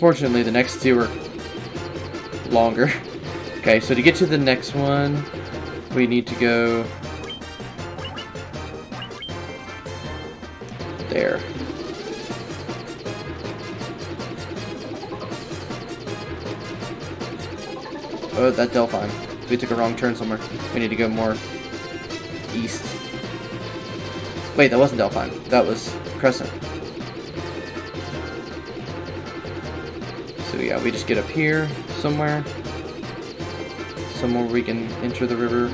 Unfortunately, the next two are longer. Okay, so to get to the next one, we need to go there. Oh, that Delphine. We took a wrong turn somewhere. We need to go more east. Wait, that wasn't Delphine. That was Crescent. So yeah, we just get up here somewhere. Somewhere we can enter the river.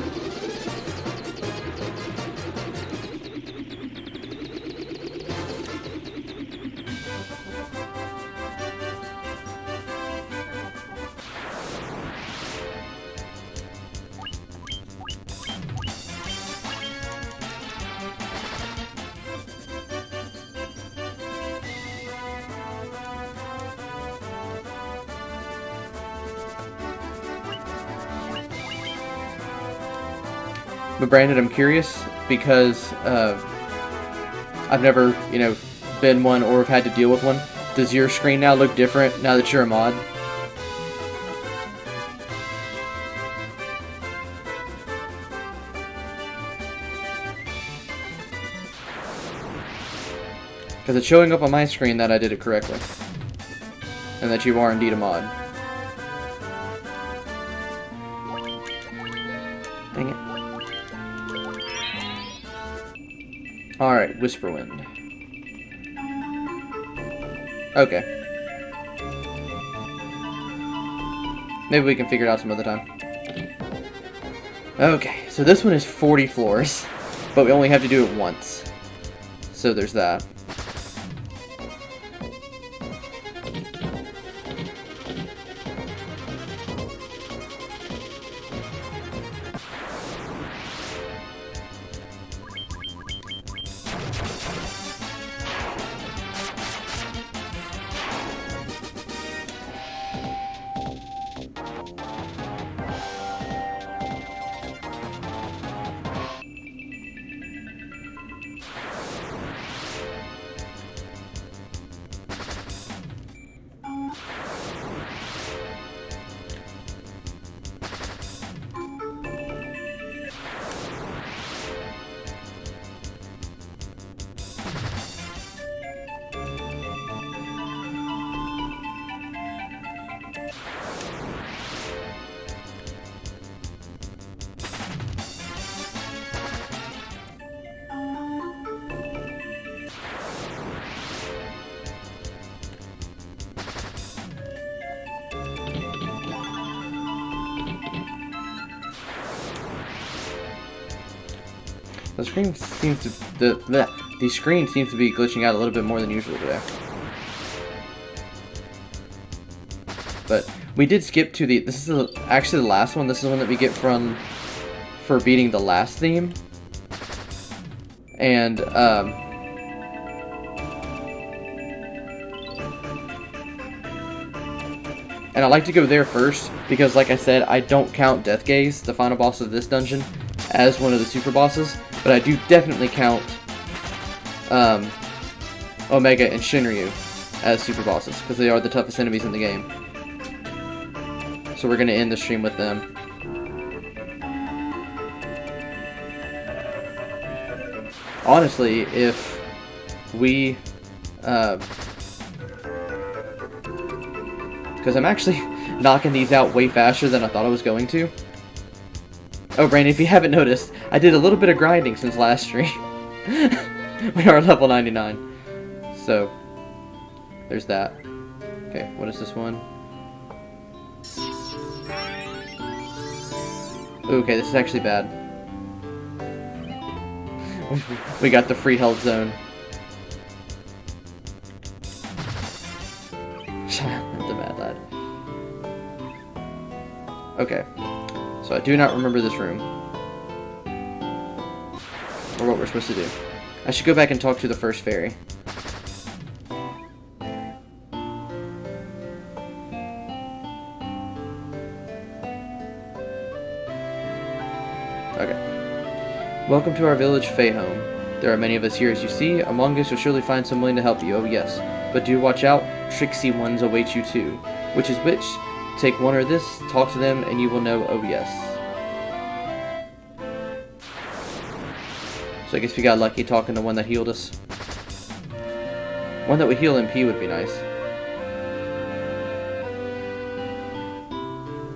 But Brandon, I'm curious because I've never, been one or have had to deal with one. Does your screen now look different now that you're a mod? Because it's showing up on my screen that I did it correctly. And that you are indeed a mod. Dang it. Alright, Whisperwind. Okay. Maybe we can figure it out some other time. Okay, so this one is 40 floors, but we only have to do it once. So there's that. The screen seems to the screen seems to be glitching out a little bit more than usual today. But we did skip to the. This is actually the last one. This is the one that we get for beating the last theme. And I like to go there first because, like I said, I don't count Death Gaze, the final boss of this dungeon, as one of the super bosses. But I do definitely count Omega and Shinryu as super bosses, because they are the toughest enemies in the game. So we're going to end the stream with them. Honestly, if we... because I'm actually knocking these out way faster than I thought I was going to. Oh, Brandon, if you haven't noticed, I did a little bit of grinding since last stream. We are level 99. So, there's that. Okay, what is this one? Okay, this is actually bad. We got the free health zone. The mad lad. Okay. So I do not remember this room. Or what we're supposed to do. I should go back and talk to the first fairy. Okay. Welcome to our village, Fayhome. There are many of us here, as you see. Among us, you'll surely find some willing to help you. Oh, yes. But do watch out. Tricksy ones await you, too. Which is which? Take one or this, talk to them, and you will know. Oh, yes. So I guess we got lucky talking to one that healed us. One that would heal MP would be nice.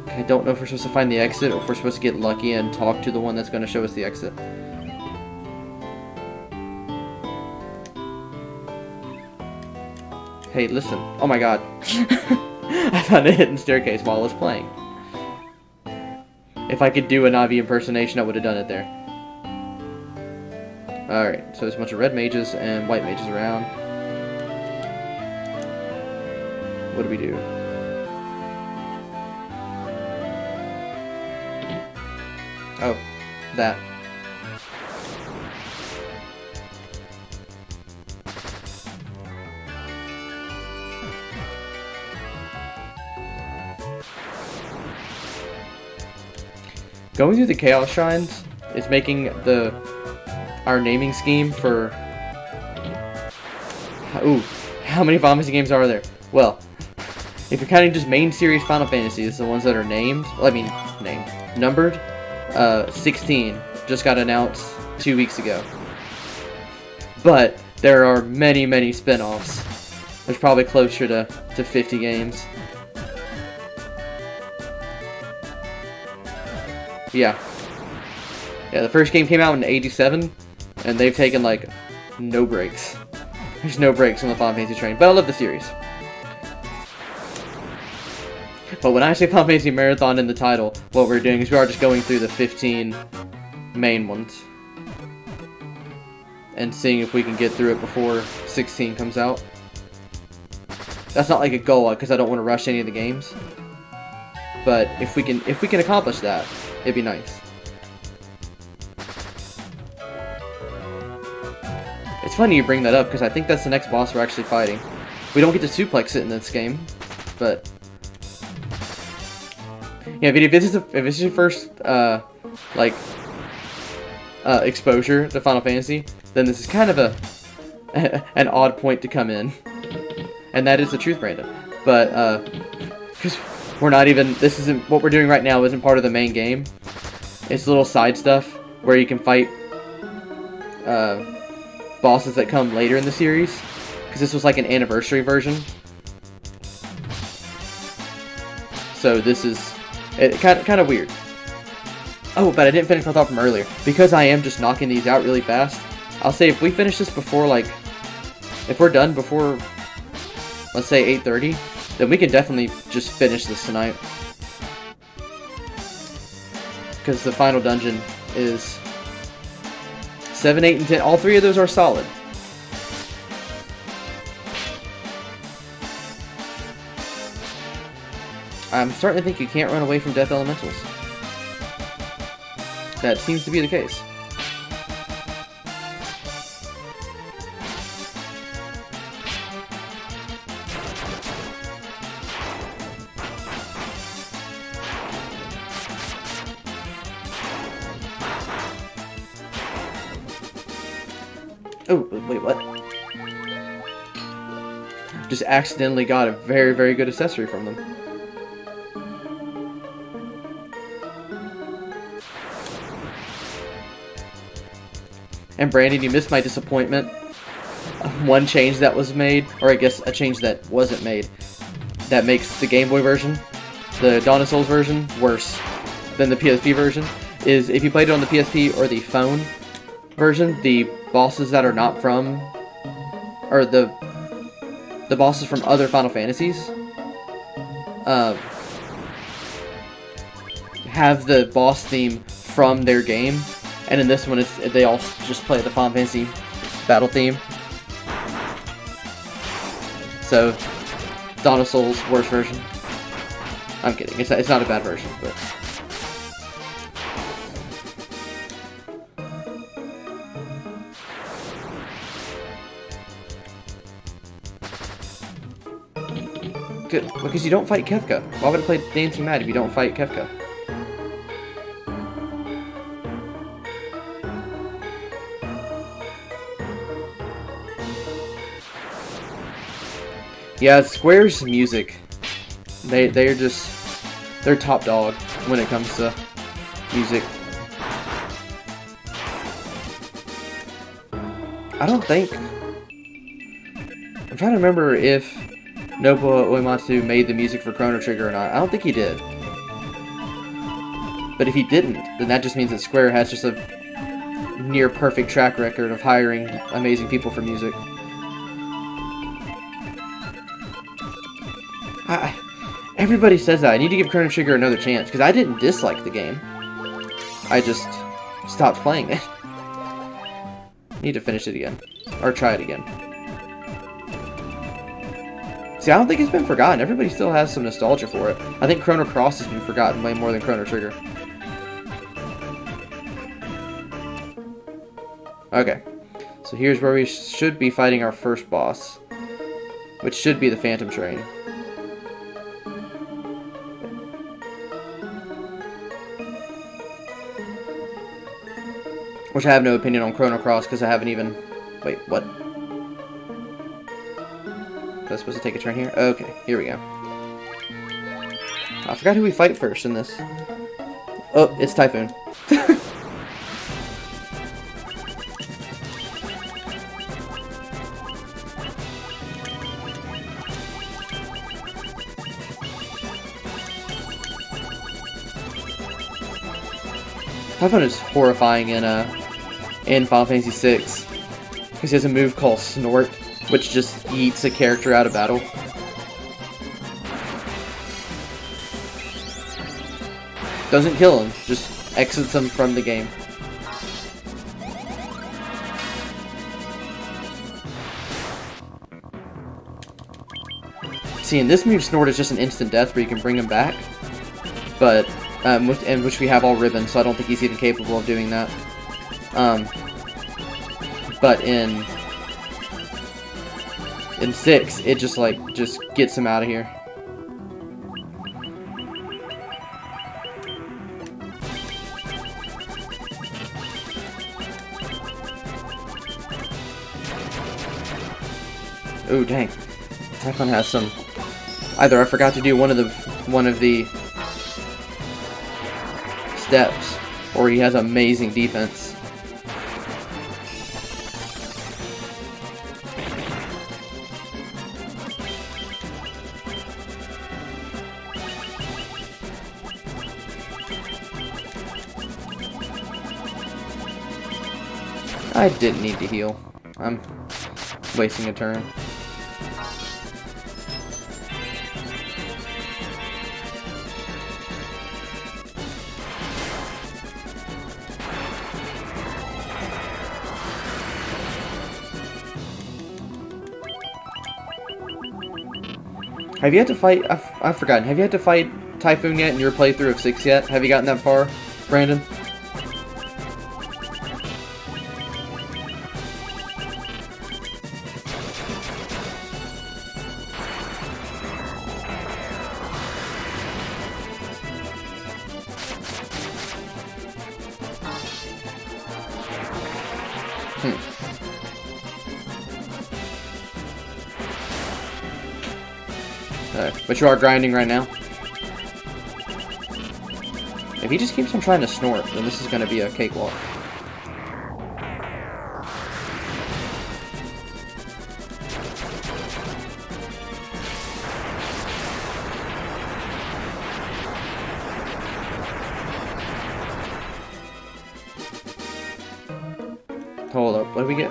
I don't know if we're supposed to find the exit or if we're supposed to get lucky and talk to the one that's going to show us the exit. Hey, listen. Oh my god. I found a hidden staircase while I was playing. If I could do a Navi impersonation, I would have done it there. Alright, so there's a bunch of red mages and white mages around. What do we do? Oh, that. Going through the Chaos Shrines is making our naming scheme for... Ooh, how many Final Fantasy games are there? Well, if you're counting just main series Final Fantasies, the ones that are named, numbered, 16 just got announced 2 weeks ago. But there are many, many spin-offs. There's probably closer to 50 games. Yeah, the first game came out in '87, and they've taken, like, no breaks. There's no breaks on the Final Fantasy train, but I love the series. But when I say Final Fantasy Marathon in the title, what we're doing is we are just going through the 15 main ones. And seeing if we can get through it before 16 comes out. That's not like a goal, because I don't want to rush any of the games. But if we can accomplish that, it'd be nice. It's funny you bring that up, because I think that's the next boss we're actually fighting. We don't get to suplex it in this game, but... Yeah, if this is your first, exposure to Final Fantasy, then this is kind of an odd point to come in. And that is the truth, Brandon. But, because we're not even, this isn't, what we're doing right now isn't part of the main game. It's little side stuff where you can fight, bosses that come later in the series. Because this was like an anniversary version. So this is, kind of weird. Oh, but I didn't finish my thought from earlier. Because I am just knocking these out really fast, I'll say if we finish this before, like, if we're done before, let's say 8:30, then we can definitely just finish this tonight. Because the final dungeon is 7, 8, and 10. All three of those are solid. I'm starting to think you can't run away from Death Elementals. That seems to be the case. Oh, wait, what? Just accidentally got a very, very good accessory from them. And Brandon, you missed my disappointment. One change that was made, or I guess a change that wasn't made, that makes the Game Boy version, the Dawn of Souls version, worse than the PSP version, is if you played it on the PSP or the phone version, the bosses that are not from, or the bosses from other Final Fantasies, have the boss theme from their game. And in this one, they all just play the Final Fantasy battle theme. So, Dawn of Souls, worst version. I'm kidding. It's not a bad version, but... Good, because you don't fight Kefka. Why would I play Dancing Mad if you don't fight Kefka? Yeah, Square's music. They're top dog when it comes to music. I don't think... I'm trying to remember if Nobuo Uematsu made the music for Chrono Trigger or not. I don't think he did. But if he didn't, then that just means that Square has just a near perfect track record of hiring amazing people for music. Everybody says that. I need to give Chrono Trigger another chance, because I didn't dislike the game. I just stopped playing it. Need to finish it again. Or try it again. See, I don't think it's been forgotten. Everybody still has some nostalgia for it. I think Chrono Cross has been forgotten way more than Chrono Trigger. Okay. So here's where we should be fighting our first boss. Which should be the Phantom Train. Which I have no opinion on Chrono Cross because I haven't even... Wait, what? Was I supposed to take a turn here? Okay, here we go. I forgot who we fight first in this. Oh, it's Typhoon. Typhoon is horrifying in Final Fantasy VI, because he has a move called Snort, which just eats a character out of battle. Doesn't kill him, just exits him from the game. See, in this move, Snort is just an instant death where you can bring him back, but in which we have all ribbons, so I don't think he's even capable of doing that. But in 6, it just gets him out of here. Ooh, dang. Typhon has some... Either I forgot to do one of the steps, or he has amazing defense. I didn't need to heal. I'm wasting a turn. Have you had to fight... I've forgotten. Have you had to fight Typhoon yet in your playthrough of 6 yet? Have you gotten that far, Brandon? But you are grinding right now. If he just keeps on trying to snort, then this is going to be a cakewalk. Hold up, what do we get?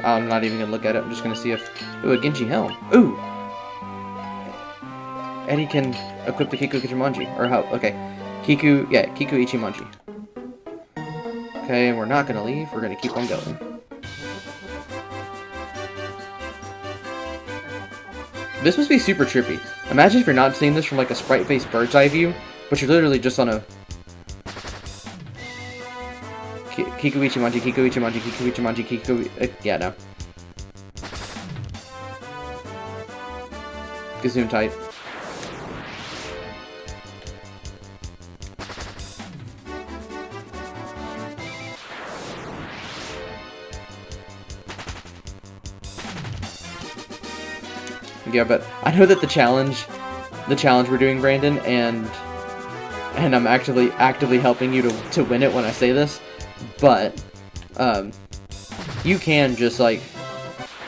I'm not even going to look at it. I'm just going to see if... Ooh, a Genji Helm. Ooh! Eddie can equip the Kiku Ichimonji. Or how? Okay. Kiku Ichimonji. Okay, and we're not going to leave. We're going to keep on going. This must be super trippy. Imagine if you're not seeing this from like a sprite-based bird's eye view, but you're literally just on a... Kiku Ichimonji, Kiku Ichimonji, Kiku Ichimonji, Kiku... yeah, no. Gazoon type. Yeah, but I know that the challenge we're doing, Brandon, and I'm actively helping you to win it when I say this, but you can just, like,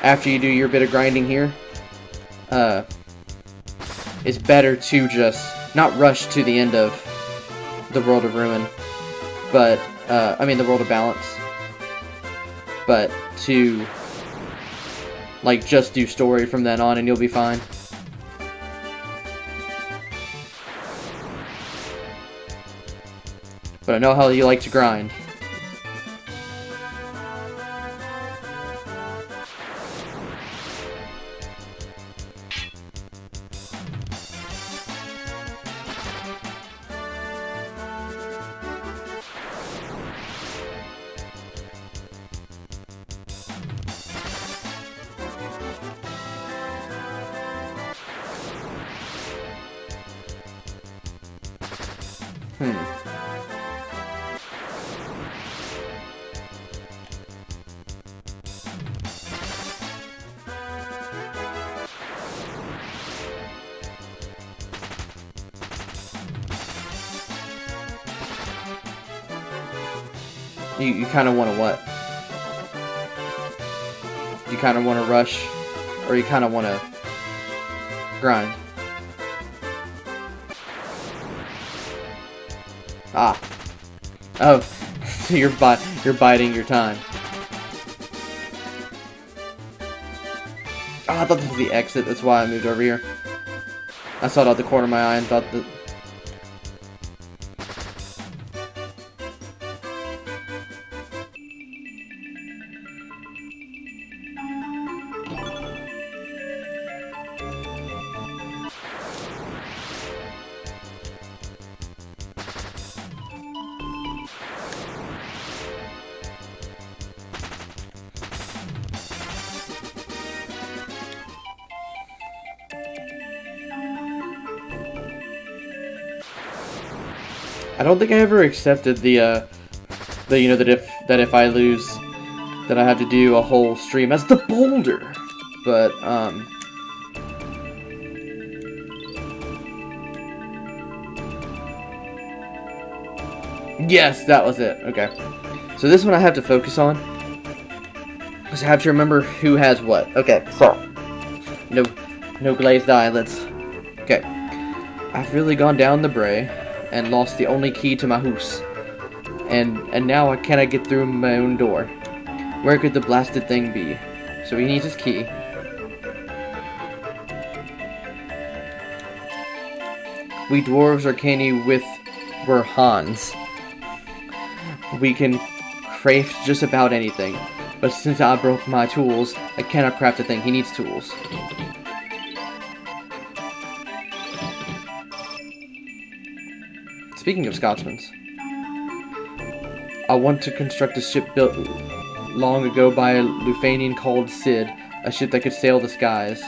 after you do your bit of grinding here, it's better to just not rush to the end of the World of Ruin, but I mean the World of Balance, but to, like, just do story from then on and you'll be fine. But I know how you like to grind. You kind of want to what? You kind of want to rush, or you kind of want to grind? Ah. Oh, so you're biding your time. Oh, I thought this was the exit. That's why I moved over here. I saw it out the corner of my eye and thought that. I don't think I ever accepted that if I lose, that I have to do a whole stream as the boulder. But yes, that was it. Okay. So this one I have to focus on. Because I have to remember who has what. Okay, so no glazed eyelids. Okay. I've really gone down the brae and lost the only key to my house. And now I cannot get through my own door. Where could the blasted thing be? So he needs his key. We dwarves are canny with we're Hans. We can craft just about anything. But since I broke my tools, I cannot craft a thing. He needs tools. Speaking of Scotsmans, I want to construct a ship built long ago by a Lufanian called Sid, a ship that could sail the skies.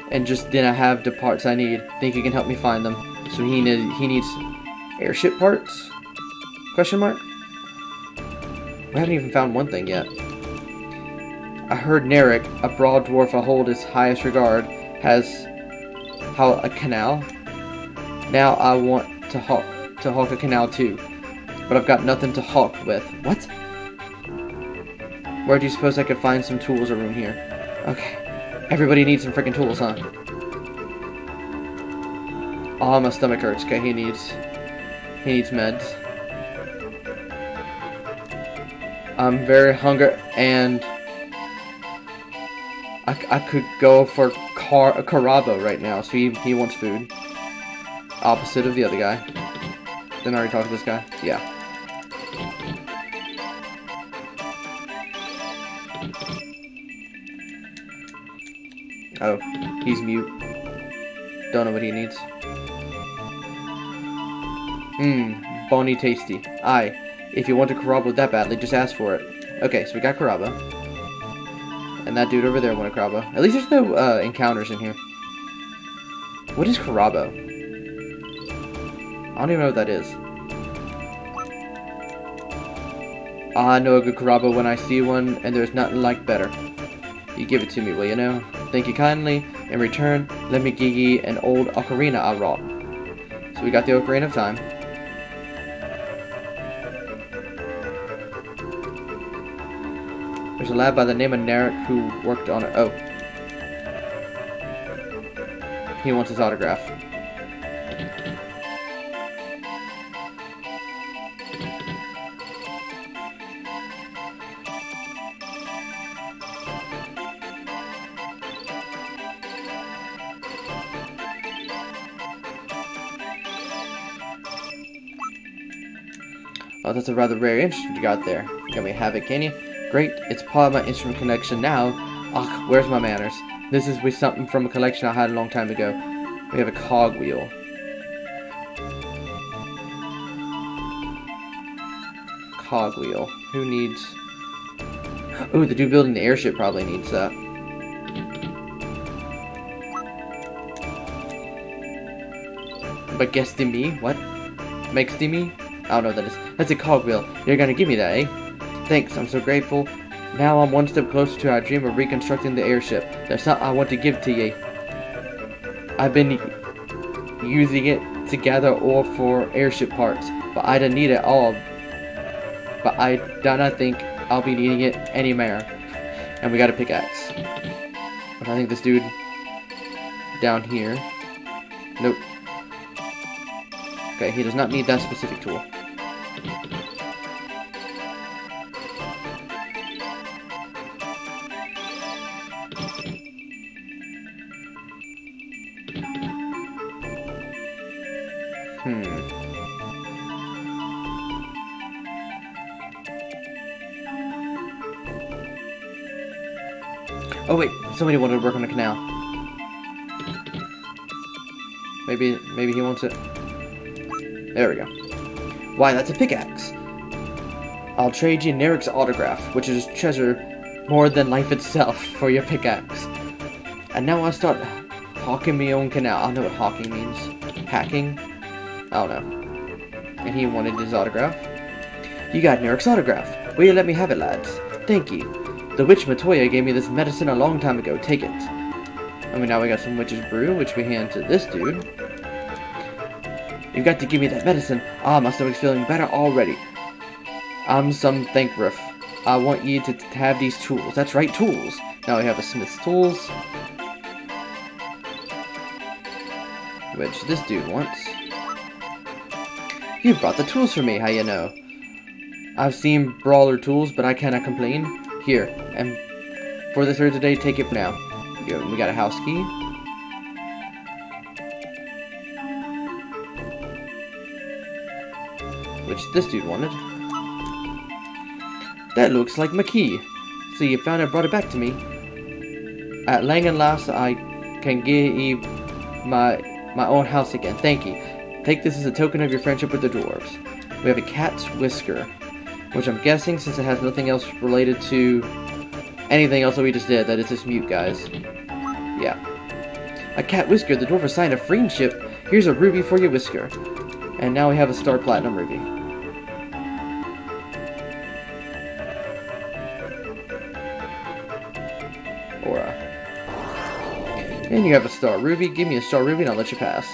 And just then I have the parts I need. Think you can help me find them? So he needs airship parts? Question mark? We haven't even found one thing yet. I heard Narek, a broad dwarf I hold his highest regard, has a canal. Now I want to hawk a canal too, but I've got nothing to hawk with. What? Where do you suppose I could find some tools around here? Okay, everybody needs some freaking tools, huh? Oh, my stomach hurts. Okay, he needs meds. I'm very hungry, and I could go for Karabo right now, so he wants food. Opposite of the other guy. Didn't I already talk to this guy? Yeah. Oh, he's mute. Don't know what he needs. Bony tasty. Aye, if you want a Karabo that badly, just ask for it. Okay, so we got Karabo. And that dude over there wanted Karabo. At least there's no encounters in here. What is Karabo? I don't even know what that is. I know a good Karabo when I see one, and there's nothing like better. You give it to me, will you know? Thank you kindly. In return, let me give ye an old ocarina I wrought. So we got the Ocarina of Time. There's a lad by the name of Narek who worked on it. Oh. He wants his autograph. Oh, that's a rather rare instrument you got there. Can we have it, can you? Great, it's part of my instrument collection now. Ugh, where's my manners? This is with something from a collection I had a long time ago. We have a cogwheel. Cogwheel. Who needs... Oh, the dude building the airship probably needs that. But guess to me? What? Makes to me? I don't know what that is. That's a cogwheel. You're gonna give me that, eh? Thanks, I'm so grateful. Now I'm one step closer to our dream of reconstructing the airship. There's something I want to give to ye. I've been using it to gather ore for airship parts, but I don't need it all. But I do not think I'll be needing it anymore. And we got a pickaxe. But I think this dude down here. Nope. Okay, he does not need that specific tool. Oh wait, somebody wanted to work on the canal. Maybe he wants it. There we go. Why, that's a pickaxe. I'll trade you Narek's autograph, which is treasure more than life itself, for your pickaxe. And now I'll start hawking me own canal. I don't know what hawking means. Hacking? I don't know. And he wanted his autograph. You got Narek's autograph. Will you let me have it, lads? Thank you. The witch Matoya gave me this medicine a long time ago. Take it. I mean, now we got some witch's brew, which we hand to this dude. You've got to give me that medicine. Ah, my stomach's feeling better already. I'm some thankriff. I want you to have these tools. That's right, tools. Now we have a smith's tools, which this dude wants. You brought the tools for me, how you know? I've seen brawler tools, but I cannot complain. Here, and for the third today, take it for now. We got a house key. Which this dude wanted. That looks like my key. So you found it and brought it back to me. At long and last, I can give you my own house again. Thank you. Take this as a token of your friendship with the dwarves. We have a cat's whisker, which I'm guessing, since it has nothing else related to anything else that we just did, that it's just mute, guys. Yeah. A cat whisker. The dwarf assigned a friendship. Here's a ruby for your whisker. And now we have a star platinum ruby. Aura. And you have a star ruby. Give me a star ruby and I'll let you pass.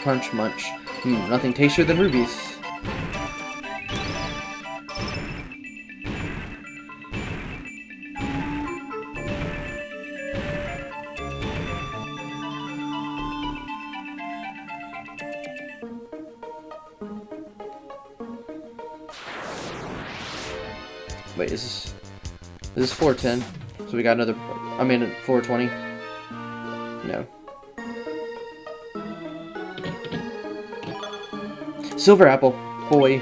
Crunch munch. Nothing tastier than rubies. Wait, this is 410. So we got another, 420. No. Silver apple, boy.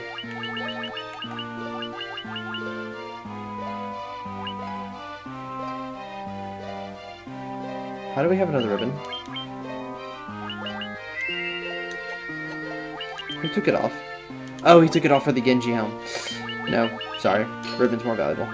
How do we have another ribbon? Who took it off? Oh, he took it off for the Genji helm. No, sorry. Ribbon's more valuable.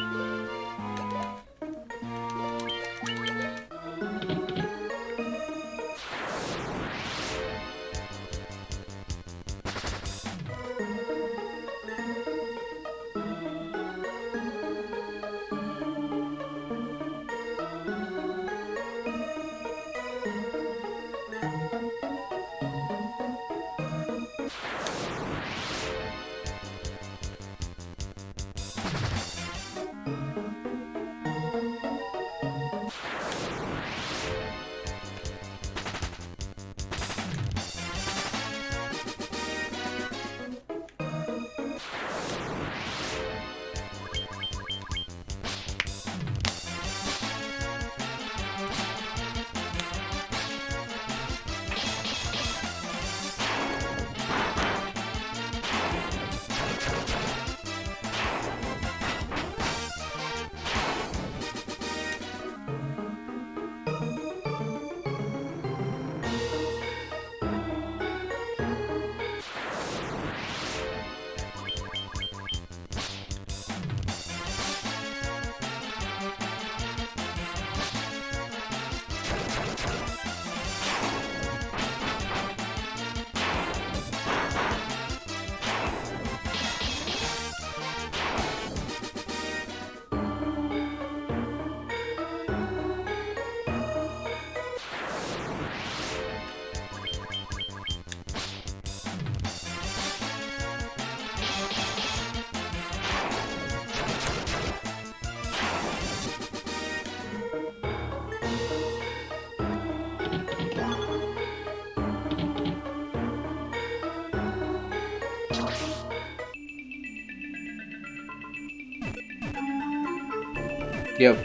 Yep.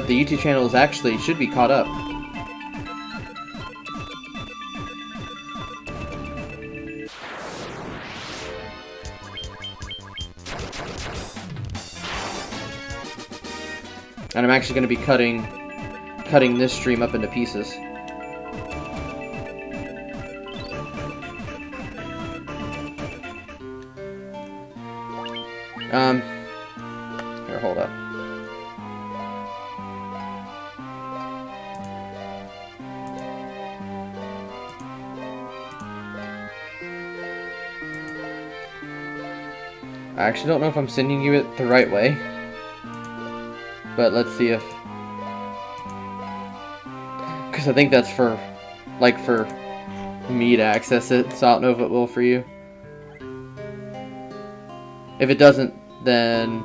The YouTube channel is actually should be caught up. And I'm actually going to be cutting this stream up into pieces. Here, hold up. I actually don't know if I'm sending you it the right way. But let's see if... Because I think that's for... like, for me to access it. So I don't know if it will for you. If it doesn't, then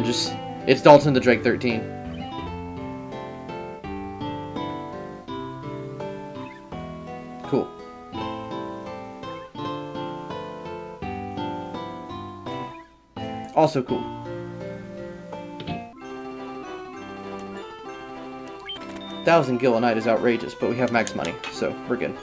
just... It's Dalton the Drake 13. Cool. Also cool. $1,000 gil a night is outrageous, but we have max money, so we're good.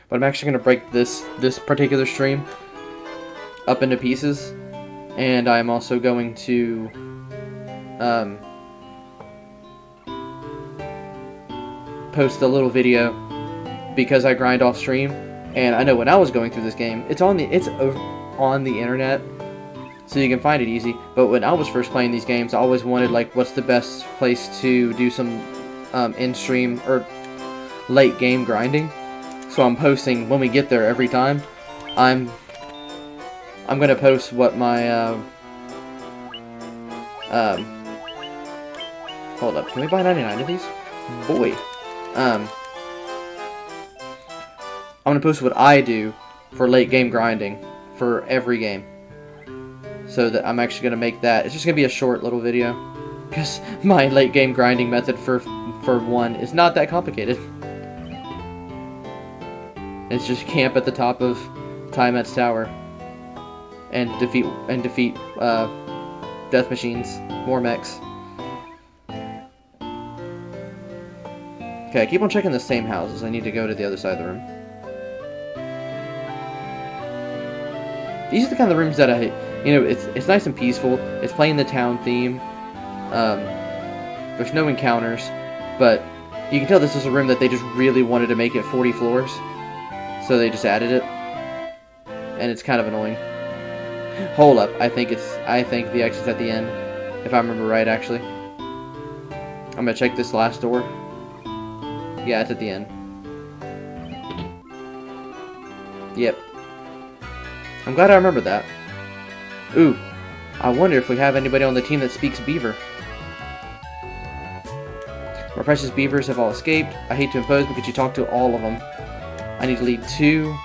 But I'm actually going to break this particular stream up into pieces, and I'm also going to post a little video because I grind off stream. And I know when I was going through this game, it's on the internet, so you can find it easy. But when I was first playing these games, I always wanted, like, what's the best place to do some in-stream or late game grinding. So I'm posting when we get there every time. I'm gonna post what my hold up, can we buy 99 of these? Boy. I'm gonna post what I do for late game grinding for every game. So that I'm actually gonna make that. It's just gonna be a short little video, because my late game grinding method for one is not that complicated. It's just camp at the top of Tiamat's tower and defeat death machines, more mechs. Okay, I keep on checking the same houses. I need to go to the other side of the room. These are the kind of rooms that it's nice and peaceful. It's playing the town theme. There's no encounters, but you can tell this is a room that they just really wanted to make it 40 floors. So they just added it, and it's kind of annoying. Hold up, I think the exit's at the end, if I remember right. Actually, I'm gonna check this last door. Yeah, it's at the end. Yep. I'm glad I remembered that. Ooh, I wonder if we have anybody on the team that speaks Beaver. My precious beavers have all escaped. I hate to impose, but could you talk to all of them? I need to lead 2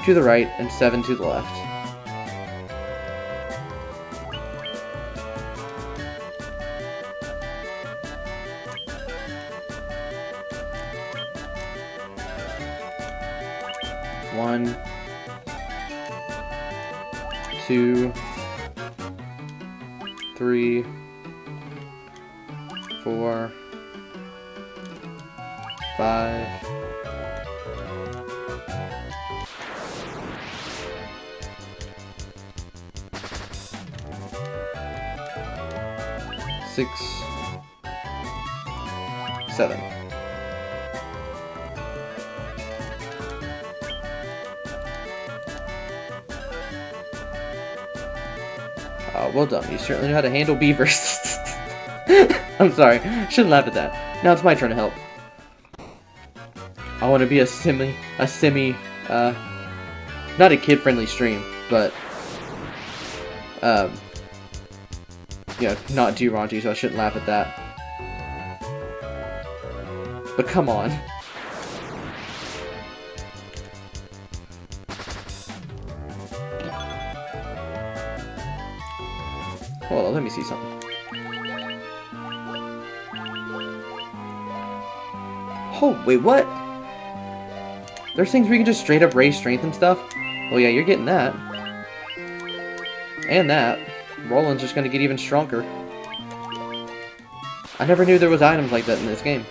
to the right and 7 to the left. One, 2, 3, 4, 5. 6, 7. Well done. You certainly know how to handle beavers. I'm sorry. Shouldn't laugh at that. Now it's my turn to help. I want to be a semi, not a kid-friendly stream, but, not too raunchy, so I shouldn't laugh at that. But come on. Hold on, let me see something. Oh, wait, what? There's things where you can just straight up raise strength and stuff? Well, yeah, you're getting that. And that. Roland's just gonna get even stronger. I never knew there was items like that in this game.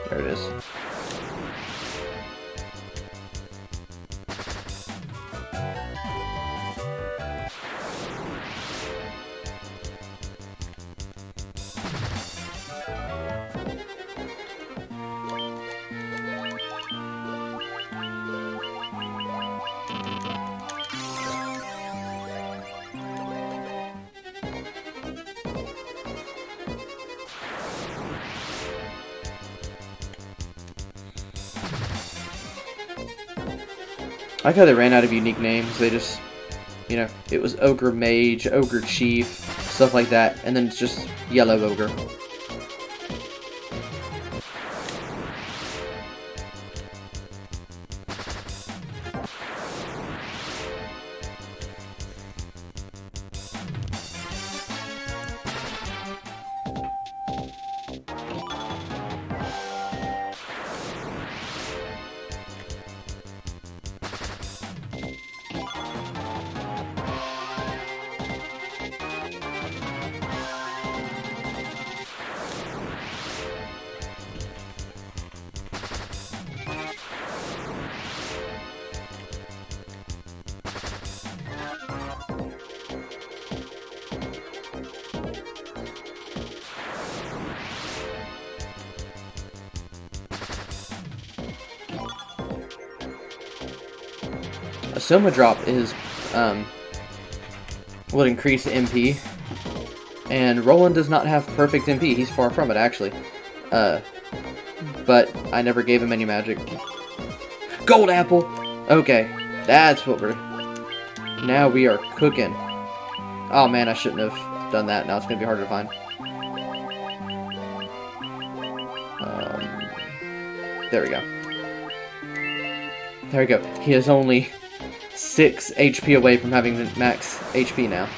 There it is. I like how they ran out of unique names. They just, you know, it was Ogre Mage, Ogre Chief, stuff like that, and then it's just Yellow Ogre. A Soma drop is, would increase MP, and Roland does not have perfect MP. He's far from it, actually. But I never gave him any magic. Gold apple! Okay, that's what we're... Now we are cooking. Oh man, I shouldn't have done that. Now it's going to be harder to find. There we go. There we go. He is only 6 HP away from having the max HP now.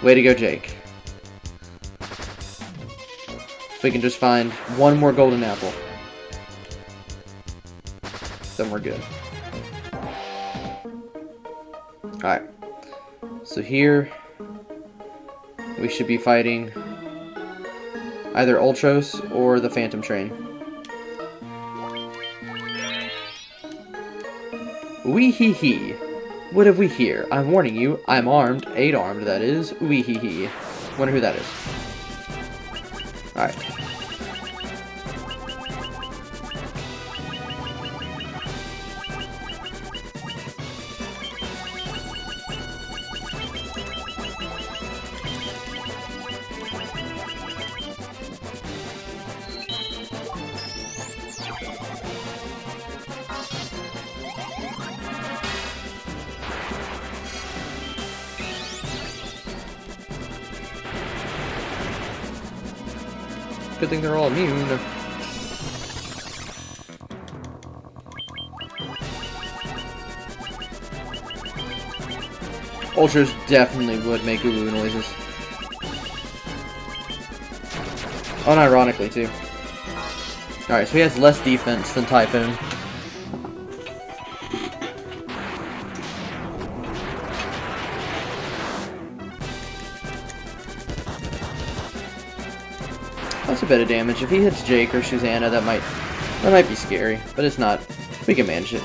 Way to go, Jake. So we can just find one more golden apple. Then we're good. Alright. So here, we should be fighting either Ultros or the Phantom Train. Wee hee hee. What have we here? I'm warning you, I'm armed. 8-armed, that is. Wee hee hee. Wonder who that is. Alright. Good thing they're all immune. Ultras definitely would make ooh noises. Unironically, too. Alright, so he has less defense than Typhoon. That's a bit of damage. If he hits Jake or Susanna, that might be scary, but it's not. We can manage it.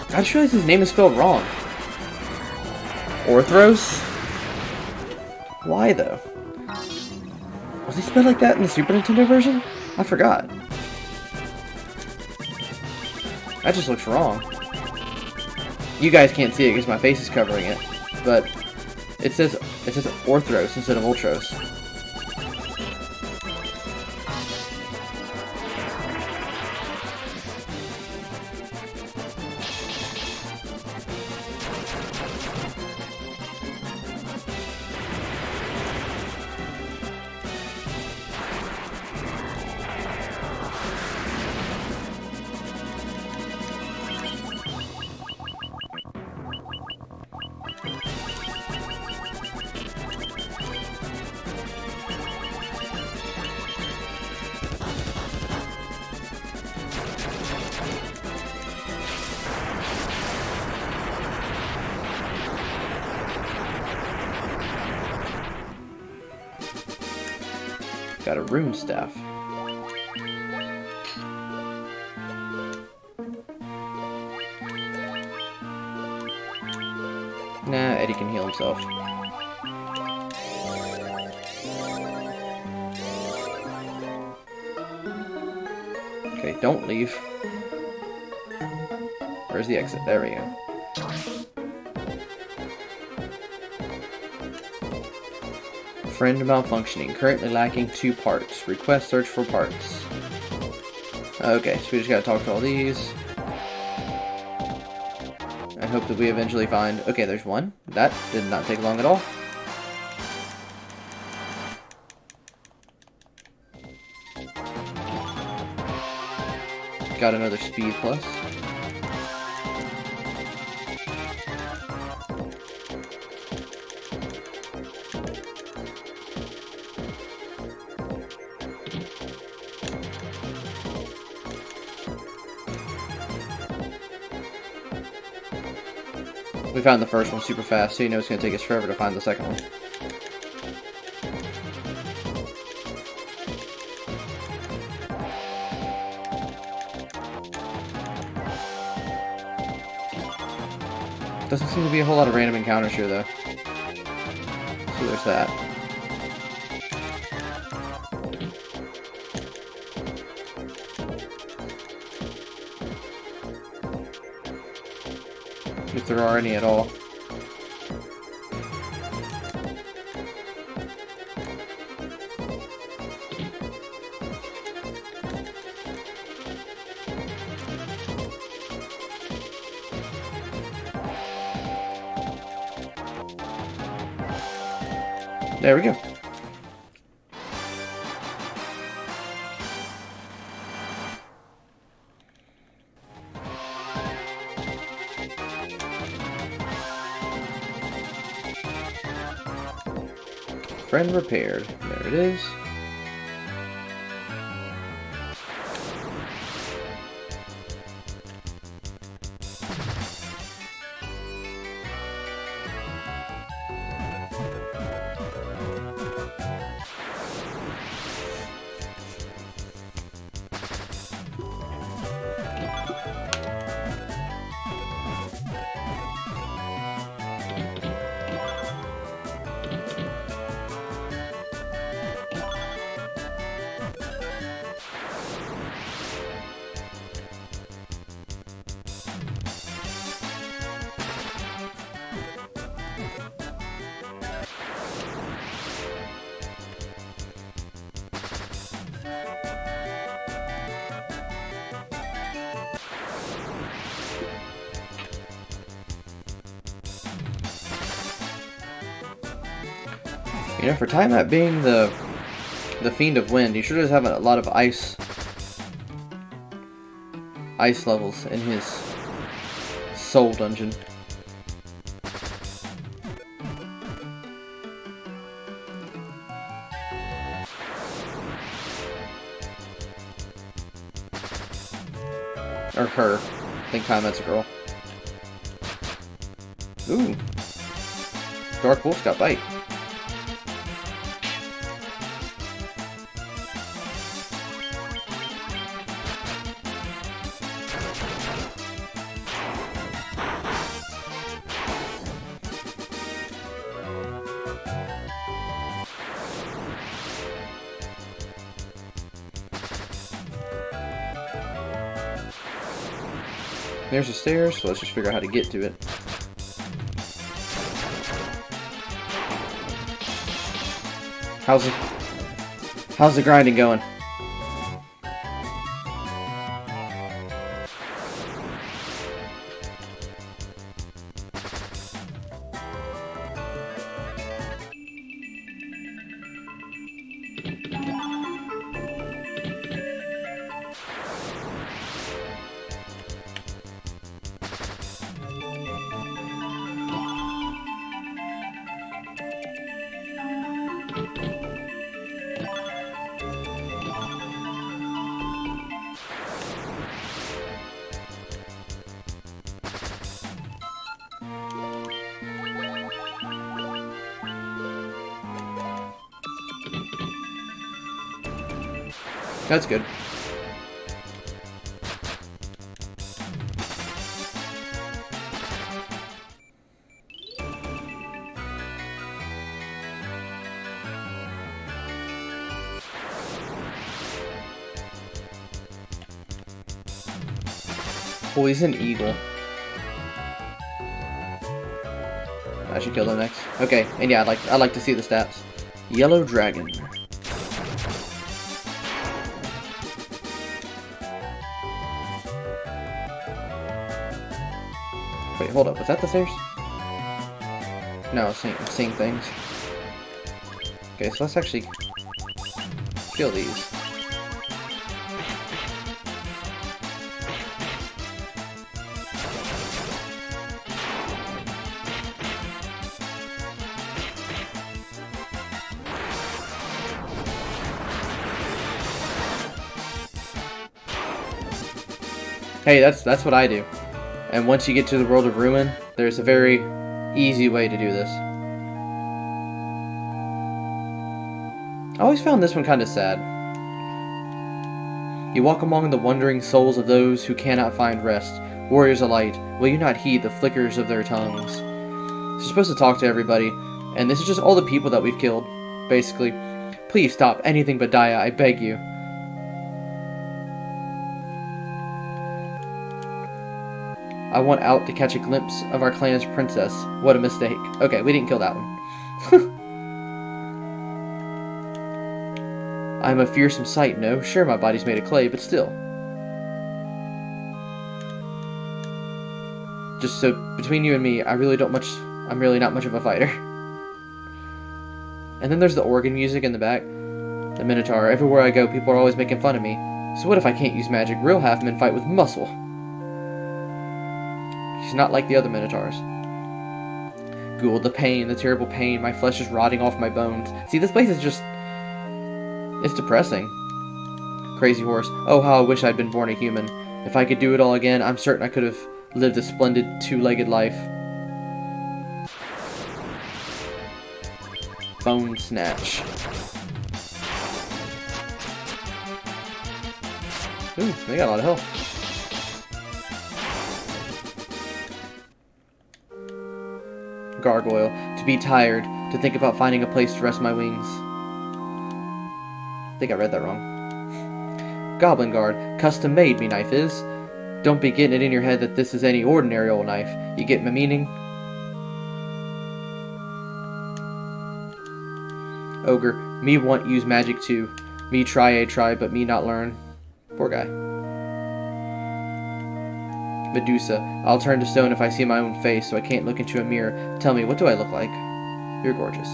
I just realized his name is spelled wrong. Orthros? Why, though? Was he spelled like that in the Super Nintendo version? I forgot. That just looks wrong. You guys can't see it because my face is covering it, but it says Orthros instead of Ultros. Got a rune staff. Nah, Eddie can heal himself. Okay, don't leave. Where's the exit? There we go. Friend malfunctioning. Currently lacking 2 parts. Request search for parts. Okay, so we just gotta talk to all these. I hope that we eventually find... Okay, there's one. That did not take long at all. Got another speed plus. We found the first one super fast, so you know it's going to take us forever to find the second one. Doesn't seem to be a whole lot of random encounters here, though. So there's that. If there are any at all. There we go. Friend repaired. There it is. You know, for Tiamat being the Fiend of Wind, he sure does have a lot of ice levels in his soul dungeon. Or her. I think Tiamat's a girl. Ooh. Dark Wolf's got bite. There's the stairs, so let's just figure out how to get to it. How's the grinding going? That's good. Oh, he's an eagle. I should kill him next. Okay, and yeah, I'd like to see the stats. Yellow Dragon. Wait, hold up. Was that the stairs? No, I'm seeing things. Okay, so let's actually kill these. Hey, that's what I do. And once you get to the World of Ruin, there's a very easy way to do this. I always found this one kind of sad. You walk among the wandering souls of those who cannot find rest. Warriors of light, will you not heed the flickers of their tongues? So you're supposed to talk to everybody, and this is just all the people that we've killed, basically. Please stop anything but Daya, I beg you. I want out to catch a glimpse of our clan's princess. What a mistake. Okay, we didn't kill that one. I'm a fearsome sight, no? Sure, my body's made of clay, but still. Just so, between you and me, I'm really not much of a fighter. And then there's the organ music in the back. The Minotaur. Everywhere I go, people are always making fun of me. So what if I can't use magic? Real half-men fight with muscle. She's not like the other Minotaurs. Ghoul, the pain, the terrible pain. My flesh is rotting off my bones. See, this place is just... it's depressing. Crazy Horse. Oh, how I wish I'd been born a human. If I could do it all again, I'm certain I could have lived a splendid two-legged life. Bone Snatch. Ooh, they got a lot of health. Gargoyle. To be tired. To think about finding a place to rest my wings. I think I read that wrong. Goblin Guard. Custom made me knife is. Don't be getting it in your head that this is any ordinary old knife. You get my meaning? Ogre. Me want use magic too. Me try, but me not learn. Poor guy. Medusa. I'll turn to stone if I see my own face, so I can't look into a mirror. Tell me, what do I look like? You're gorgeous.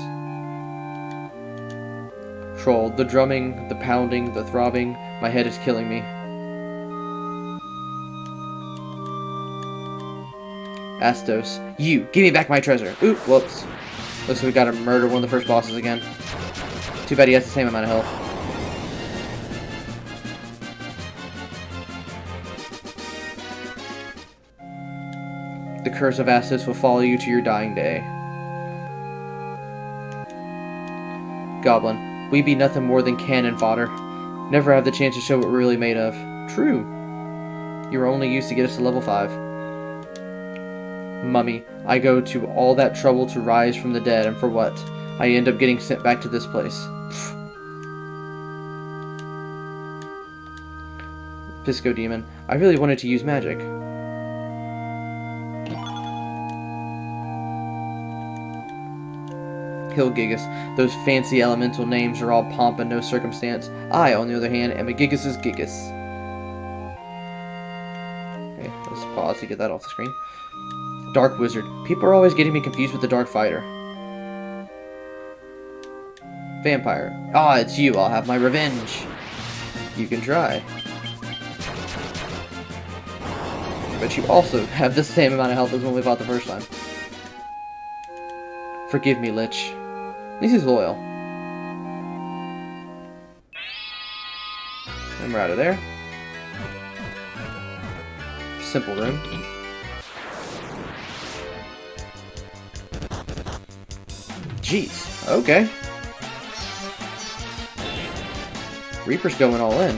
Troll, the drumming, the pounding, the throbbing, my head is killing me. Astos, you, give me back my treasure. Ooh, whoops. Looks like we gotta murder one of the first bosses again. Too bad he has the same amount of health. The curse of Astos will follow you to your dying day. Goblin, we be nothing more than cannon fodder. Never have the chance to show what we're really made of. True. You were only used to get us to level 5. Mummy, I go to all that trouble to rise from the dead, and for what? I end up getting sent back to this place. Pisco Demon, I really wanted to use magic. Hill Gigas, those fancy elemental names are all pomp and no circumstance. I, on the other hand, am a Gigas' Gigas. Okay, let's pause to get that off the screen. Dark Wizard. People are always getting me confused with the Dark Fighter. Vampire. Ah, it's you. I'll have my revenge. You can try. But you also have the same amount of health as when we fought the first time. Forgive me, Lich. At least he's loyal. And we're out of there. Simple room. Jeez, okay. Reaper's going all in.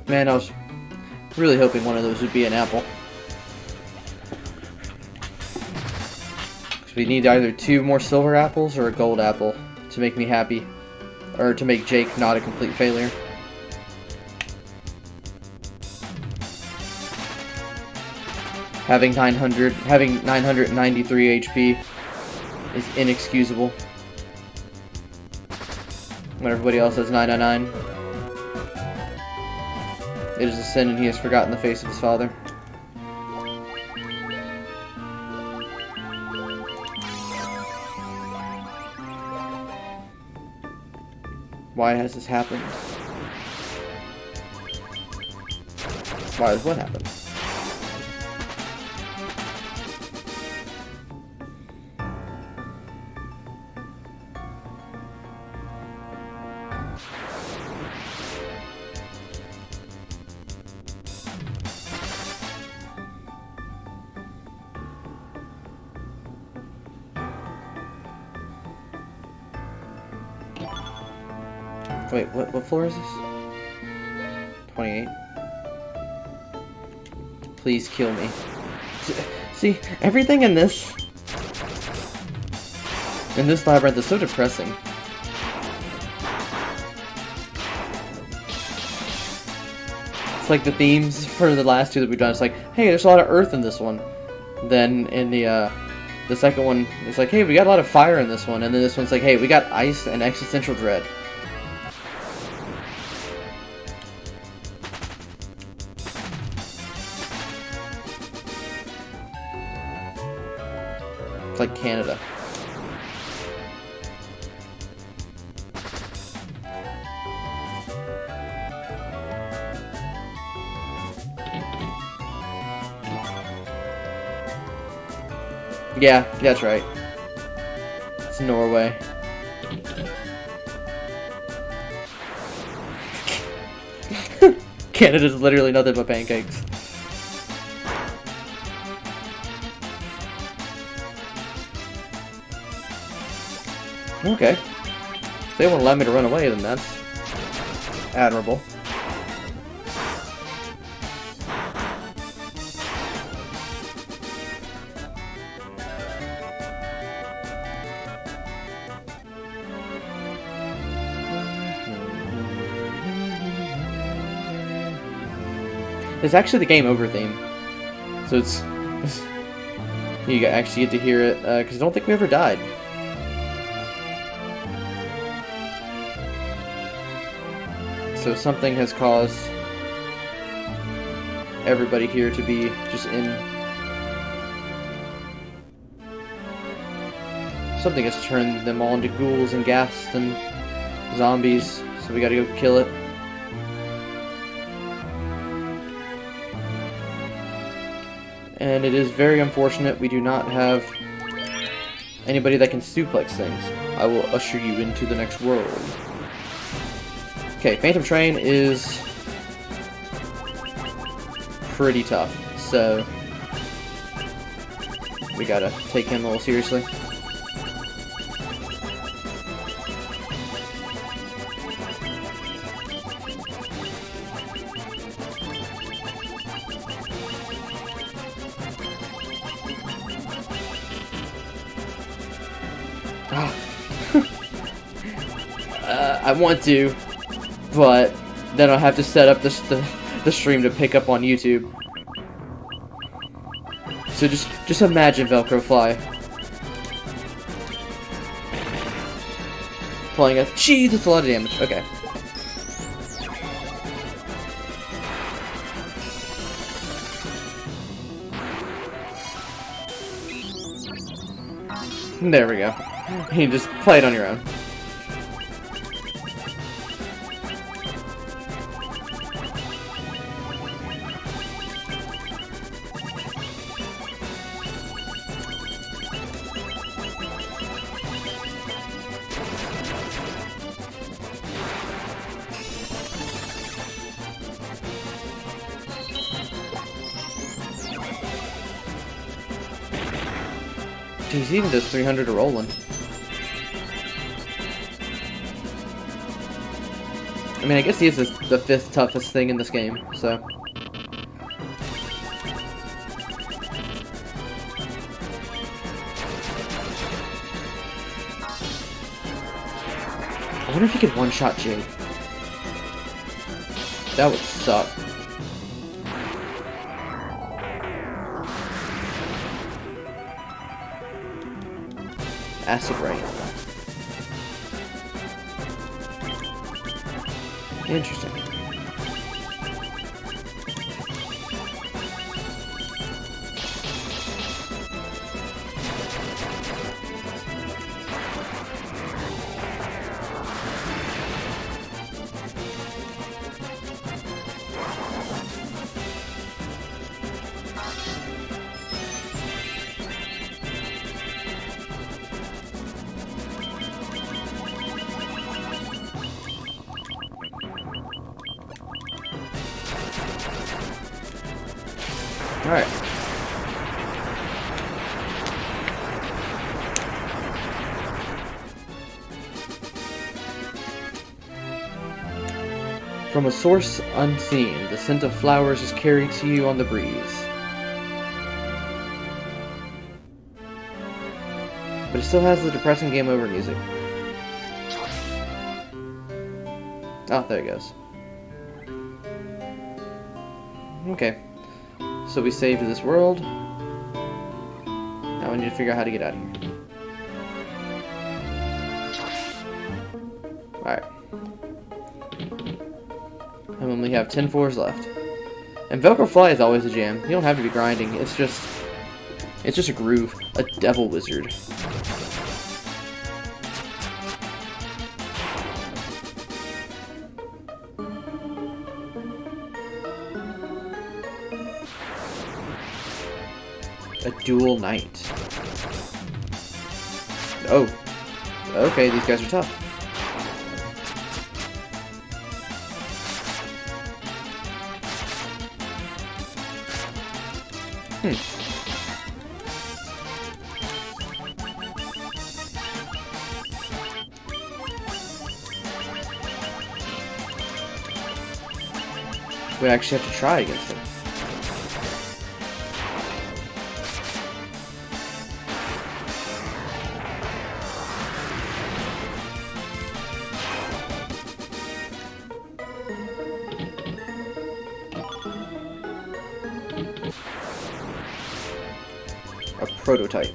Man, I was really hoping one of those would be an apple. Because we need either 2 more silver apples or a gold apple to make me happy. Or to make Jake not a complete failure. Having 993 HP is inexcusable. When everybody else has 999. It is a sin, and he has forgotten the face of his father. Why has this happened? Why has what happened? Wait, what floor is this? 28. Please kill me. See, everything in this labyrinth is so depressing. It's like the themes for the last 2 that we've done. It's like, hey, there's a lot of earth in this one. Then in the second one, it's like, hey, we got a lot of fire in this one. And then this one's like, hey, we got ice and existential dread. It's like Canada. Yeah, that's right. It's Norway. Canada's literally nothing but pancakes. Okay. If they won't allow me to run away, then that's admirable. It's actually the game over theme, so it's you actually get to hear it because I don't think we ever died. So something has caused everybody here to be just in. Something has turned them all into ghouls and ghasts and zombies, so we gotta go kill it. And it is very unfortunate we do not have anybody that can suplex things. I will usher you into the next world. Okay, Phantom Train is pretty tough, so we gotta take him a little seriously. I want to, but then I'll have to set up the stream to pick up on YouTube. So just imagine Velcro Fly playing a. Jeez, that's a lot of damage. Okay. There we go. You just play it on your own. He's even does 300 to rolling. I mean, I guess he is the 5th toughest thing in this game, so. I wonder if he could one-shot Jake. That would suck. Acid Rain. Interesting. Alright. From a source unseen, the scent of flowers is carried to you on the breeze. But it still has the depressing game over music. Oh, there it goes. Okay. So we saved this world. Now we need to figure out how to get out of here. Alright. And we only have 10 floors left. And Velcro Fly is always a jam. You don't have to be grinding. It's just a groove. A devil wizard. A dual knight. Oh. Okay, these guys are tough. We actually have to try against him. A prototype.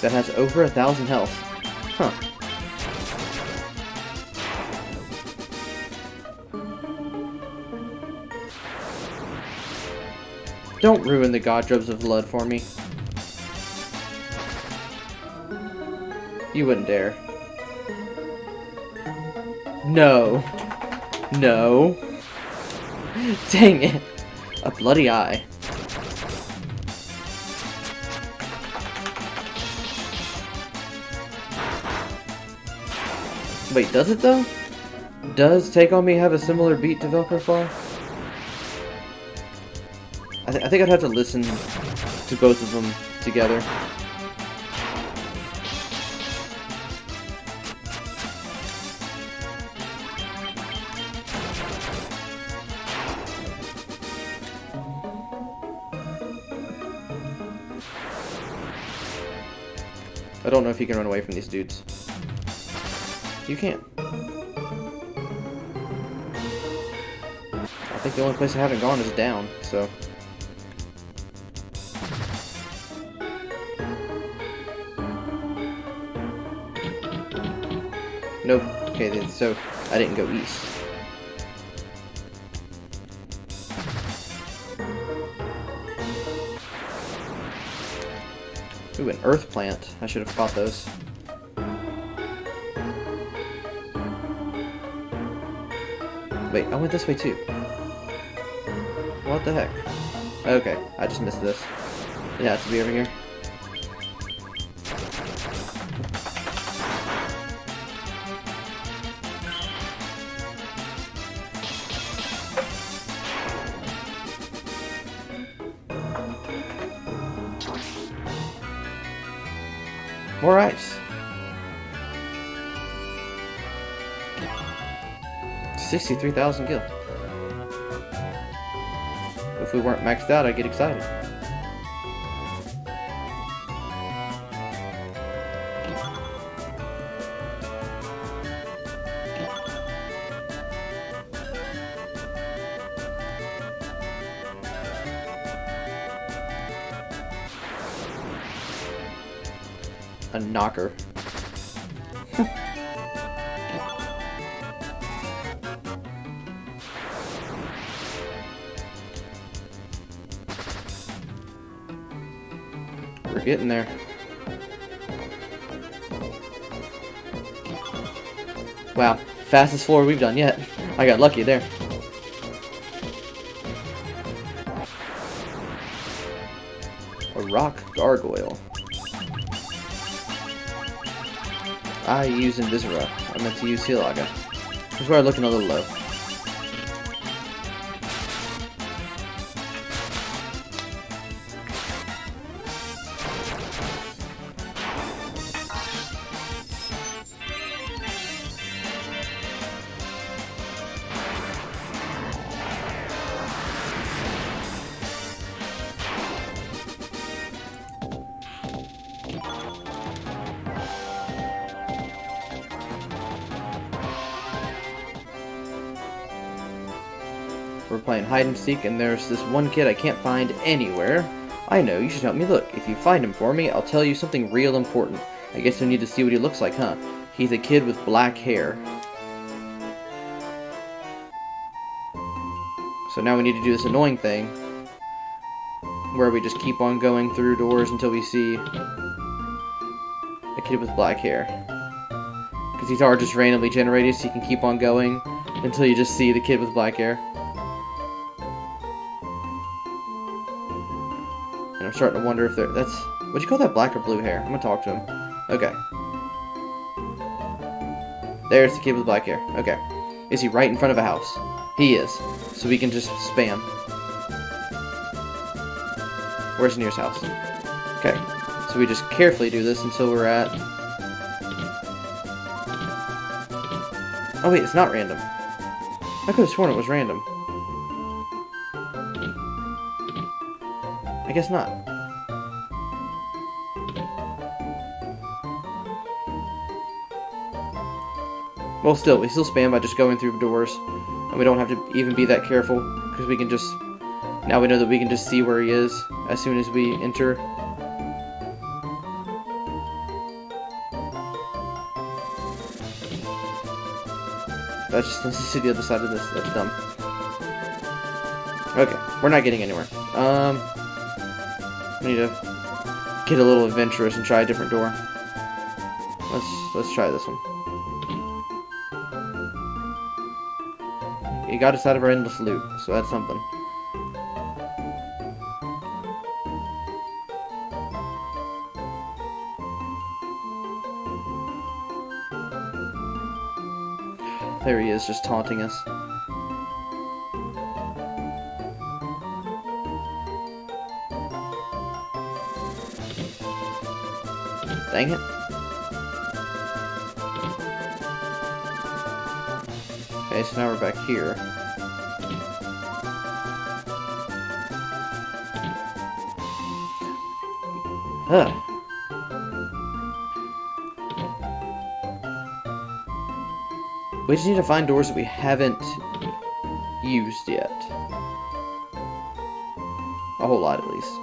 That has over 1,000 health. Huh. Don't ruin the Godrobes of Blood for me. You wouldn't dare. No. No. Dang it. A bloody eye. Wait, does it though? Does Take On Me have a similar beat to Velcro Fly? I think I'd have to listen to both of them together. I don't know if you can run away from these dudes. You can't. I think the only place I haven't gone is down, so... Nope. Okay, so I didn't go east. Ooh, an earth plant. I should have fought those. Wait, I went this way too. What the heck? Okay, I just missed this. It has to be over here. More ice. 63,000 gil. If we weren't maxed out, I'd get excited. A knocker. We're getting there. Wow, fastest floor we've done yet. I got lucky there. A rock gargoyle. I use Invisora. I meant to use Hilaga. This is where I'm looking a little low. We're playing hide and seek, and there's this one kid I can't find anywhere. I know, you should help me look. If you find him for me, I'll tell you something real important. I guess you'll need to see what he looks like, huh? He's a kid with black hair. So now we need to do this annoying thing, where we just keep on going through doors until we see a kid with black hair. Because these are just randomly generated, so you can keep on going until you just see the kid with black hair. And I'm starting to wonder if that's... What'd you call that, black or blue hair? I'm gonna talk to him. Okay. There's the kid with black hair. Okay. Is he right in front of a house? He is. So we can just spam. Where's the nearest house? Okay. So we just carefully do this until we're at Oh wait, it's not random. I could have sworn it was random. I guess not. Well, still, we still spam by just going through doors. And we don't have to even be that careful, because we can just... Now we know that we can just see where he is as soon as we enter. That just sends us to the other side of this. That's dumb. Okay, we're not getting anywhere. We need to get a little adventurous and try a different door. Let's try this one. It got us out of our endless loop, so that's something. There he is, just taunting us. Dang it. Okay, so now we're back here. Ugh. We just need to find doors that we haven't used yet. A whole lot, at least.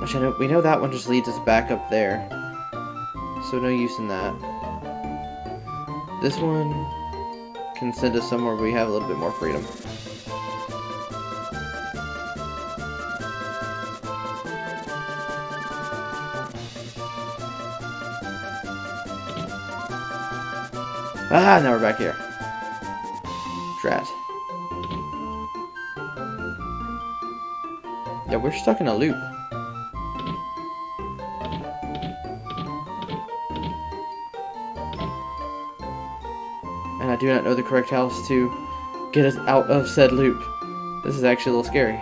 Which I know, we know that one just leads us back up there. So no use in that. This one can send us somewhere where we have a little bit more freedom. Ah, now we're back here. Drat. Yeah, we're stuck in a loop. And I do not know the correct house to get us out of said loop. This is actually a little scary.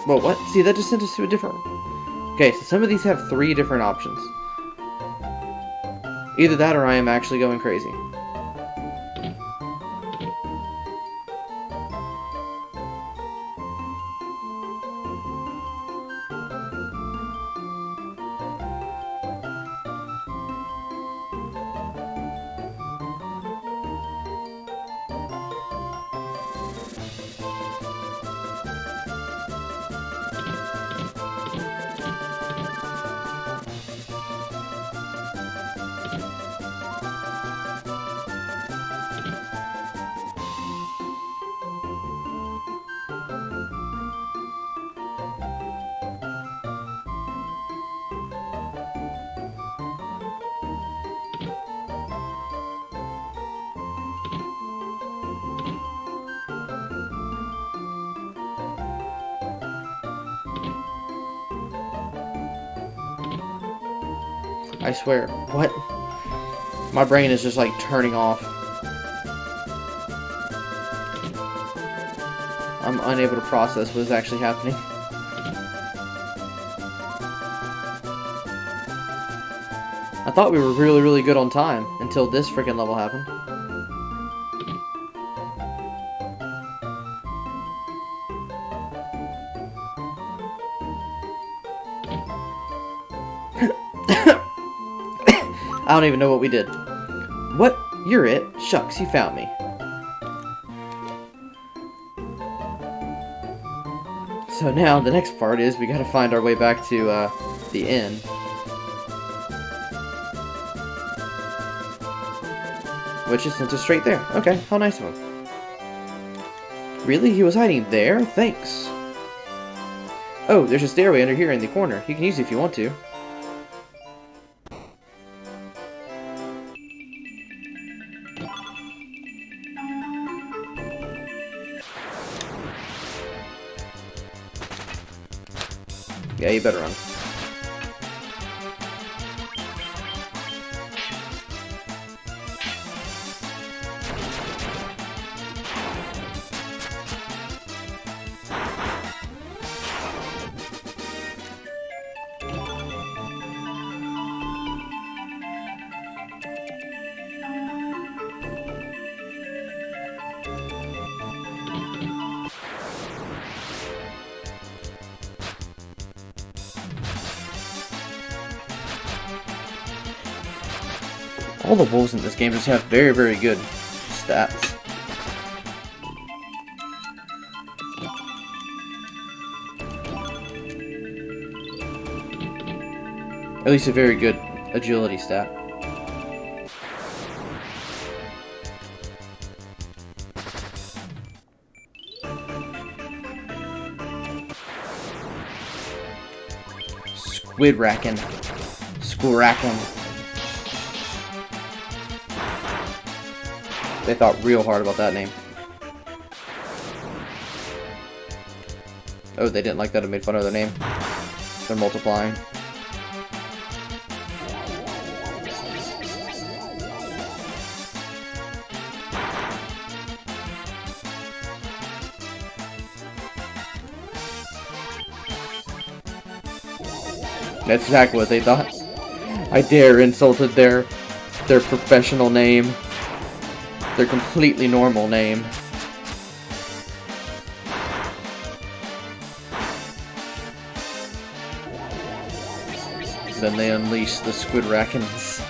Whoa, what? See, that just sent us to a different... Okay, so some of these have 3 different options. Either that or I am actually going crazy. I swear. What? My brain is just like turning off. I'm unable to process what is actually happening. I thought we were really, really good on time until this freaking level happened. I don't even know what we did. What? You're it? Shucks, you found me. So now the next part is we gotta find our way back to the inn. Which is sent us straight there. Okay, how nice of him. Really? He was hiding there? Thanks. Oh, there's a stairway under here in the corner. You can use it if you want to. Yeah, you better run. All the wolves in this game just have very, very good stats. At least a very good agility stat. Squidracken. Squiracken. They thought real hard about that name. Oh, they didn't like that I made fun of their name. They're multiplying. That's exactly what they thought. I dare insulted their professional name. Their completely normal name. Then they unleashed the Squidrackens.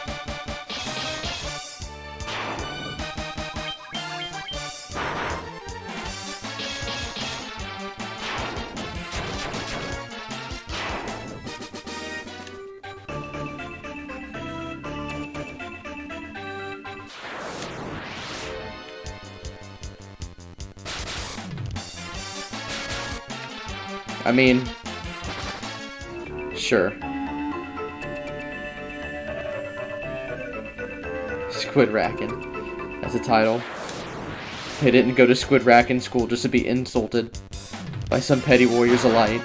I mean, sure. Squidracken. That's a title. They didn't go to Squidracken school just to be insulted by some petty warriors of light.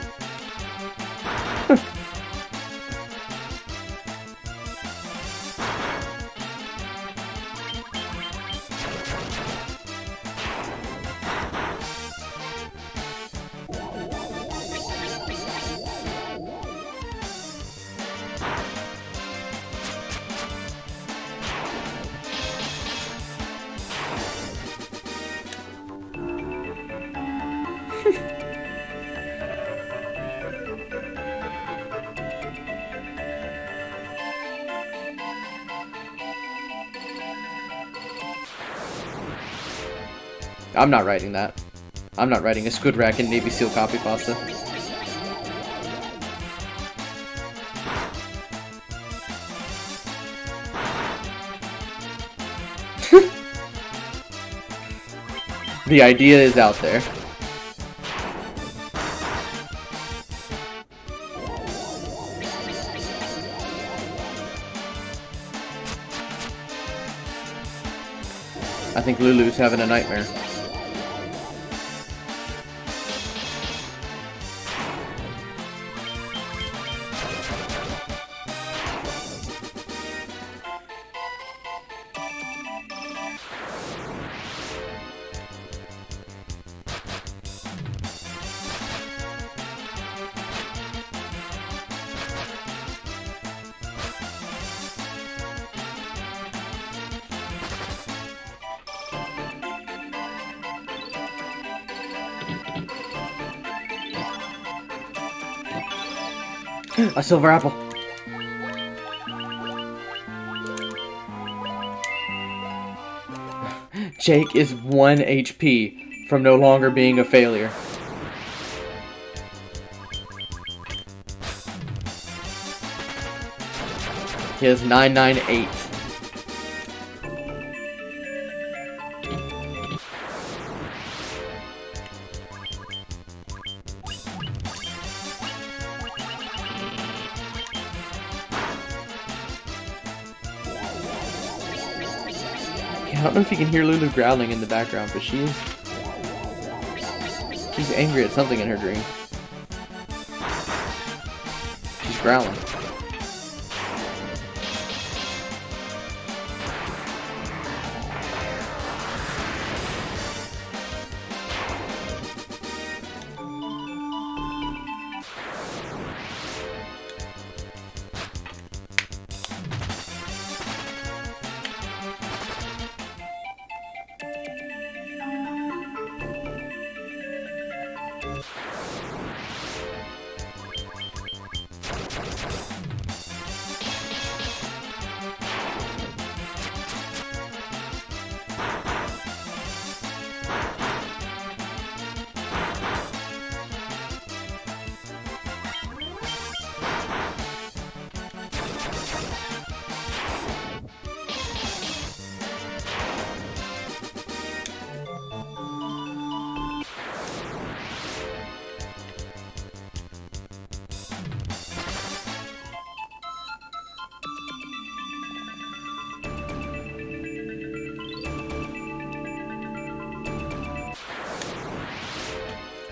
I'm not writing that. I'm not writing a Squidracken Navy SEAL copy pasta. The idea is out there. I think Lulu's having a nightmare. A silver apple. Jake is 1 HP from no longer being a failure. He has 998. I don't know if you can hear Lulu growling in the background, but she's angry at something in her dream. She's growling.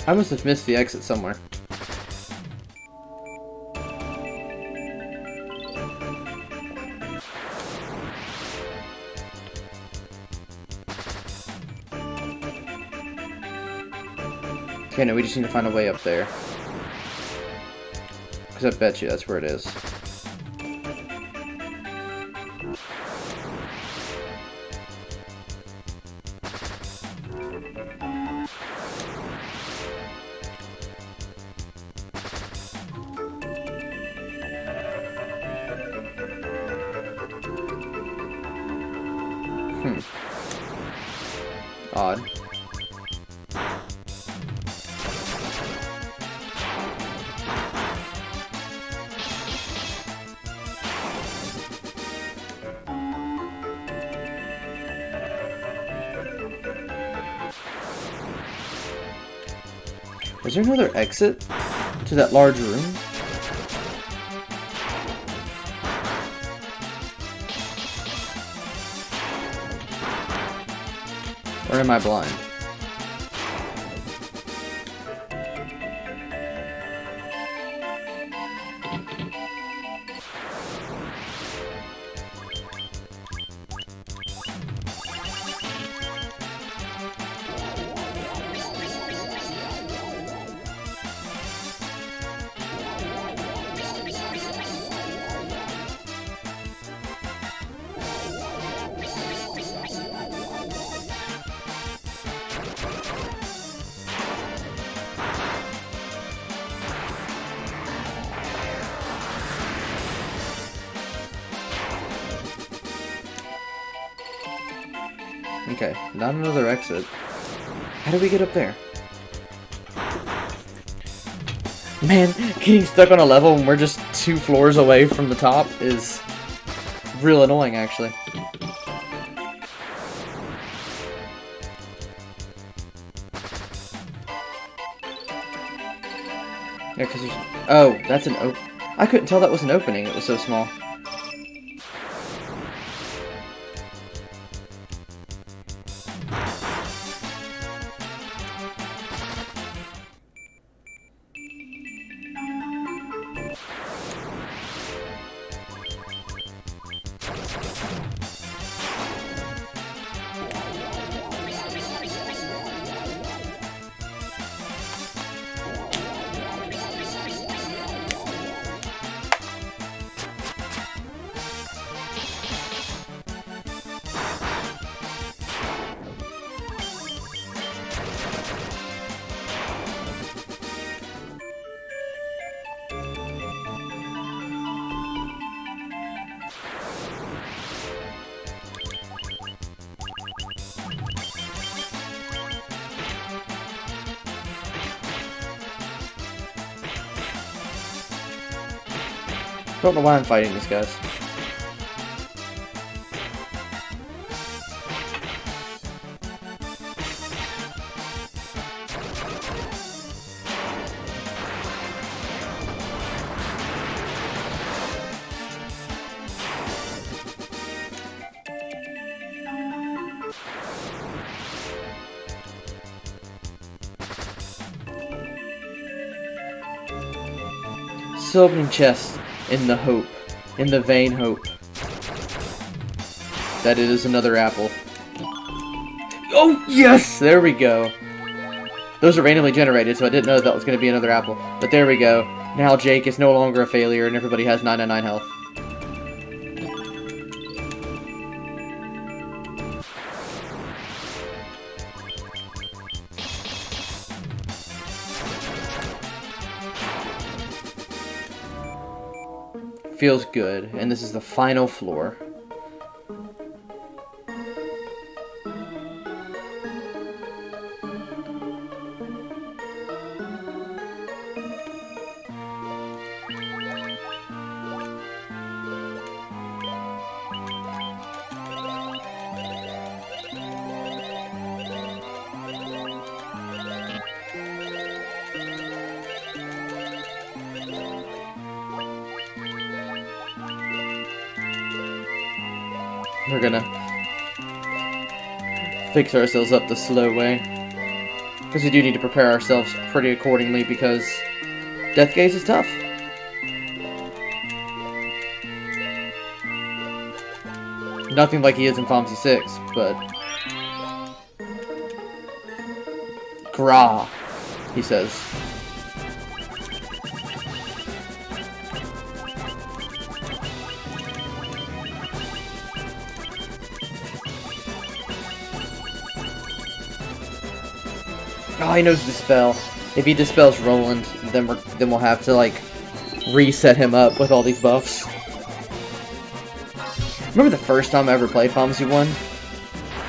I must have missed the exit somewhere. Okay, no, we just need to find a way up there. Because I bet you that's where it is. Odd. Is there another exit to that large room? Or am I blind? Okay, not another exit. How do we get up there? Man, getting stuck on a level when we're just 2 floors away from the top is real annoying, actually. Yeah, because there's... Oh, that's an open... I couldn't tell that was an opening, it was so small. Don't know why I'm fighting these guys. Still opening chests in the hope, in the vain hope, that it is another apple. Oh, yes! There we go. Those are randomly generated, so I didn't know that was going to be another apple. But there we go. Now Jake is no longer a failure, and everybody has 999 health. Feels good, and this is the final floor. We're gonna fix ourselves up the slow way. Because we do need to prepare ourselves pretty accordingly, because Death Gaze is tough. Nothing like he is in FOMC 6, but... Gra, he says. Oh, he knows Dispel. If he Dispels Roland, then we'll have to, like, reset him up with all these buffs. Remember the first time I ever played FOMC 1?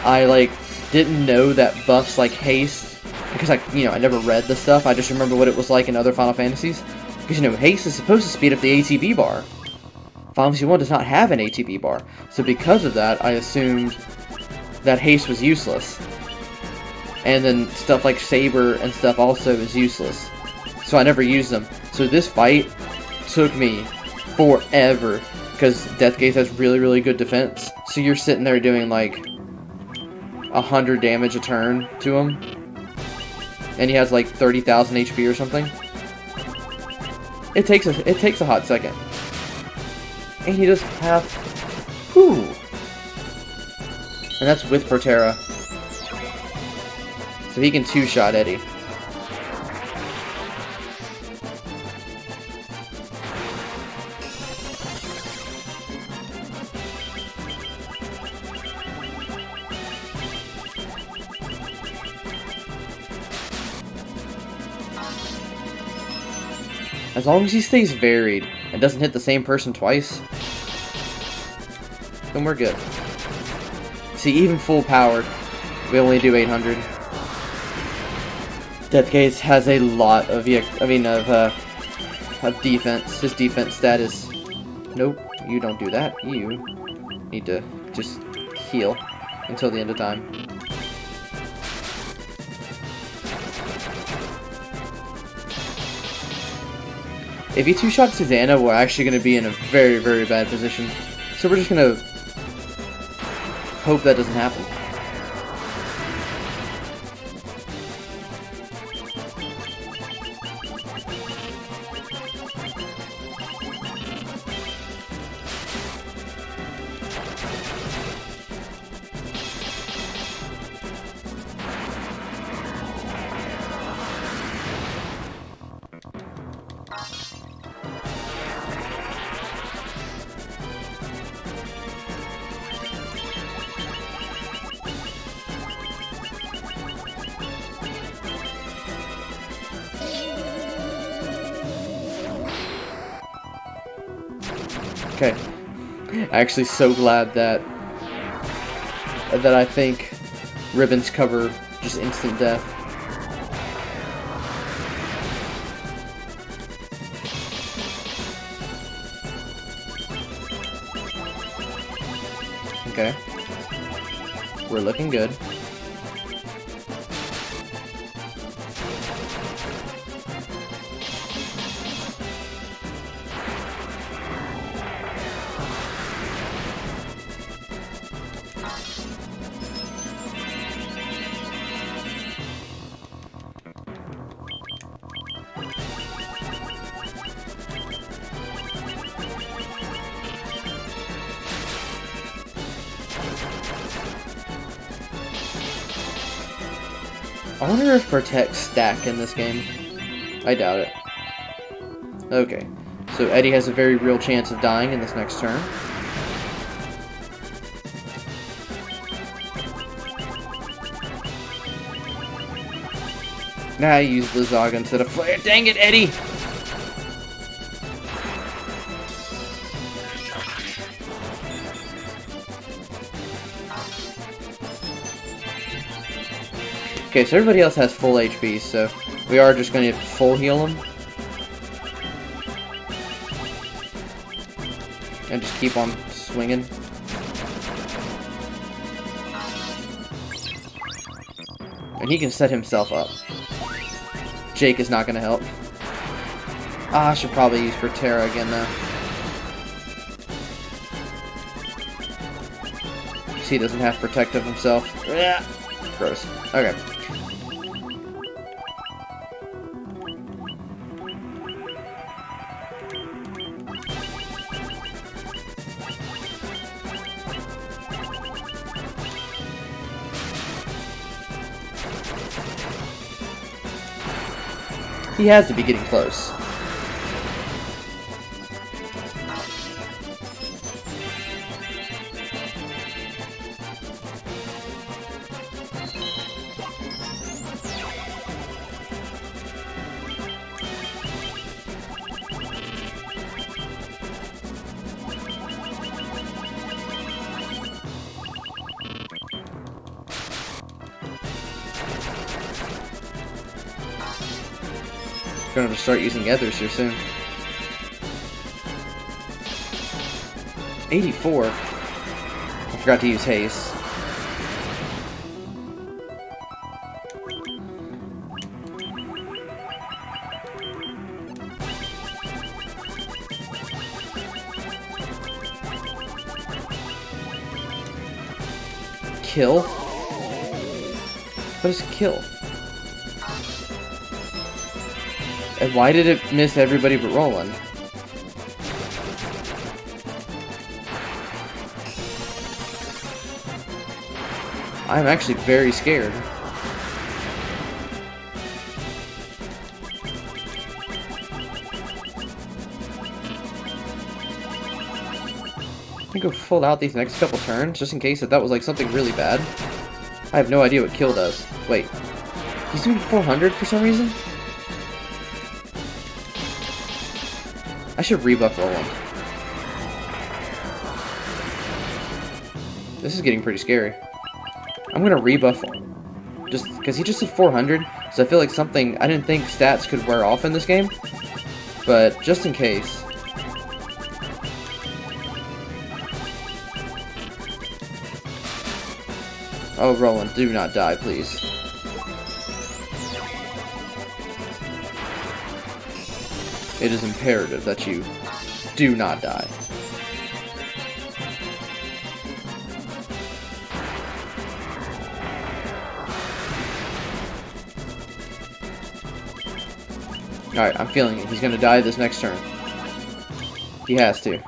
I, like, didn't know that buffs like Haste, because, I never read the stuff. I just remember what it was like in other Final Fantasies. Because, Haste is supposed to speed up the ATB bar. FOMC 1 does not have an ATB bar. So because of that, I assumed that Haste was useless. And then stuff like Saber and stuff also is useless. So I never used them. So this fight took me forever, because Death Gaze has really, really good defense. So you're sitting there doing like 100 damage a turn to him. And he has like 30,000 HP or something. It takes a hot second. And he does have... Whew. And that's with Proterra. So he can two-shot Eddie. As long as he stays varied and doesn't hit the same person twice, then we're good. See, even full powered, we only do 800. Death Gaze has a lot of defense. His defense stat is, nope, you don't do that. You need to just heal until the end of time. If he two-shot Susanna, we're actually going to be in a very, very bad position. So we're just going to hope that doesn't happen. Okay. I'm actually so glad that I think ribbons cover just instant death. Okay. We're looking good. I wonder if Protect stack in this game. I doubt it. Okay, so Eddie has a very real chance of dying in this next turn. Nah, I used Blizzaga instead of Flare. Dang it, Eddie! Okay, so everybody else has full HP, so we are just going to full heal them. And just keep on swinging. And he can set himself up. Jake is not going to help. Ah, I should probably use Proterra again, though. He doesn't have protective himself. Gross. Okay. He has to be getting close. Gonna have to start using ethers here soon. 84. I forgot to use haste. Kill? What is kill? And why did it miss everybody but Roland? I'm actually very scared. I think I'll full out these next couple turns, just in case that was like something really bad. I have no idea what kill does. Wait. He's doing 400 for some reason? I should rebuff Roland. This is getting pretty scary. I'm gonna rebuff just because he just did 400, so I feel like something I didn't think stats could wear off in this game, but just in case. Oh, Roland, do not die, please. It is imperative that you do not die. Alright, I'm feeling it. He's gonna die this next turn. He has to.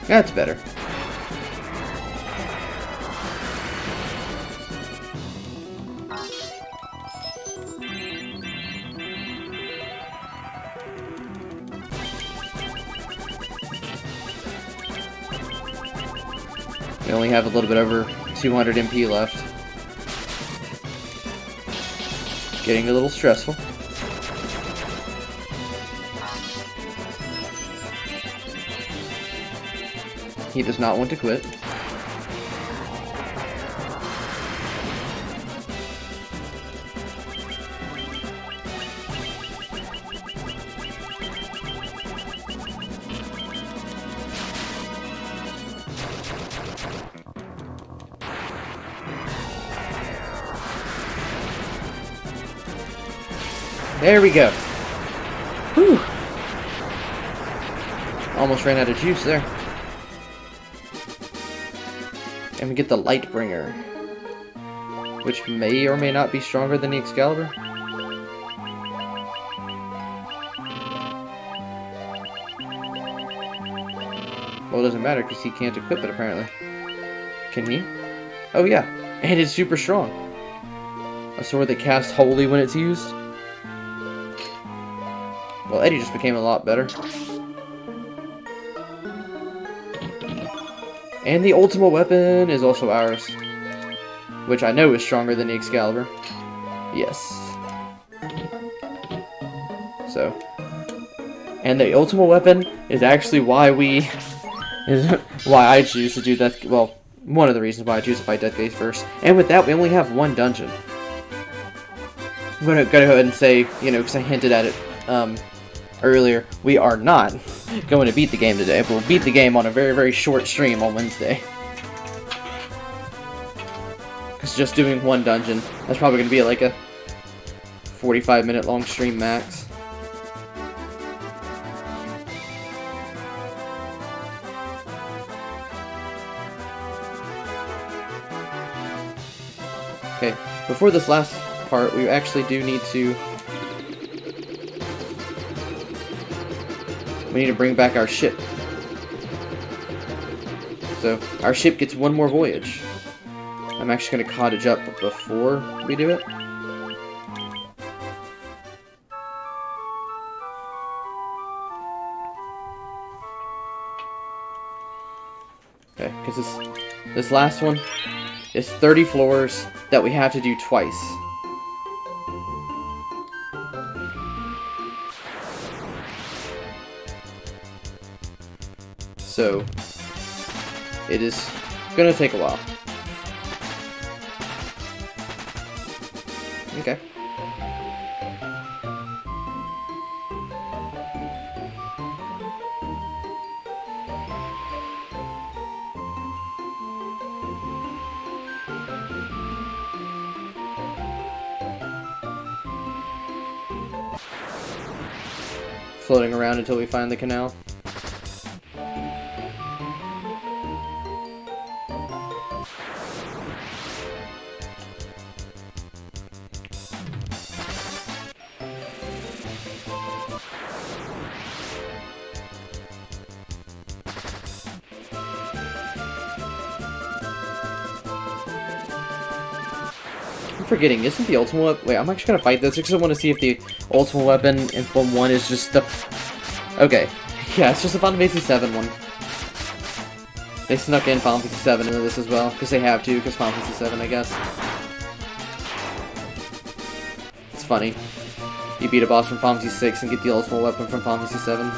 That's better. We only have a little bit over 200 MP left. Getting a little stressful. He does not want to quit. There we go. Whew. Almost ran out of juice there. And we get the Lightbringer, which may or may not be stronger than the Excalibur. Well, it doesn't matter because he can't equip it apparently. Can he? Oh yeah, and it's super strong. A sword that casts holy when it's used. Well, Eddie just became a lot better. And the Ultimate Weapon is also ours. Which I know is stronger than the Excalibur. Yes. So. And the Ultimate Weapon is actually why why I choose to do Death. Well, one of the reasons why I choose to fight Deathgate first. And with that, we only have one dungeon. I'm gonna go ahead and say, you know, because I hinted at it earlier, we are not going to beat the game today. We'll beat the game on a very, very short stream on Wednesday. Because just doing one dungeon, that's probably going to be like a 45-minute long stream max. Okay, before this last part, we actually do need to... We need to bring back our ship. So, our ship gets one more voyage. I'm actually going to cottage up before we do it. Okay, because this last one is 30 floors that we have to do twice. So, it is gonna take a while. Okay. Floating around until we find the canal. I'm forgetting, isn't the ultimate... Wait, I'm actually gonna fight this because I want to see if the ultimate weapon in Form 1 is just the... Okay. Yeah, it's just the Final Fantasy 7 one. They snuck in Final Fantasy 7 into this as well, because they have to, because Final Fantasy 7, I guess. It's funny. You beat a boss from Final Fantasy 6 and get the ultimate weapon from Final Fantasy 7.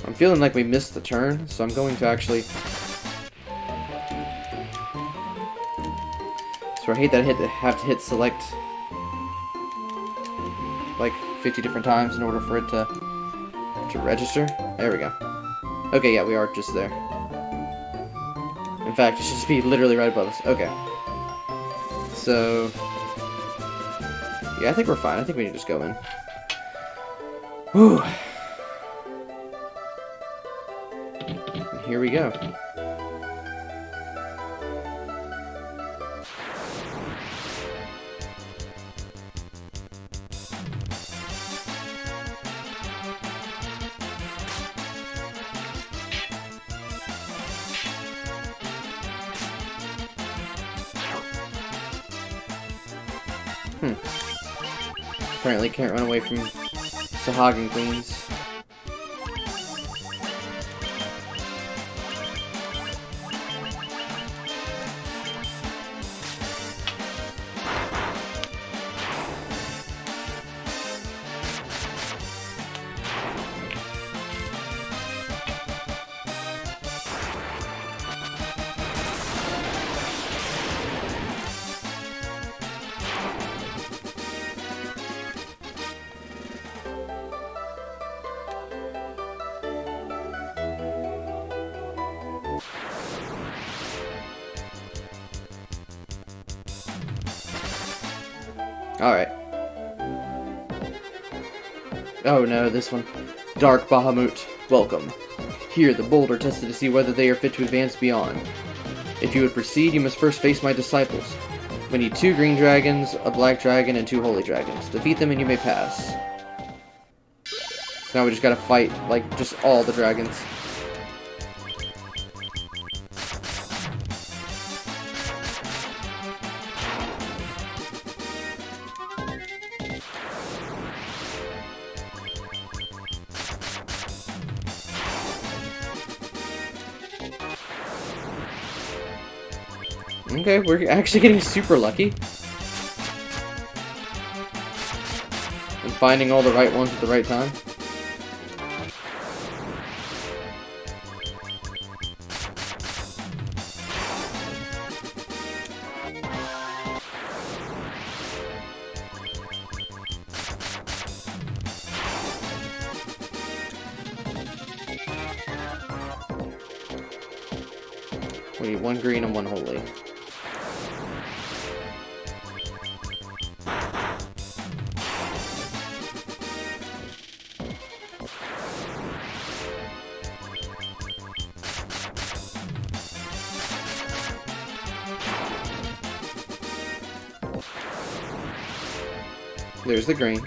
I'm feeling like we missed the turn, so I'm going to actually... So I hate that I have to hit select like 50 different times in order for it to register. There we go. Okay, yeah, we are just there. In fact, it should just be literally right above us. Okay. So... Yeah, I think we're fine. I think we can just go in. Whew. Here we go. Apparently can't run away from Sahagin Queens. Alright. Oh no, this one. Dark Bahamut, welcome. Here, the bold are tested to see whether they are fit to advance beyond. If you would proceed, you must first face my disciples. We need 2 green dragons, a black dragon, and 2 holy dragons. Defeat them and you may pass. So now we just gotta fight, like, just all the dragons. Okay, we're actually getting super lucky. And finding all the right ones at the right time. We need 1 green and 1 holy. There's the green.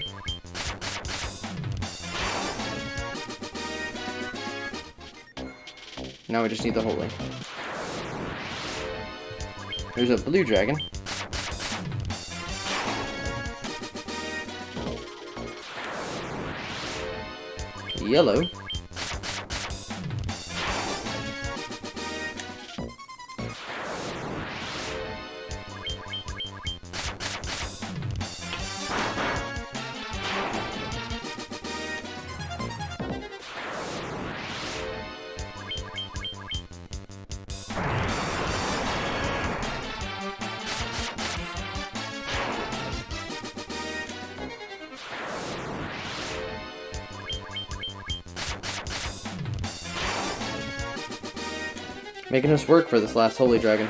Now we just need the holy. There's a blue dragon. Yellow. Making us work for this last holy dragon.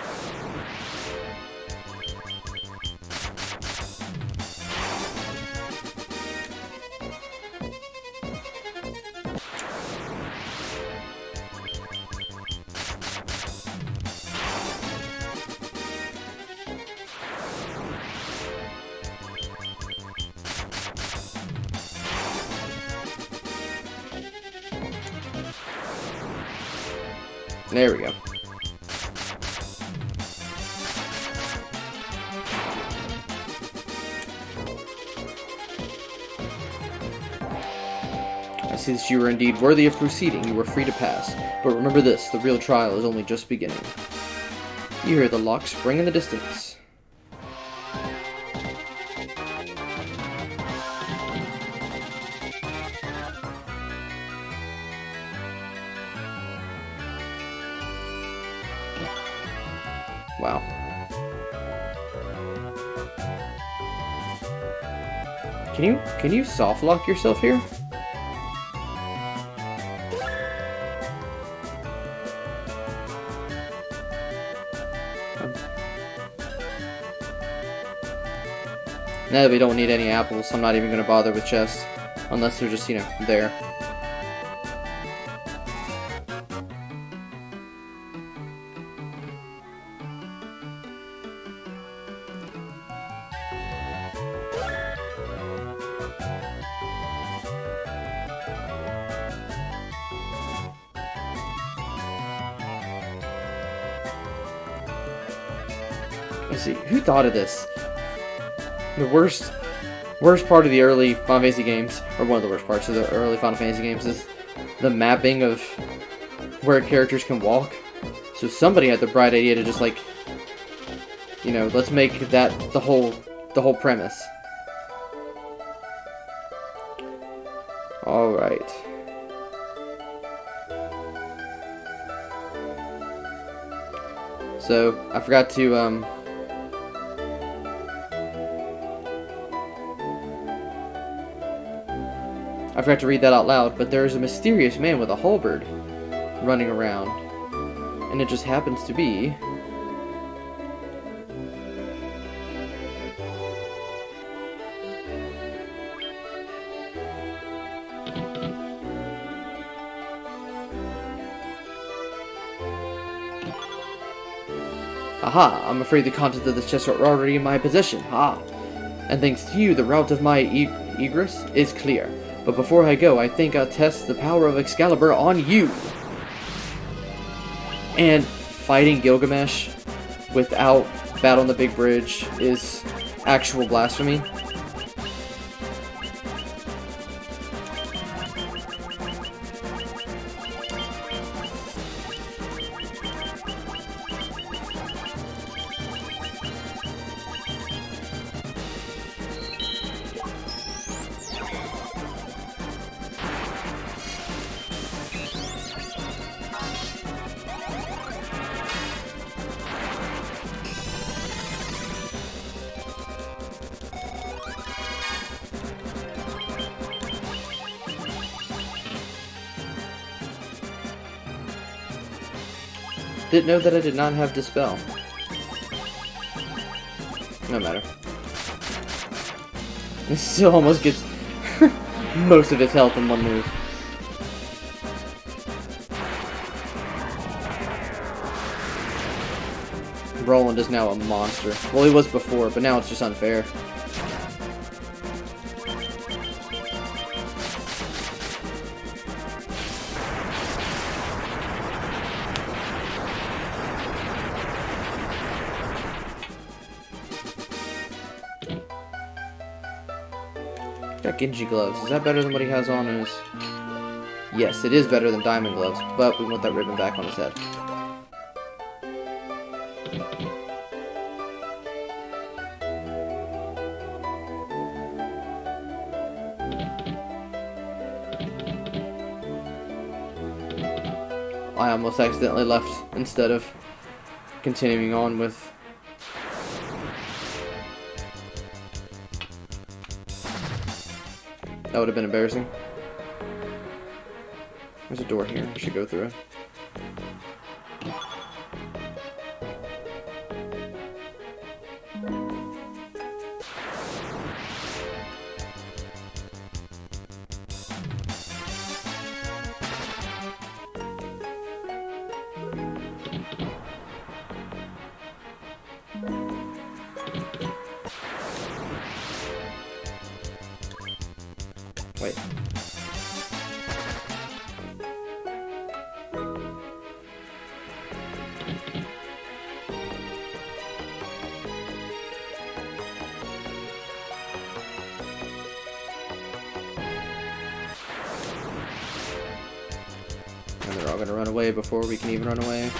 There we go. I see that you are indeed worthy of proceeding. You are free to pass. But remember this, the real trial is only just beginning. You hear the lock spring in the distance. Wow. Can you soft lock yourself here? Now that we don't need any apples, I'm not even going to bother with chests. Unless they're just, you know, there. Let's see, who thought of this? The worst part of the early Final Fantasy games, or one of the worst parts of the early Final Fantasy games, is the mapping of where characters can walk. So somebody had the bright idea to just, like, you know, let's make that the whole premise. Alright. So, I forgot to, I forgot to read that out loud, but there is a mysterious man with a halberd running around. And it just happens to be... Aha! I'm afraid the contents of this chest are already in my possession. Ha! And thanks to you, the route of my egress is clear. But before I go, I think I'll test the power of Excalibur on you! And fighting Gilgamesh without Battle on the Big Bridge is actual blasphemy. Didn't know that I did not have Dispel. No matter. It still almost gets most of its health in one move. Roland is now a monster. Well, he was before, but now it's just unfair. got Genji gloves. Is that better than what he has on his... Yes, it is better than diamond gloves, but we want that ribbon back on his head. I almost accidentally left instead of continuing on with... That would have been embarrassing. There's a door here. We should go through it. Wait. And they're all gonna run away before we can even run away.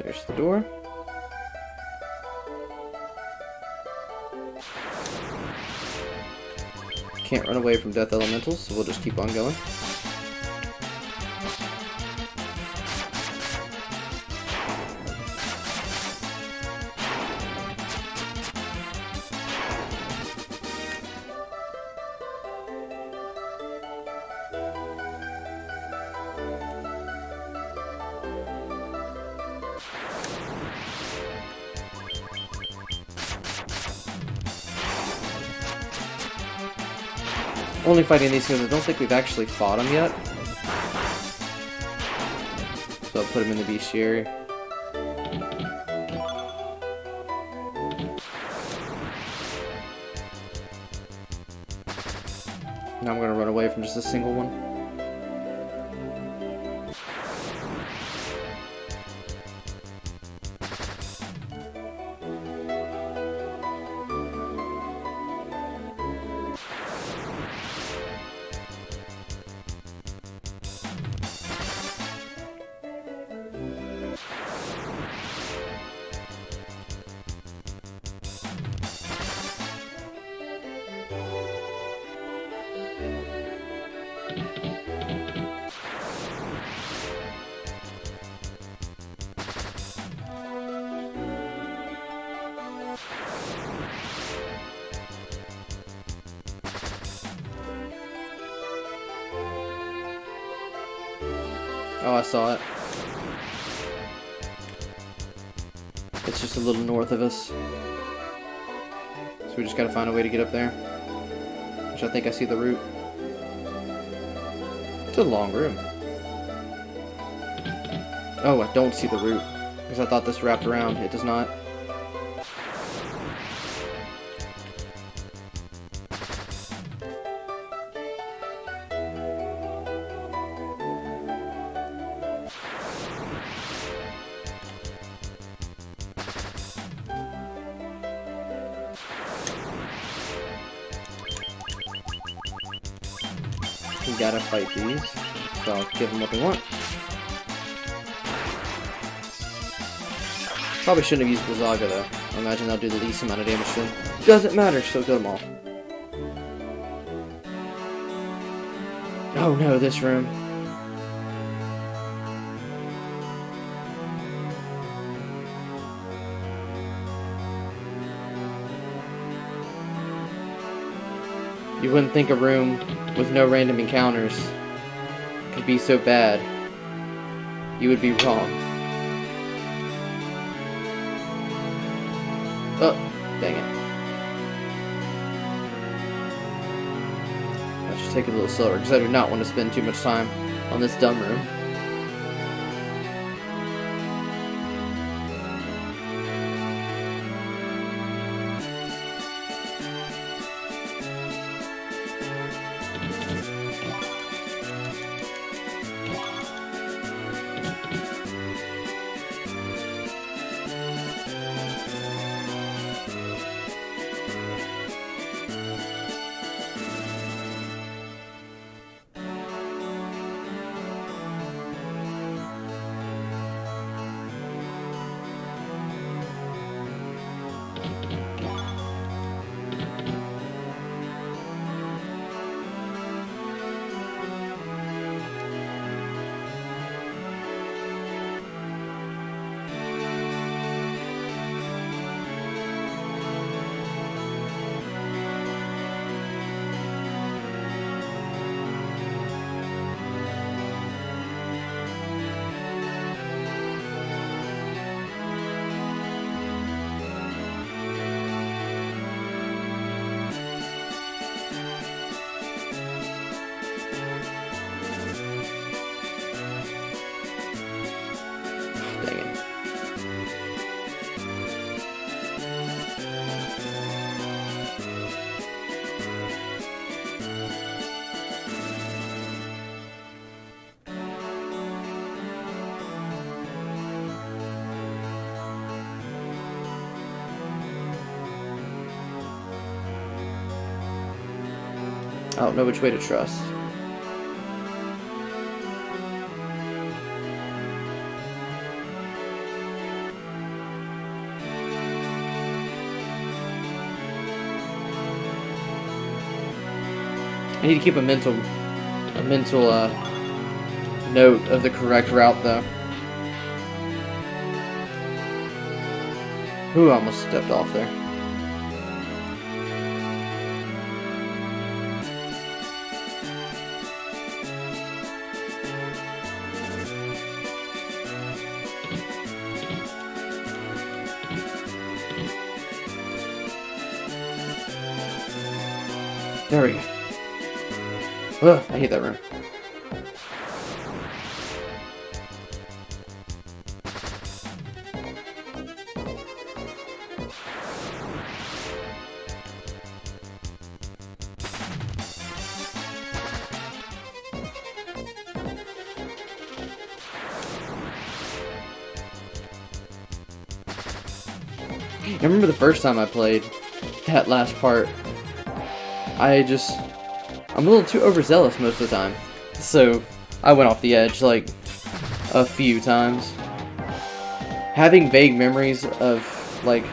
There's the door. Can't run away from death elementals, so we'll just keep on going. Only fighting these because I don't think we've actually fought them yet. So I'll put them in the bestiary. Now I'm gonna run away from just a single one. Oh, I saw it. It's just a little north of us. So we just gotta find a way to get up there. Which I think I see the route. It's a long room. Oh, I don't see the route. Because I thought this wrapped around. It does not. We gotta fight these, so I'll give them what they want. Probably shouldn't have used Blizzaga though. I imagine they'll do the least amount of damage to them. Doesn't matter, still kill them all. Oh no, this room. You wouldn't think a room with no random encounters could be so bad. You would be wrong. Oh, dang it. I should take it a little slower because I do not want to spend too much time on this dumb room. I don't know which way to trust. I need to keep a mental note of the correct route, though. Ooh, I almost stepped off there. There we go. Ugh, I hate that room. I remember the first time I played that last part, I'm a little too overzealous most of the time. So, I went off the edge, like, a few times. Having vague memories of, like,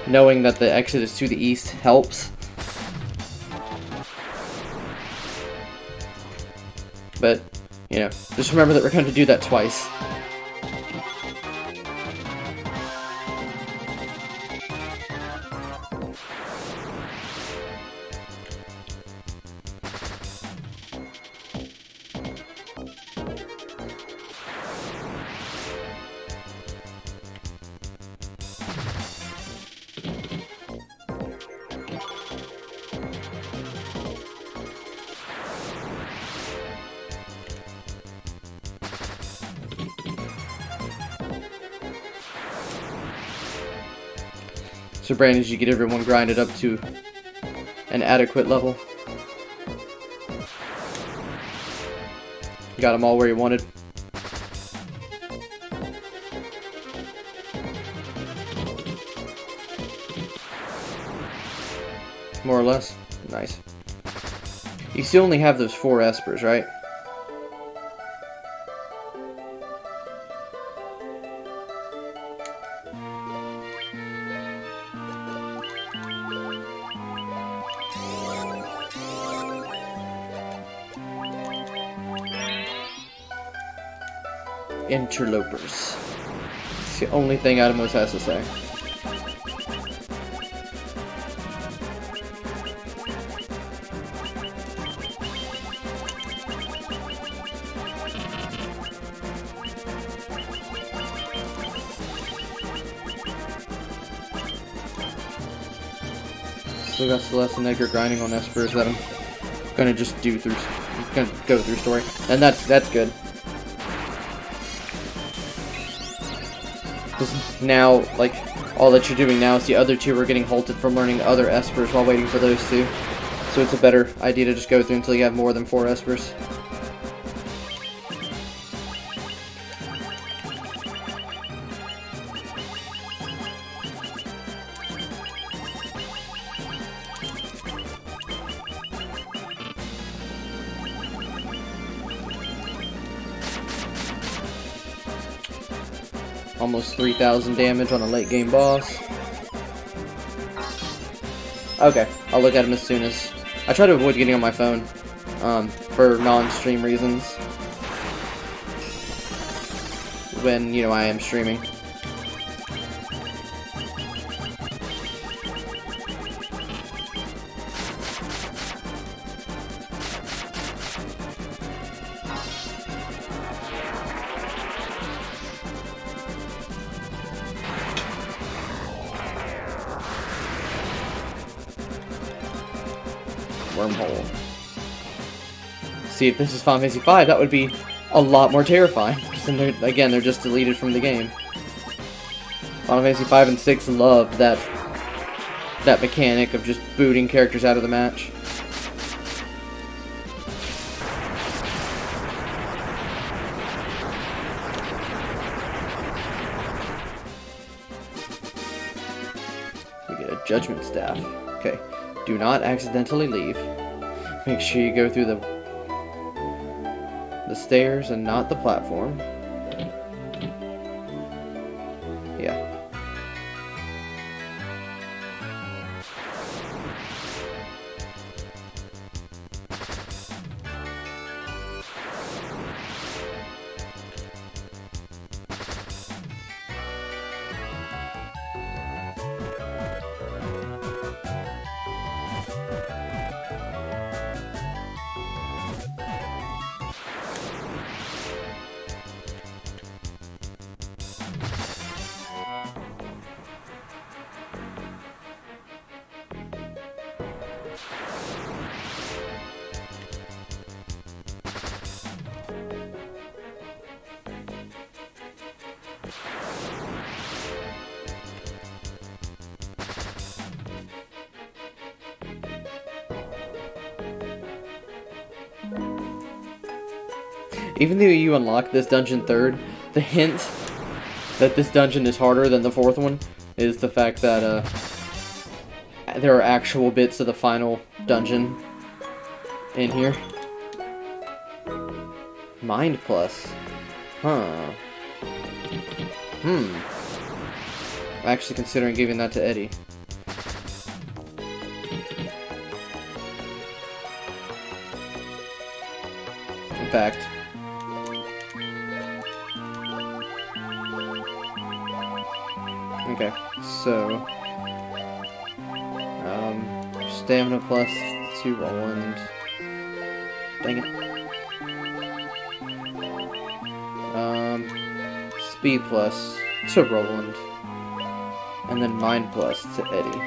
knowing that the exit is to the east helps. But, you know, just remember that we're going to do that twice. So Brandon, did you get everyone grinded up to an adequate level? Got them all where you wanted? More or less? Nice. You still only have those 4 espers, right? Interlopers. It's the only thing Atomos has to say. Still got Celeste and Edgar grinding on espers that I'm gonna just do through. Gonna go through story, and that's good. Because now, like, all that you're doing now is the other 2 are getting halted from learning other espers while waiting for those 2. So it's a better idea to just go through until you have more than 4 espers. Almost 3,000 damage on a late game boss. Okay, I'll look at him as soon as... I try to avoid getting on my phone, for non-stream reasons. When, you know, I am streaming. Wormhole. See, if this is Final Fantasy V, that would be a lot more terrifying. Because then, they're just deleted from the game. Final Fantasy V and 6 loved that mechanic of just booting characters out of the match. We get a Judgment Staff. Okay. Do not accidentally leave. Make sure you go through the stairs and not the platform. Yeah. Even though you unlock this dungeon third, the hint that this dungeon is harder than the fourth one is the fact that there are actual bits of the final dungeon in here. Mind Plus. Huh. I'm actually considering giving that to Eddie. In fact, okay, so stamina plus to Roland. Dang it. Speed plus to Roland. And then mind plus to Eddie.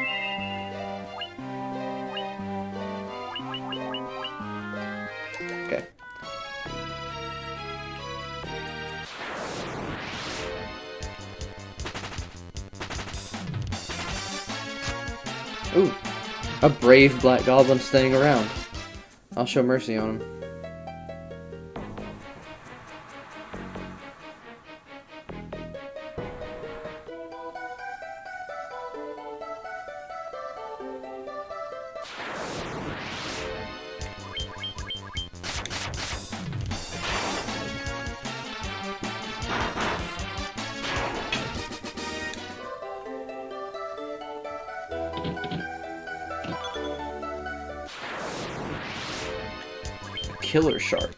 Okay. Ooh, a brave black goblin staying around. I'll show mercy on him. Killer shark.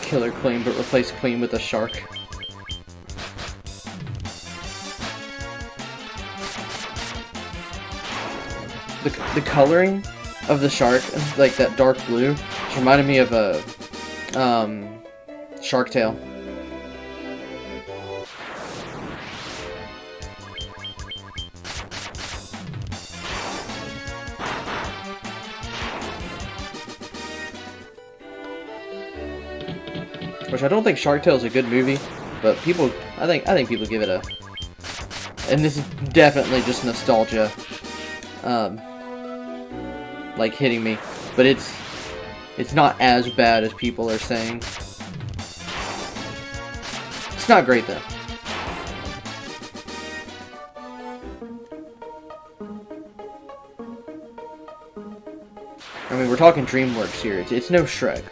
Killer Queen, but replace Queen with a shark. The coloring of the shark, like that dark blue, just reminded me of a Shark Tale. Which I don't think Shark Tale is a good movie, but people, I think people give it a, and this is definitely just nostalgia, like hitting me, but it's not as bad as people are saying. It's not great though. I mean, we're talking DreamWorks here. It's no Shrek.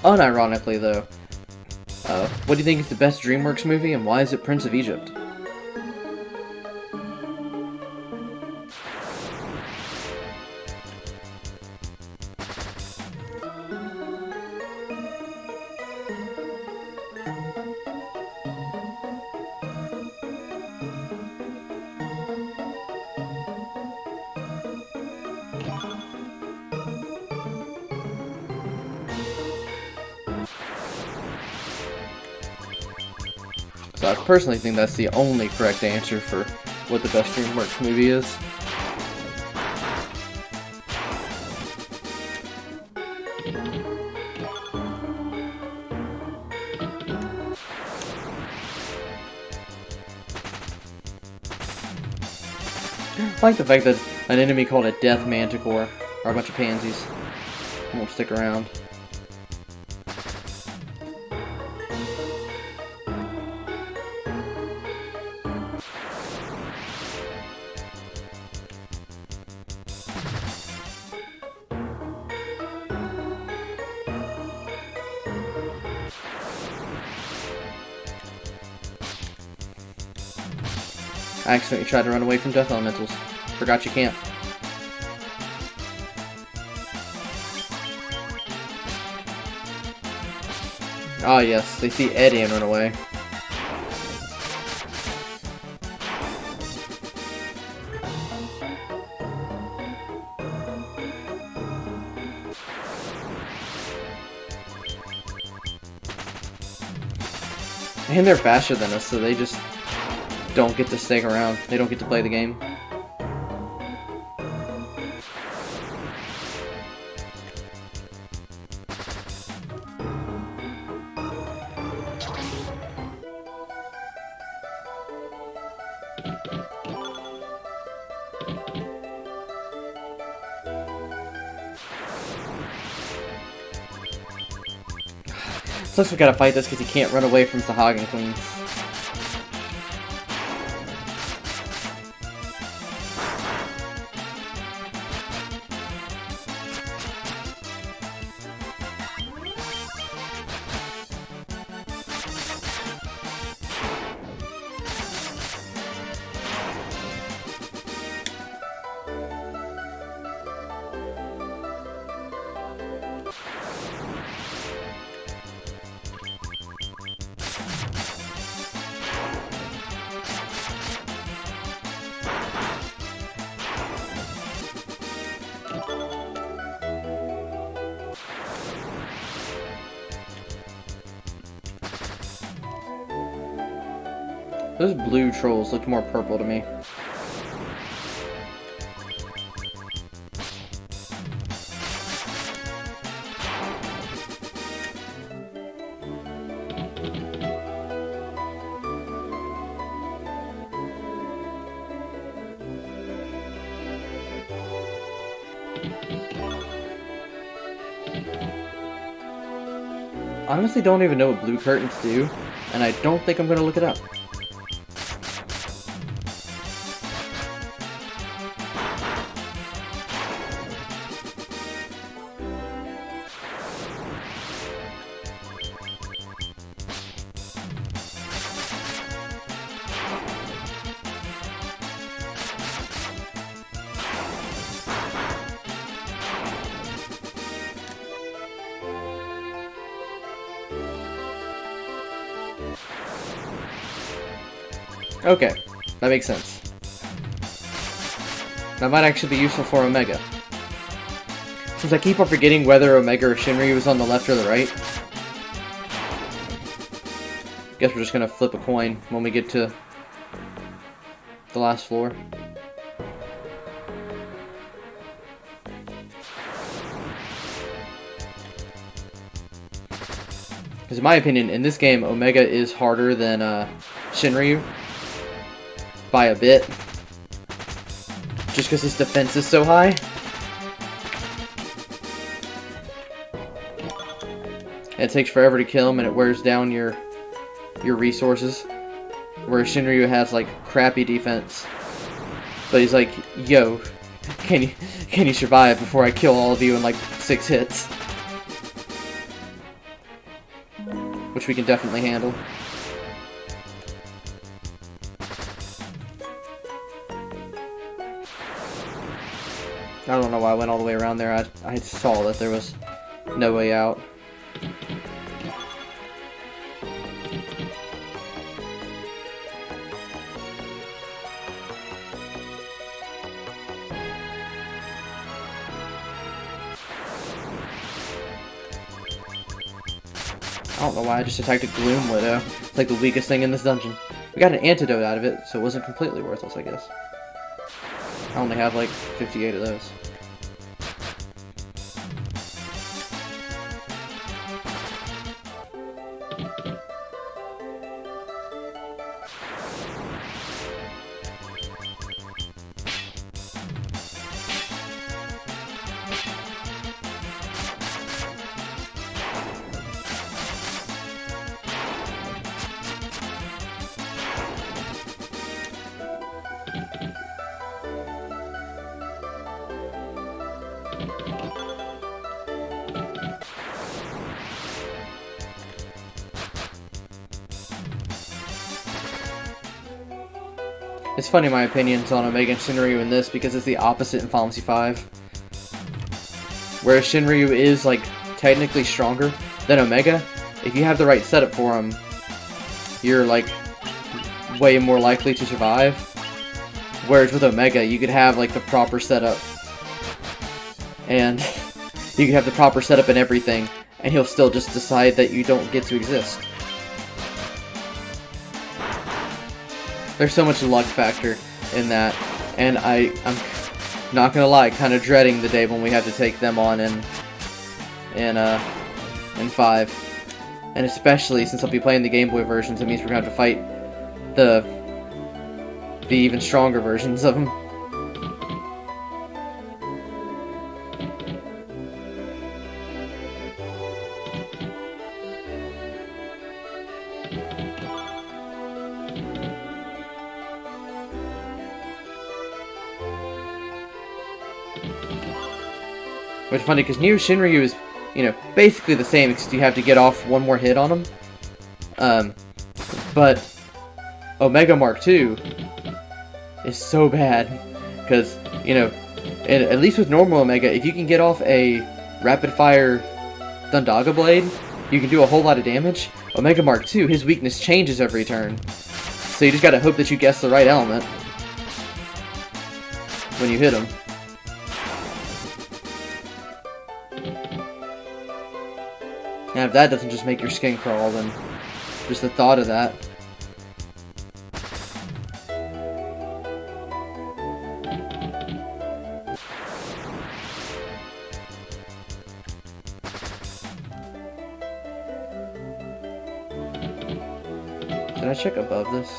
Unironically, though, what do you think is the best DreamWorks movie, and why is it Prince of Egypt? So I personally think that's the only correct answer for what the best DreamWorks movie is. I like the fact that an enemy called a Death Manticore are a bunch of pansies. Won't stick around. I accidentally tried to run away from Death Elementals. Forgot you can't. Ah yes, they see Eddie and run away. And they're faster than us, so they just don't get to stick around. They don't get to play the game. Plus we gotta fight this because he can't run away from Sahagin Queens. Those blue trolls look more purple to me. I honestly don't even know what blue curtains do, and I don't think I'm gonna look it up. Okay, that makes sense. That might actually be useful for Omega. Since I keep on forgetting whether Omega or Shinryu is on the left or the right. Guess we're just gonna flip a coin when we get to the last floor. Because in my opinion, in this game, Omega is harder than Shinryu. By a bit. Just because his defense is so high. It takes forever to kill him and it wears down your resources. Whereas Shinryu has like crappy defense. But he's like, yo, can you survive before I kill all of you in like 6 hits? which we can definitely handle. I don't know why I went all the way around there. I saw that there was no way out. I don't know why I just attacked a Gloom Widow. It's like the weakest thing in this dungeon. We got an antidote out of it, so it wasn't completely worthless, I guess. I only have like 58 of those. It's funny my opinions on Omega and Shinryu in this because it's the opposite in Final Fantasy V. Whereas Shinryu is like technically stronger than Omega, if you have the right setup for him, you're like way more likely to survive. Whereas with Omega, you could have like the proper setup, and you could have the proper setup and everything, and he'll still just decide that you don't get to exist. There's so much luck factor in that, and I'm not gonna lie, kind of dreading the day when we have to take them on in 5, and especially since I'll be playing the Game Boy versions, it means we're gonna have to fight the even stronger versions of them. Which is funny, because New Shinryu is, you know, basically the same, except you have to get off one more hit on him. But Omega Mark II is so bad, because, you know, at least with normal Omega, if you can get off a rapid-fire Thundaga Blade, you can do a whole lot of damage. Omega Mark II, his weakness changes every turn. So you just gotta hope that you guess the right element when you hit him. And if that doesn't just make your skin crawl, then just the thought of that. Did I check above this?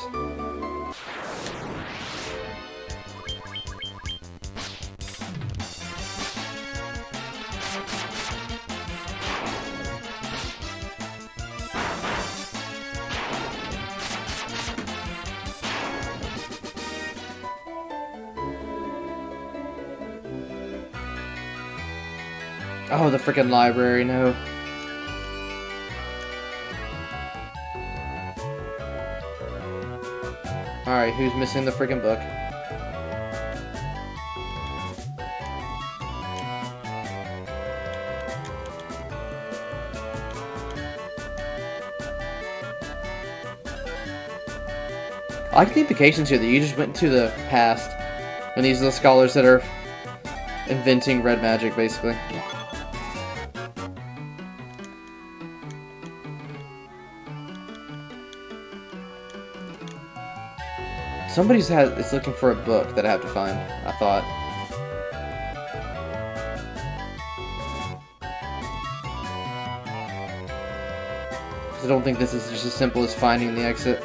Oh, the freaking library, no. Alright, who's missing the freaking book? I like the implications here that you just went to the past, and these are the scholars that are inventing red magic, basically. Somebody's is looking for a book that I have to find, I thought. I don't think this is just as simple as finding the exit.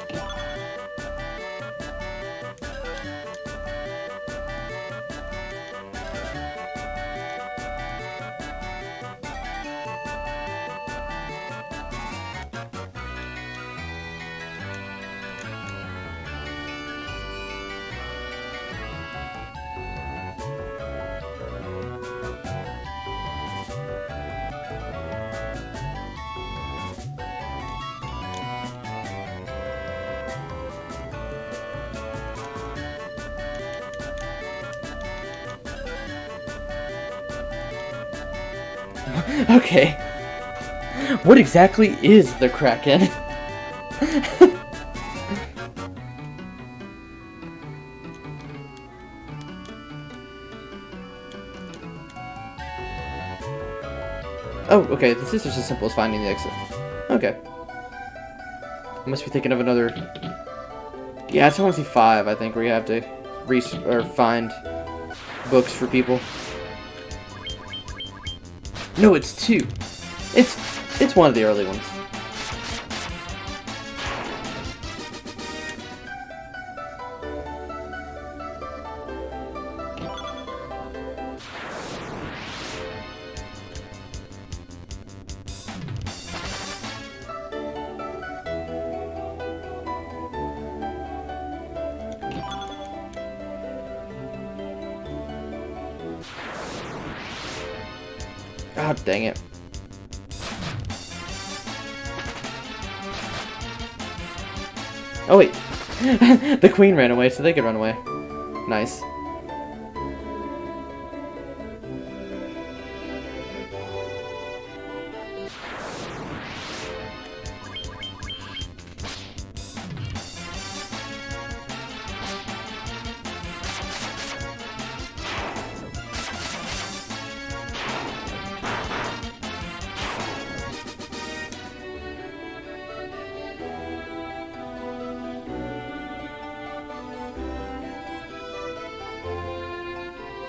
Okay. What exactly is the Kraken? Oh, okay, this is just as simple as finding the exit. Okay. I must be thinking of another... Yeah, it's only 5, I think, where you have to find books for people. No, it's 2. It's one of the early ones. God dang it. Oh wait, the queen ran away so they could run away. Nice.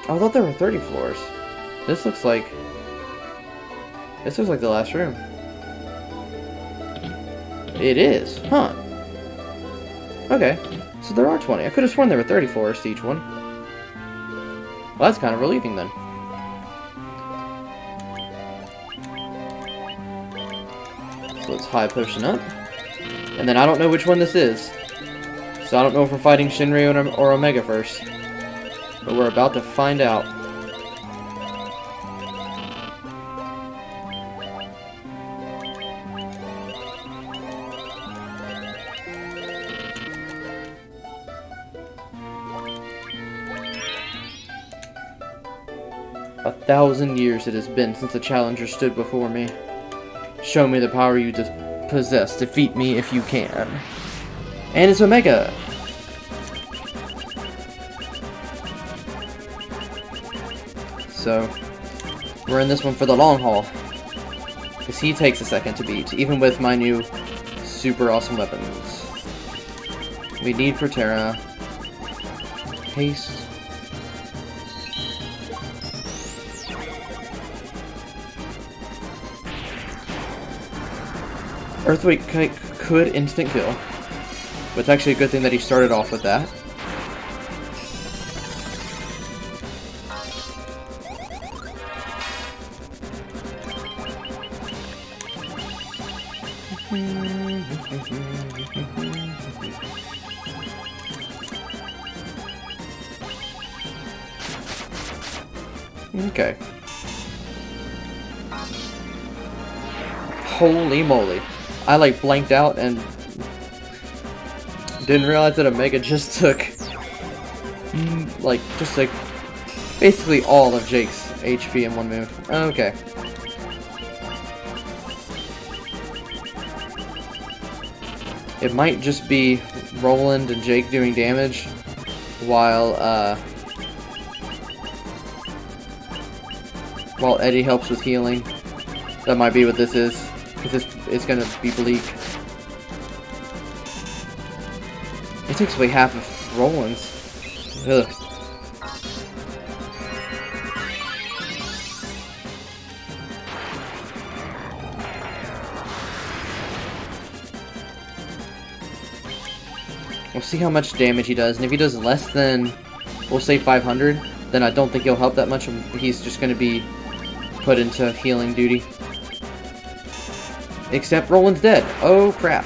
I thought there were 30 floors. This looks like the last room. It is, huh? Okay, so there are 20. I could have sworn there were 30 floors to each one. Well, that's kind of relieving then. So let's high potion up. And then I don't know which one this is. So I don't know if we're fighting Shinrei or Omega first. But we're about to find out. A 1,000 years it has been since a challenger stood before me. Show me the power you possess. Defeat me if you can. And it's Omega! So, we're in this one for the long haul. Because he takes a second to beat, even with my new super awesome weapons. We need Proterra. Haste. Earthquake could instant kill. But it's actually a good thing that he started off with that. Okay. Holy moly. I like blanked out and didn't realize that Omega just took basically all of Jake's HP in one move. Okay. It might just be Roland and Jake doing damage while Eddie helps with healing. That might be what this is. Because it's gonna be bleak. It takes away half of Roland's. Ugh. We'll see how much damage he does, and if he does less than, we'll say 500, then I don't think he'll help that much. He's just gonna be put into healing duty. Except Roland's dead. Oh crap.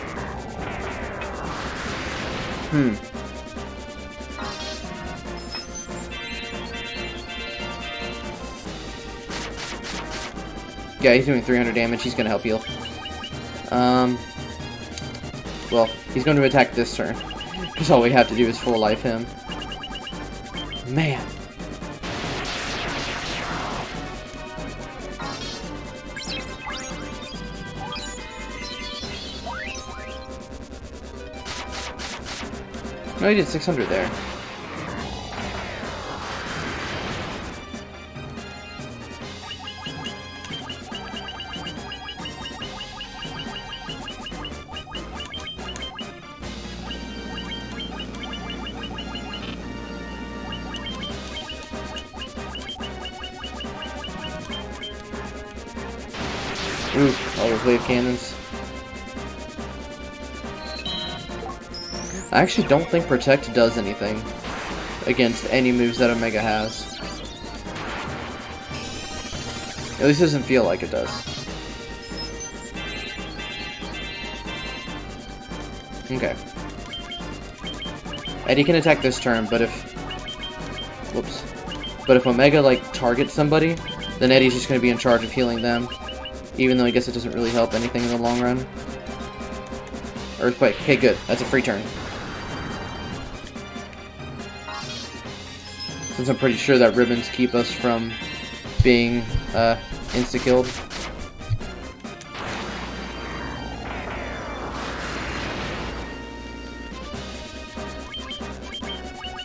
Yeah, he's doing 300 damage. He's gonna help heal. Well, he's going to attack this turn. Because all we have to do is full life him. Man. No, he did 600 there. Ooh, all those wave cannons. I actually don't think Protect does anything against any moves that Omega has. At least it doesn't feel like it does. Okay. Eddie can attack this turn, but if... Whoops. But if Omega, like, targets somebody, then Eddie's just going to be in charge of healing them. Even though I guess it doesn't really help anything in the long run. Earthquake. Okay, good. That's a free turn. Since I'm pretty sure that ribbons keep us from being insta-killed.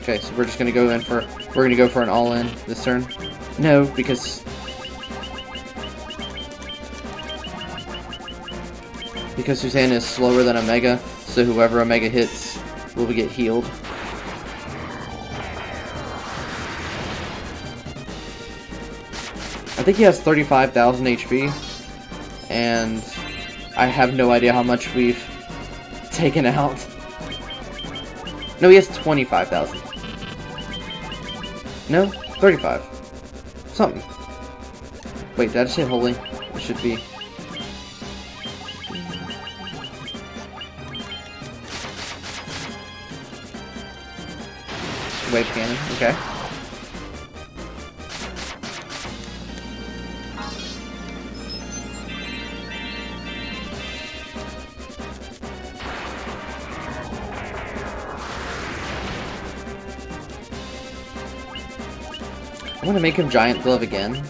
Okay, so we're just gonna go in for an all-in this turn. No, because Susanna is slower than Omega, so whoever Omega hits will get healed. I think he has 35,000 HP, and I have no idea how much we've taken out. No, he has 25,000. No, 35. Something. Wait, did I just say holy? It should be. Wave cannon, okay. I want to make him Giant Glove again.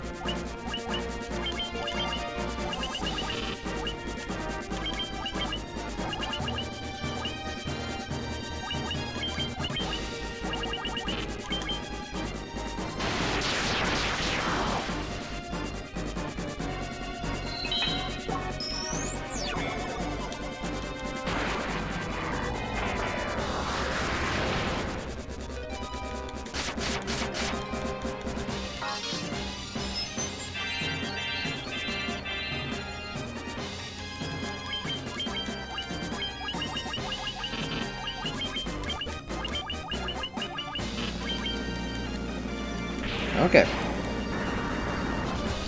Okay.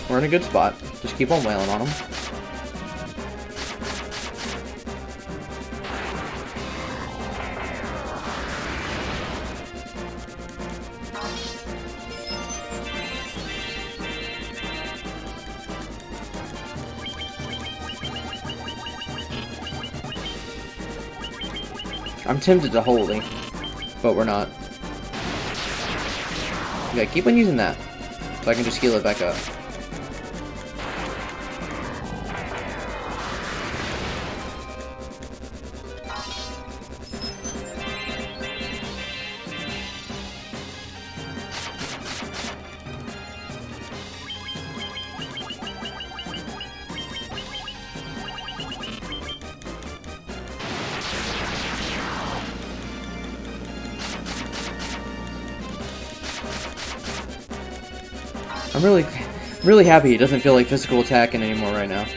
We're in a good spot. Just keep on wailing on them. I'm tempted to holy, but we're not. Okay, keep on using that, so I can just heal it back up. I'm really happy he doesn't feel like physical attacking anymore right now.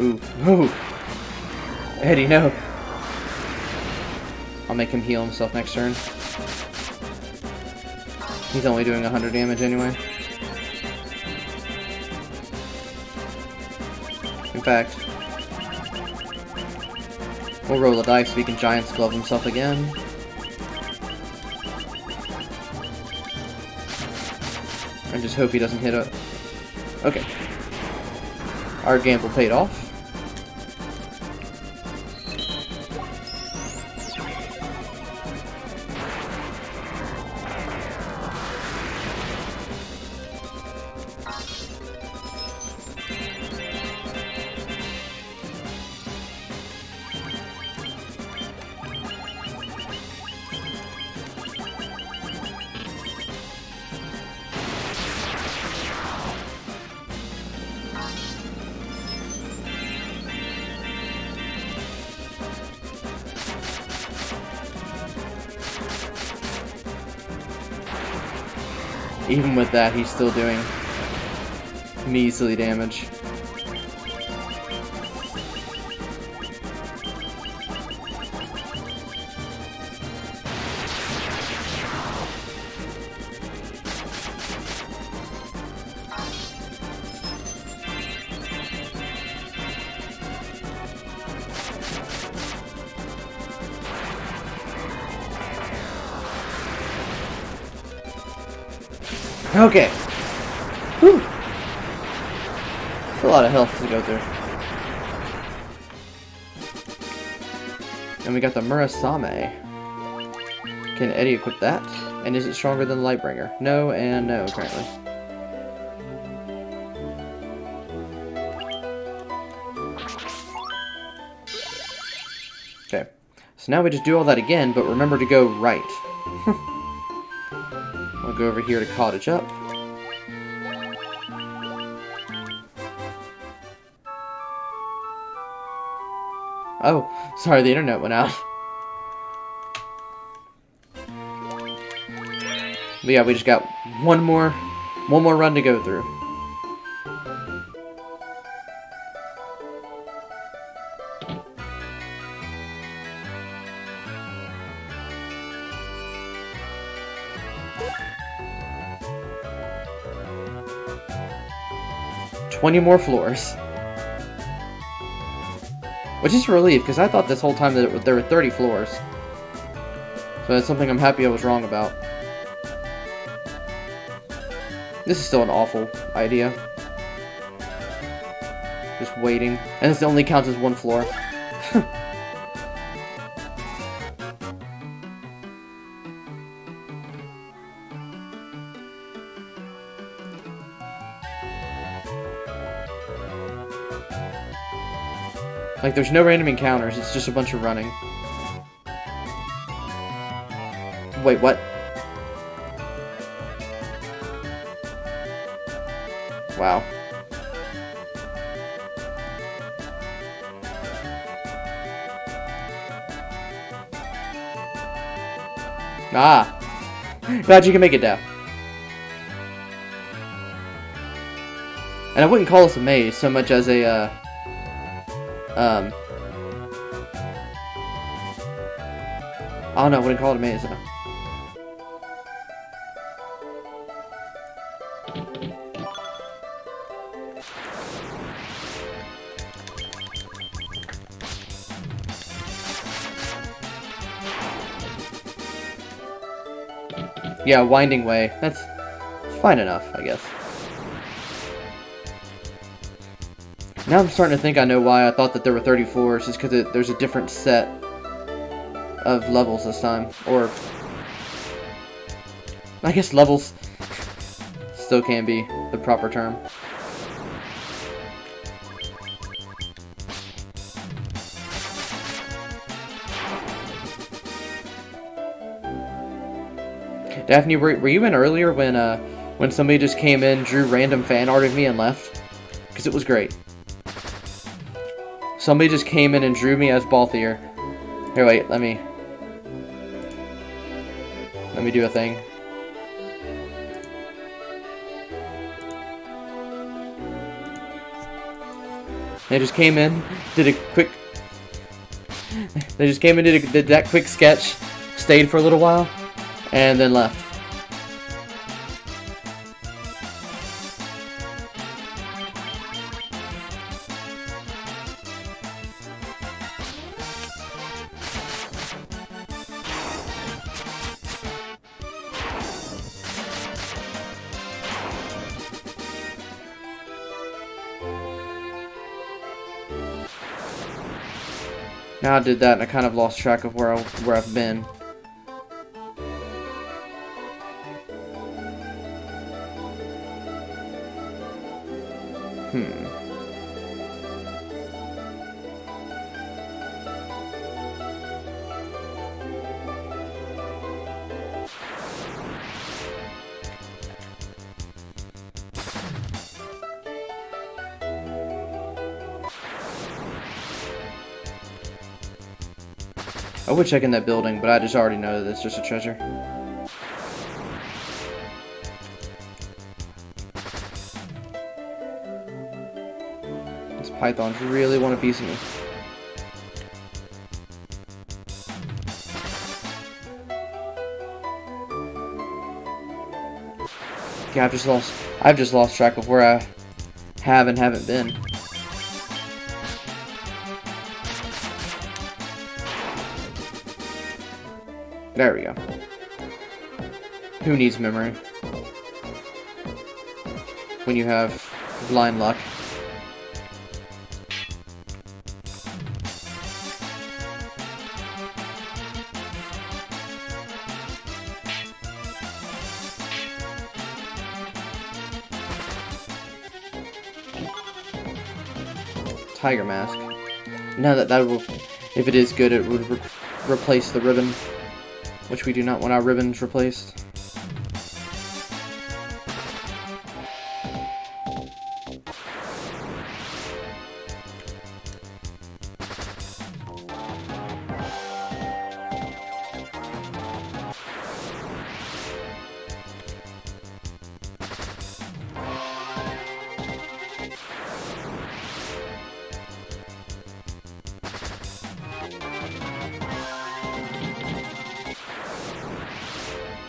Ooh, ooh. Eddie, no. I'll make him heal himself next turn. He's only doing 100 damage anyway. In fact, we'll roll the dice so he can Giant's Glove himself again. And just hope he doesn't hit it. Okay. Our gamble paid off. Even with that, he's still doing measly damage. Okay. Whew. That's a lot of health to go through. And we got the Murasame. Can Eddie equip that? And is it stronger than the Lightbringer? No and no, apparently. Okay. So now we just do all that again, but remember to go right. I'll go over here to Cottage Up. Oh, sorry, the internet went out. But yeah, we just got one more run to go through. $20 more floors. Which is a relief, because I thought this whole time that there were 30 floors. So that's something I'm happy I was wrong about. This is still an awful idea. Just waiting. And this only counts as one floor. Like, there's no random encounters, it's just a bunch of running. Wait, what? Wow. Ah! Glad you can make it down. And I wouldn't call this a maze so much as a, oh no, I wouldn't call it a maze though. Yeah, winding way. That's fine enough, I guess. Now I'm starting to think I know why I thought that there were 30 floors. It's because there's a different set of levels this time. Or, I guess levels still can be the proper term. Daphne, were you in earlier when somebody just came in, drew random fan art of me and left? Because it was great. Somebody just came in and drew me as Balthier. Here, wait, let me do a thing. They just came in, did a quick... They just came in, did that quick sketch, stayed for a little while, and then left. Now I did that and I kind of lost track of where I've been. I would check in that building, but I just already know that it's just a treasure. These pythons really want a piece of me. Yeah, I've just lost track of where I have and haven't been. There we go. Who needs memory? When you have blind luck. Tiger mask. Now that will, if it is good, it would replace the ribbon, which we do not want our ribbons replaced.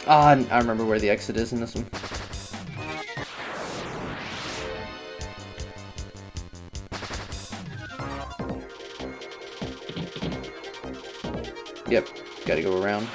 Ah, I remember where the exit is in this one. Yep, gotta go around.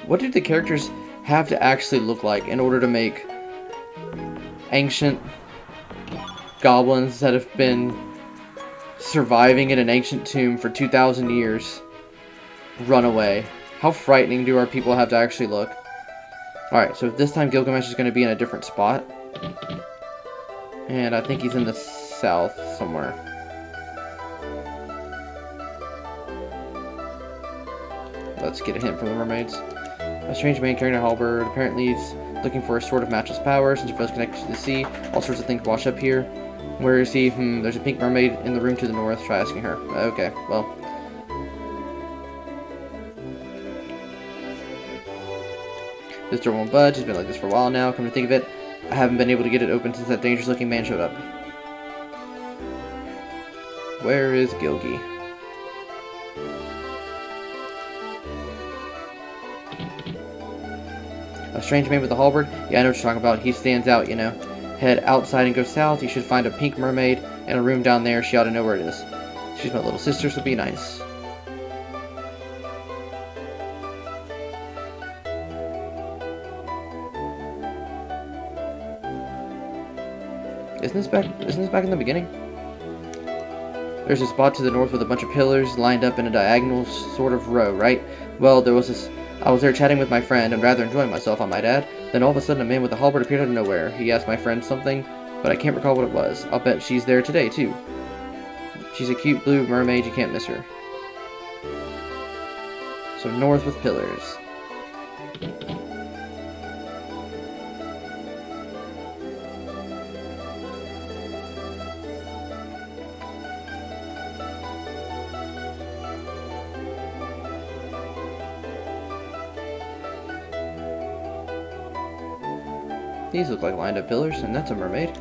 What do the characters have to actually look like in order to make ancient goblins that have been surviving in an ancient tomb for 2,000 years run away? How frightening do our people have to actually look? Alright, so this time Gilgamesh is going to be in a different spot. And I think he's in the south somewhere. Let's get a hint from the mermaids. A strange man carrying a halberd. Apparently he's looking for a sword of matchless power since it feels connected to the sea. All sorts of things wash up here. Where is he? There's a pink mermaid in the room to the north. Try asking her. Okay, well. This door won't budge. It's been like this for a while now. Come to think of it, I haven't been able to get it open since that dangerous looking man showed up. Where is Gilgy? A strange man with a halberd? Yeah, I know what you're talking about. He stands out, you know. Head outside and go south. You should find a pink mermaid in a room down there. She ought to know where it is. She's my little sister, so be nice. Isn't this back in the beginning? There's a spot to the north with a bunch of pillars lined up in a diagonal sort of row, right? Well, I was there chatting with my friend and rather enjoying myself, I might add. Then all of a sudden a man with a halberd appeared out of nowhere. He asked my friend something, but I can't recall what it was. I'll bet she's there today, too. She's a cute blue mermaid, you can't miss her. So north with pillars. These look like lined up pillars, and that's a mermaid.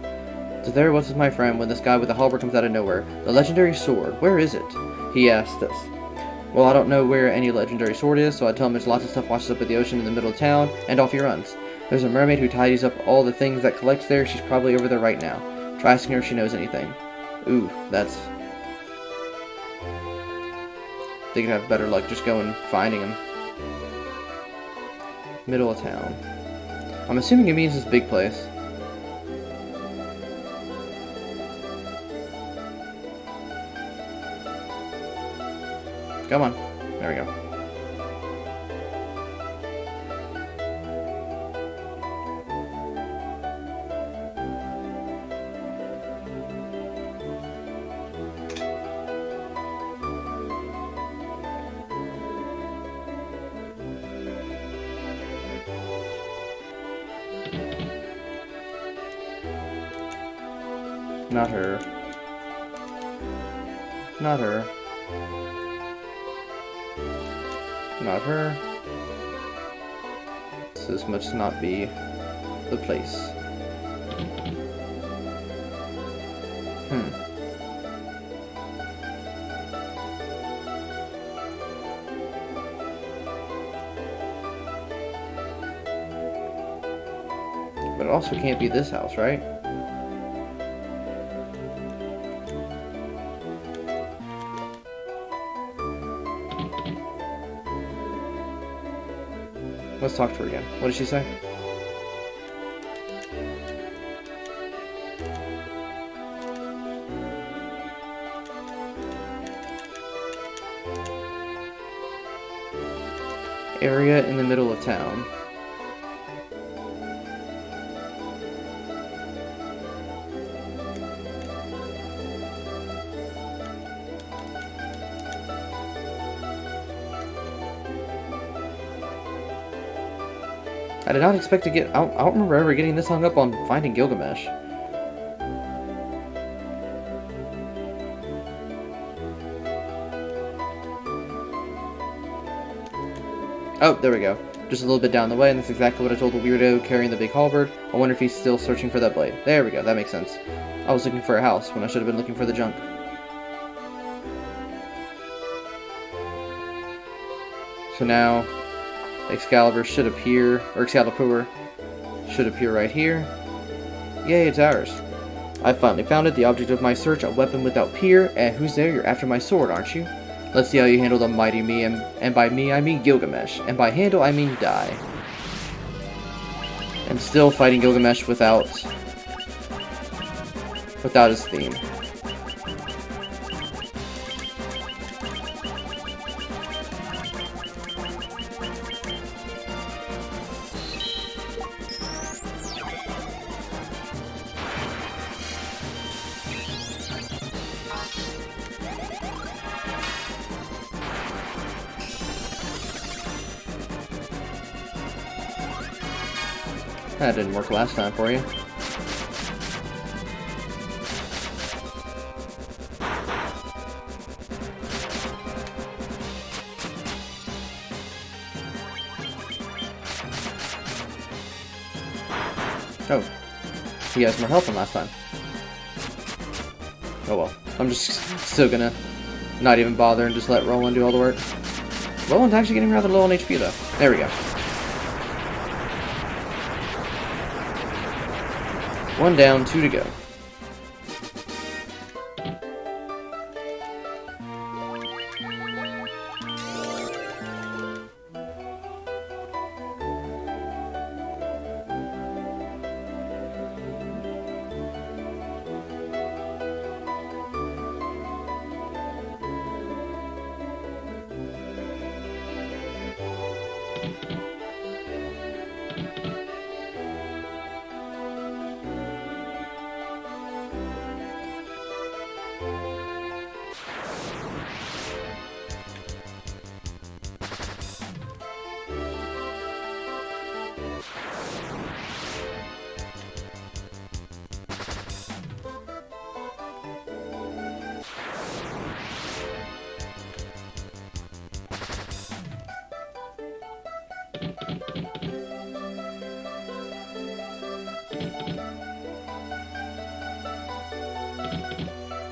So there was my friend when this guy with the halberd comes out of nowhere. The legendary sword, where is it? He asked us. Well, I don't know where any legendary sword is, so I tell him there's lots of stuff washes up at the ocean in the middle of town, and off he runs. There's a mermaid who tidies up all the things that collects there. She's probably over there right now. Try asking her if she knows anything. Ooh, that's... They could have better luck just going finding him. Middle of town. I'm assuming it means this big place. Come on. There we go. Not her. Not her. Not her. So this must not be the place. But it also can't be this house, right? Let's talk to her again. What did she say? Area in the middle of town. I did not expect to get... I don't remember ever getting this hung up on finding Gilgamesh. Oh, there we go. Just a little bit down the way, and that's exactly what I told the weirdo carrying the big halberd. I wonder if he's still searching for that blade. There we go, that makes sense. I was looking for a house when I should have been looking for the junk. So now... Excalibur should appear, or Excalibur should appear right here. Yay, it's ours. I finally found it, the object of my search, a weapon without peer. And who's there? You're after my sword, aren't you? Let's see how you handle the mighty me, and by me I mean Gilgamesh, and by handle I mean die. And still fighting Gilgamesh without his theme. That didn't work last time for you. Oh. He has more health than last time. Oh well. I'm just still gonna not even bother and just let Roland do all the work. Roland's actually getting rather low on HP though. There we go. One down, 2 to go.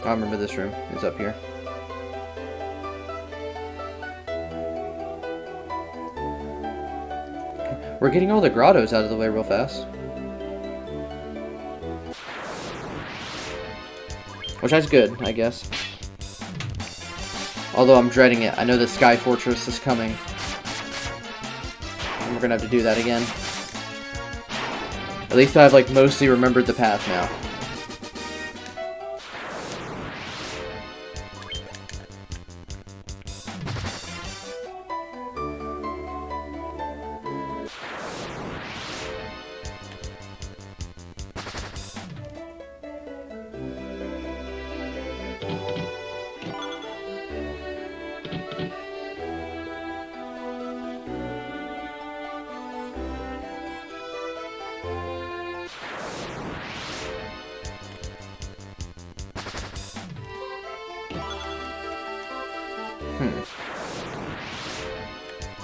I remember this room. It's up here. We're getting all the grottos out of the way real fast. Which is good, I guess. Although I'm dreading it. I know the Sky Fortress is coming. And we're gonna have to do that again. At least I've, like, mostly remembered the path now.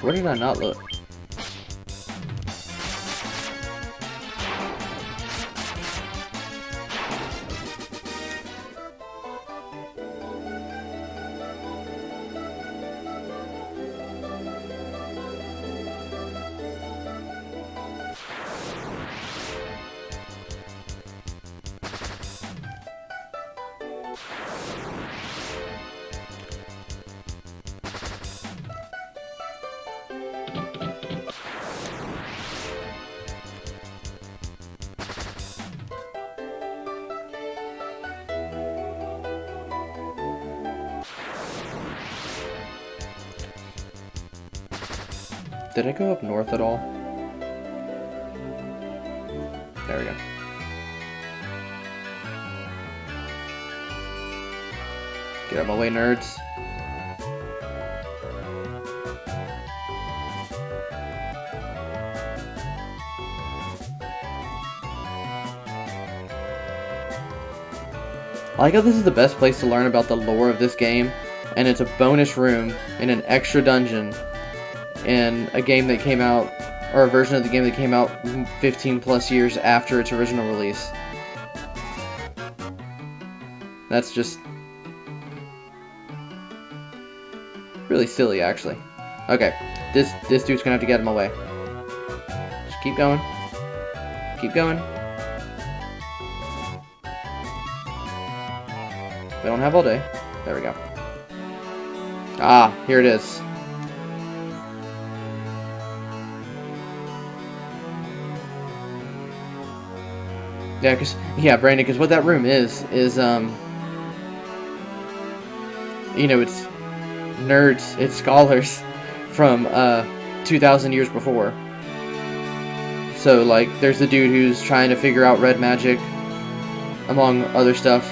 Where did I not look? Did I go up north at all? There we go. Get out of my way, nerds. I like how this is the best place to learn about the lore of this game, and it's a bonus room in an extra dungeon in a game that came out, or a version of the game that came out 15 plus years after its original release. That's just really silly, actually. Okay, this dude's gonna have to get him away. Just keep going. Keep going. We don't have all day. There we go. Ah, here it is. Yeah, Brandon, because what that room is, you know, it's nerds, it's scholars from, 2,000 years before. So, like, there's the dude who's trying to figure out red magic, among other stuff.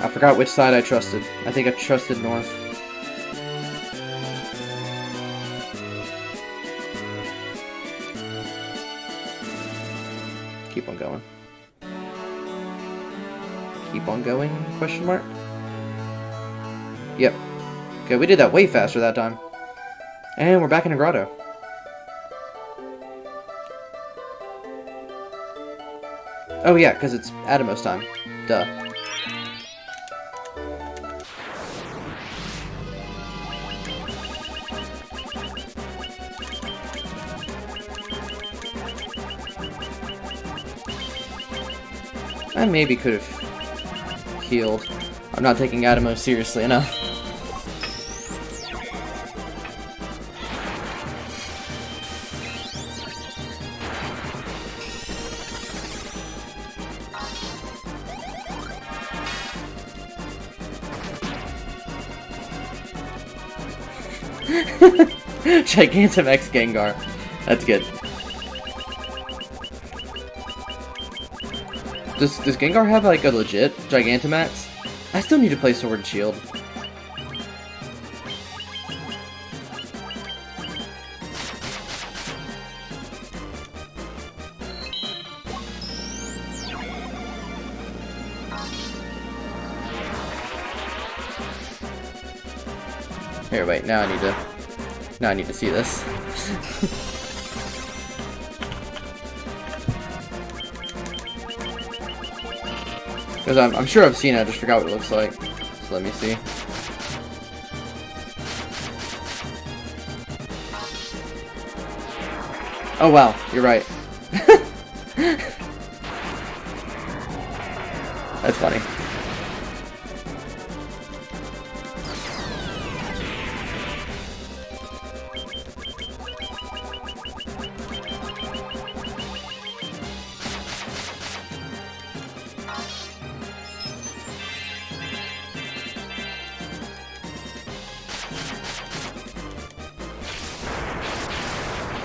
I forgot which side I trusted. I think I trusted north. Keep on going. Keep on going? Question mark? Yep. Okay, we did that way faster that time. And we're back in a grotto. Oh yeah, because it's Atomos time. Duh. I maybe could have healed. I'm not taking Atomos seriously enough. Gigantamax Gengar. That's good. Does Gengar have, like, a legit Gigantamax? I still need to play Sword and Shield. Here, wait, now I need to see this. Because I'm sure I've seen it, I just forgot what it looks like. So let me see. Oh wow, you're right. That's funny.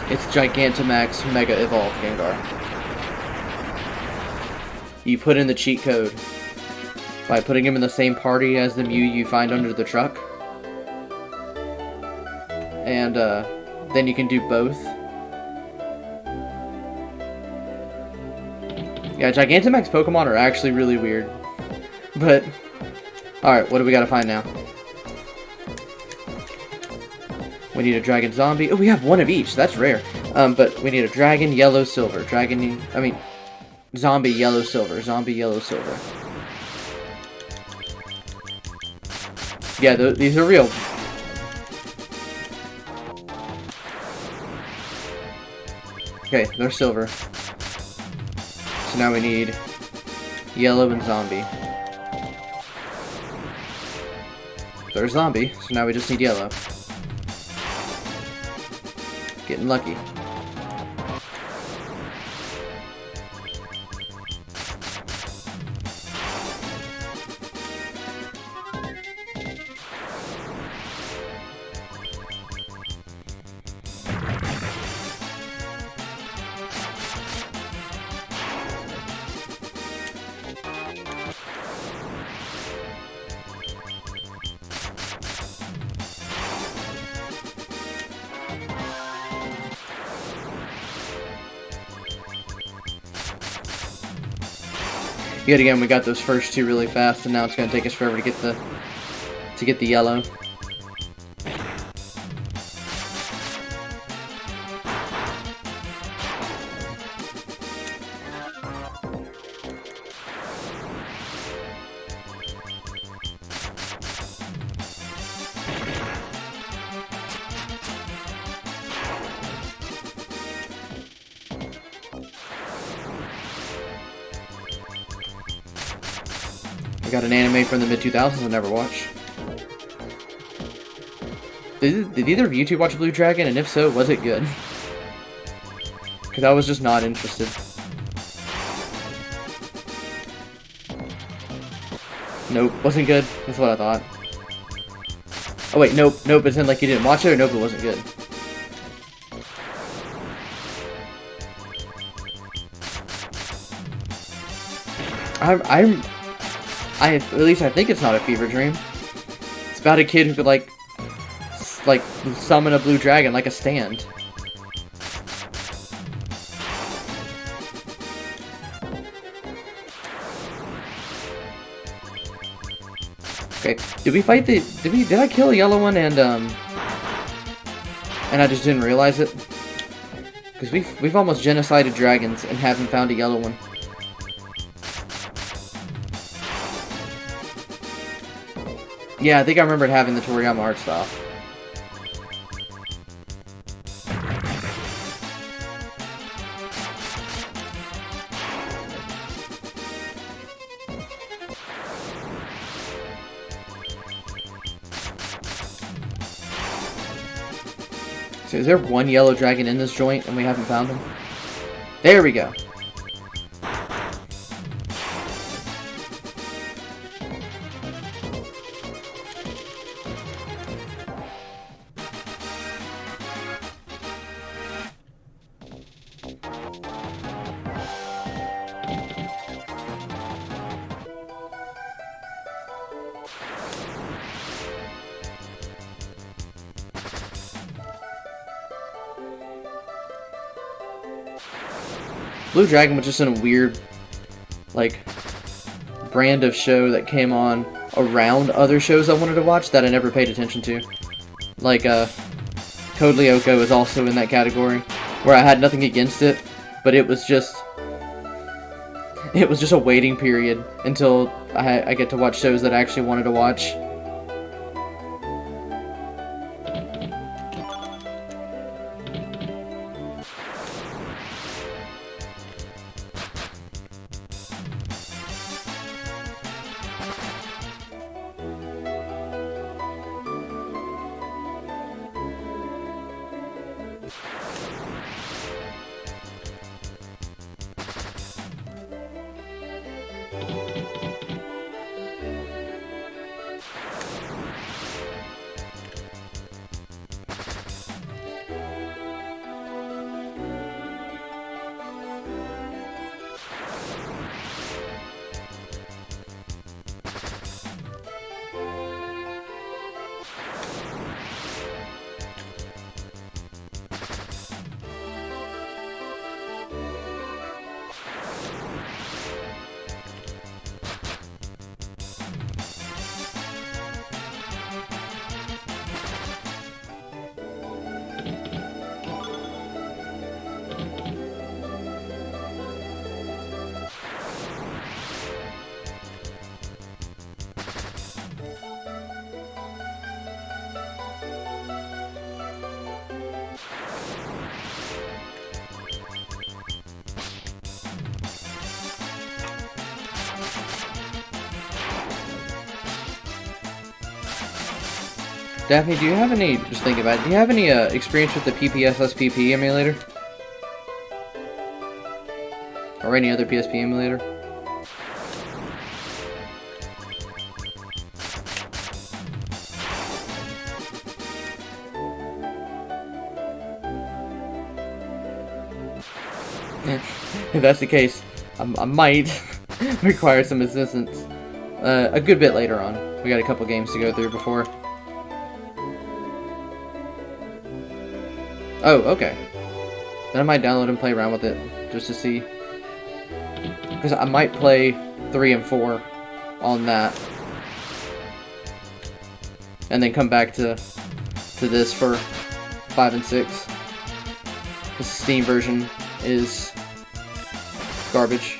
It's Gigantamax Mega Evolved Gengar. You put in the cheat code by putting him in the same party as the Mew you find under the truck. And then you can do both. Yeah, Gigantamax Pokemon are actually really weird. But, alright, what do we gotta find now? We need a Dragon Zombie. Oh, we have one of each. That's rare. But we need a Dragon, Yellow, Silver. Zombie, Yellow, Silver. Zombie, Yellow, Silver. Yeah, these are real. Okay, they're silver. So now we need Yellow and Zombie. They're Zombie, so now we just need Yellow. Getting lucky. Yet again, we got those first two really fast, and now it's going to take us forever to get the yellow. Got an anime from the mid-2000s I never watched. Did either of you two watch Blue Dragon? And if so, was it good? Because I was just not interested. Nope, wasn't good. That's what I thought. Oh wait, nope, it's in like you didn't watch it, or nope, it wasn't good. At least I think it's not a fever dream. It's about a kid who could like summon a blue dragon like a stand. Okay, did we fight the? Did I kill a yellow one and I just didn't realize it? Because we've almost genocided dragons and haven't found a yellow one. Yeah, I think I remembered having the Toriyama art style. So is there one yellow dragon in this joint and we haven't found him? There we go. Blue Dragon was just in a weird, like, brand of show that came on around other shows I wanted to watch that I never paid attention to. Like, Code Lyoko is also in that category, where I had nothing against it, but it was just a waiting period until I get to watch shows that I actually wanted to watch. Daphne, do you have any, just think about it, do you have any experience with the PPSSPP emulator? Or any other PSP emulator? If that's the case, I might require some assistance a good bit later on. We got a couple games to go through before. Oh, okay. Then I might download and play around with it just to see. Because I might play 3 and 4 on that. And then come back to this for 5 and 6. Because the Steam version is garbage.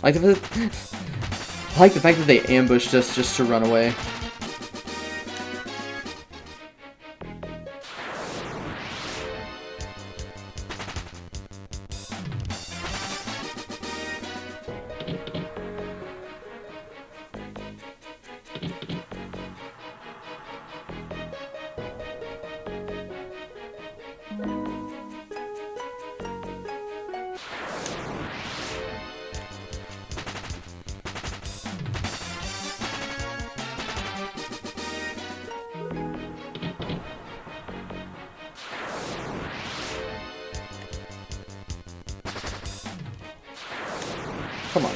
I like the fact that they ambushed us just to run away. Come on.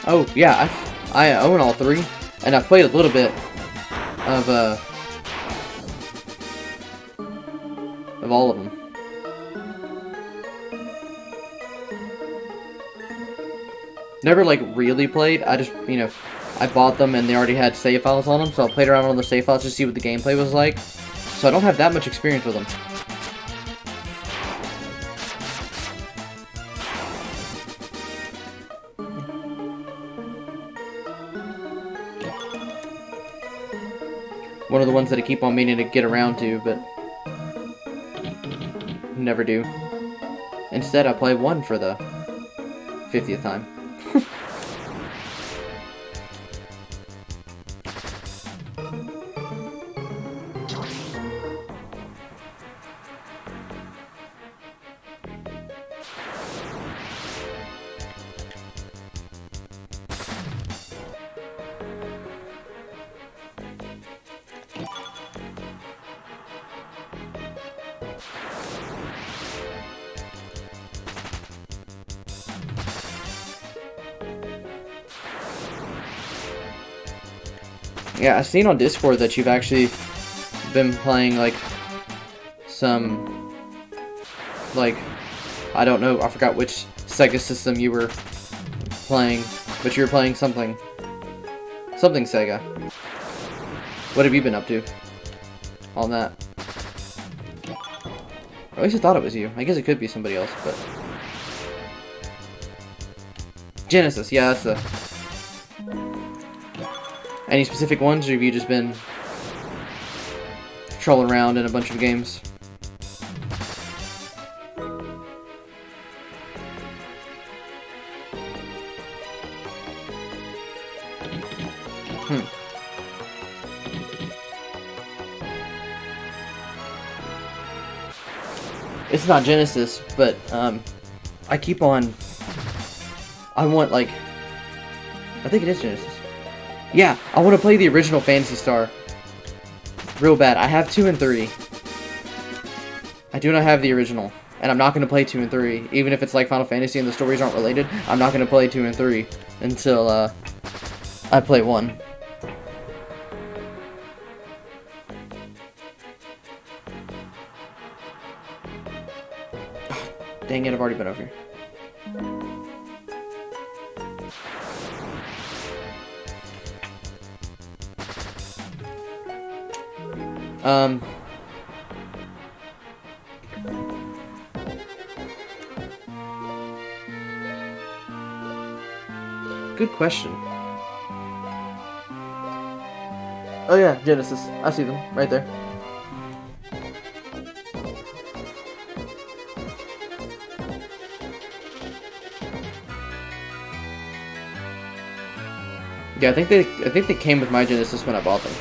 Oh, yeah, I own all 3, and I've played a little bit of all of them. Never, like, really played. I just, you know, I bought them and they already had save files on them, so I played around on the save files to see what the gameplay was like. So I don't have that much experience with them. One of the ones that I keep on meaning to get around to, but never do. Instead, I play 1 for the 50th time. Yeah, I've seen on Discord that you've actually been playing, like, some, like, I don't know, I forgot which Sega system you were playing, but you were playing something Sega. What have you been up to on that? At least I thought it was you. I guess it could be somebody else, but... Genesis, yeah, that's the... Any specific ones, or have you just been trolling around in a bunch of games? It's not Genesis, but I keep on. I want, like, I think it is Genesis. Yeah, I want to play the original Phantasy Star real bad. I have 2 and 3. I do not have the original, and I'm not going to play 2 and 3, even if it's like Final Fantasy and the stories aren't related. I'm not going to play 2 and 3 until I play 1. Dang it, I've already been over here. Good question. Oh yeah, Genesis. I see them right there. Yeah, I think they came with my Genesis when I bought them.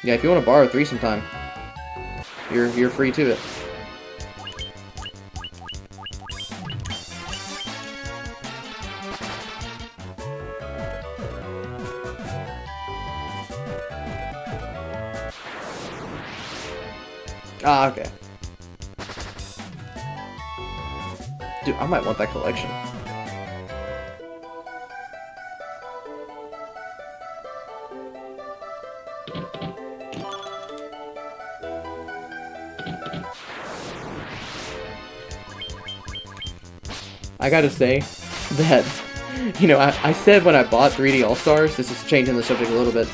Yeah, if you want to borrow 3 sometime, you're free to it. Ah, okay. Dude, I might want that collection. I gotta say that, you know, I said when I bought 3D All-Stars, this is changing the subject a little bit,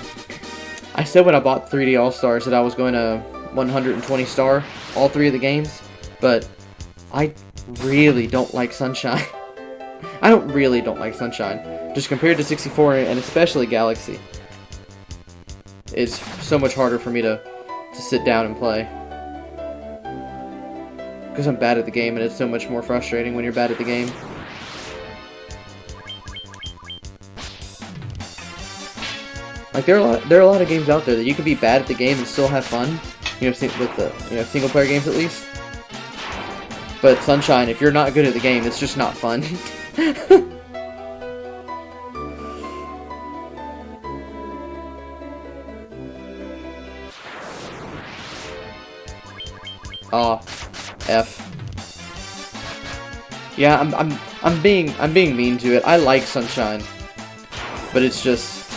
I said when I bought 3D All-Stars that I was going to 120 star all 3 of the games, but I really don't like Sunshine. I really don't like Sunshine. Just compared to 64 and especially Galaxy, it's so much harder for me to sit down and play. Because I'm bad at the game, and it's so much more frustrating when you're bad at the game. Like, there are a lot of games out there that you can be bad at the game and still have fun. You know, with the single player games at least. But Sunshine, if you're not good at the game, it's just not fun. Aw. F. Yeah, I'm being mean to it. I like Sunshine, but it's just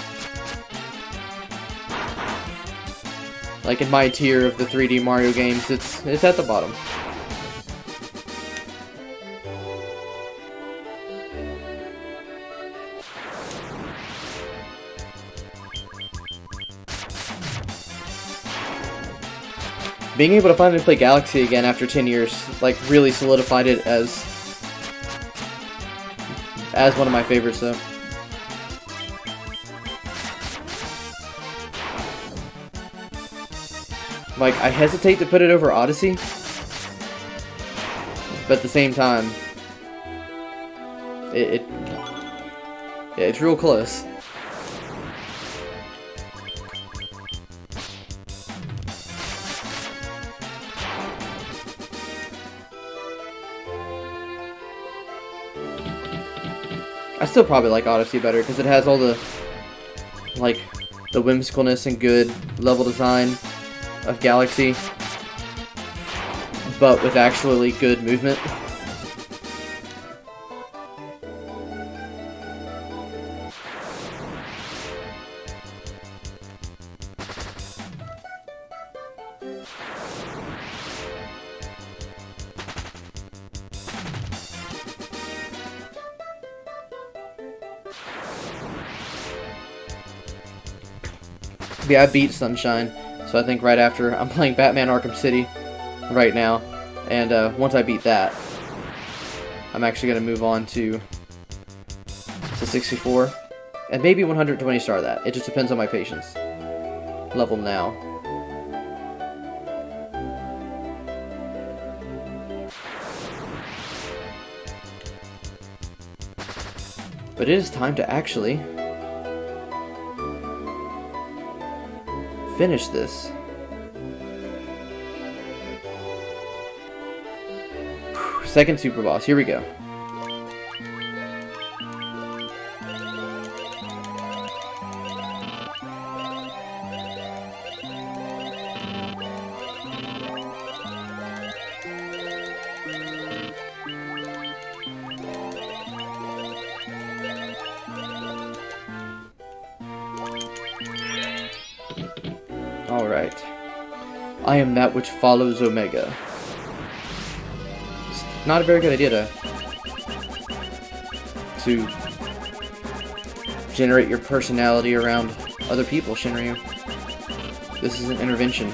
like in my tier of the 3D Mario games, it's at the bottom. Being able to finally play Galaxy again after 10 years, like, really solidified it as one of my favorites, though. Like, I hesitate to put it over Odyssey, but at the same time, it's real close. I still probably like Odyssey better because it has all the, like, the whimsicalness and good level design of Galaxy, but with actually good movement. Yeah, I beat Sunshine, so I think right after I'm playing Batman Arkham City right now, and once I beat that, I'm actually gonna move on to 64, and maybe 120 star that. It just depends on my patience level now. But it is time to actually finish this. Second super boss, here we go. Alright. I am that which follows Omega. It's not a very good idea to generate your personality around other people, Shinryu. This is an intervention.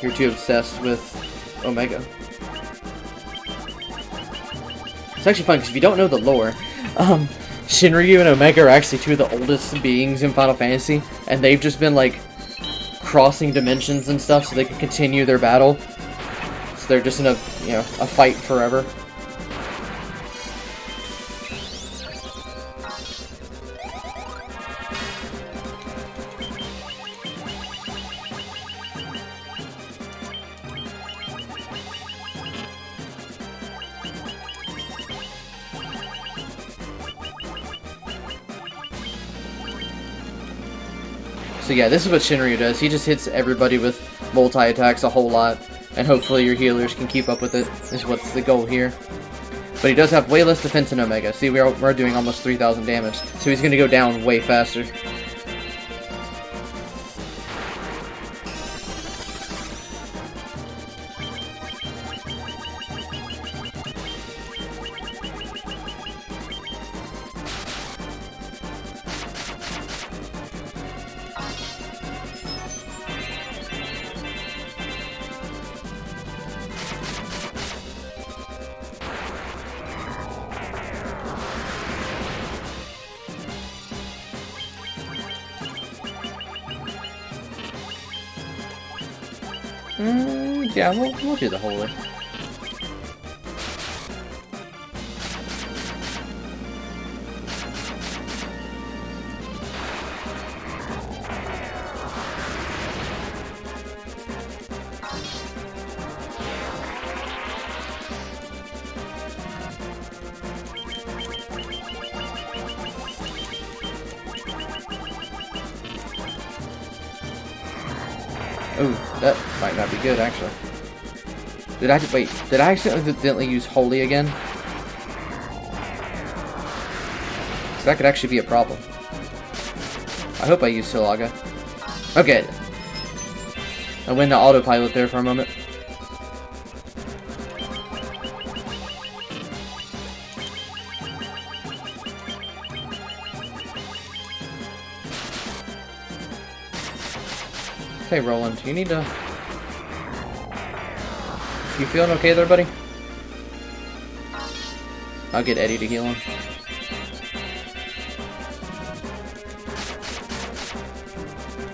You're too obsessed with Omega. It's actually fun, because if you don't know the lore, Shinryu and Omega are actually two of the oldest beings in Final Fantasy, and they've just been, like, crossing dimensions and stuff so they can continue their battle. So they're just in a, you know, a fight forever. So yeah, this is what Shinryu does. He just hits everybody with multi-attacks a whole lot, and hopefully your healers can keep up with it, is what's the goal here. But he does have way less defense than Omega. See, we're doing almost 3,000 damage, so he's going to go down way faster. Yeah, we'll do the holy. Oh, that might not be good, actually. Did I accidentally use Holy again? So that could actually be a problem. I hope I used Hilaga. Okay. I went to autopilot there for a moment. Hey, Roland, you need to... You feeling okay there, buddy? I'll get Eddie to heal him.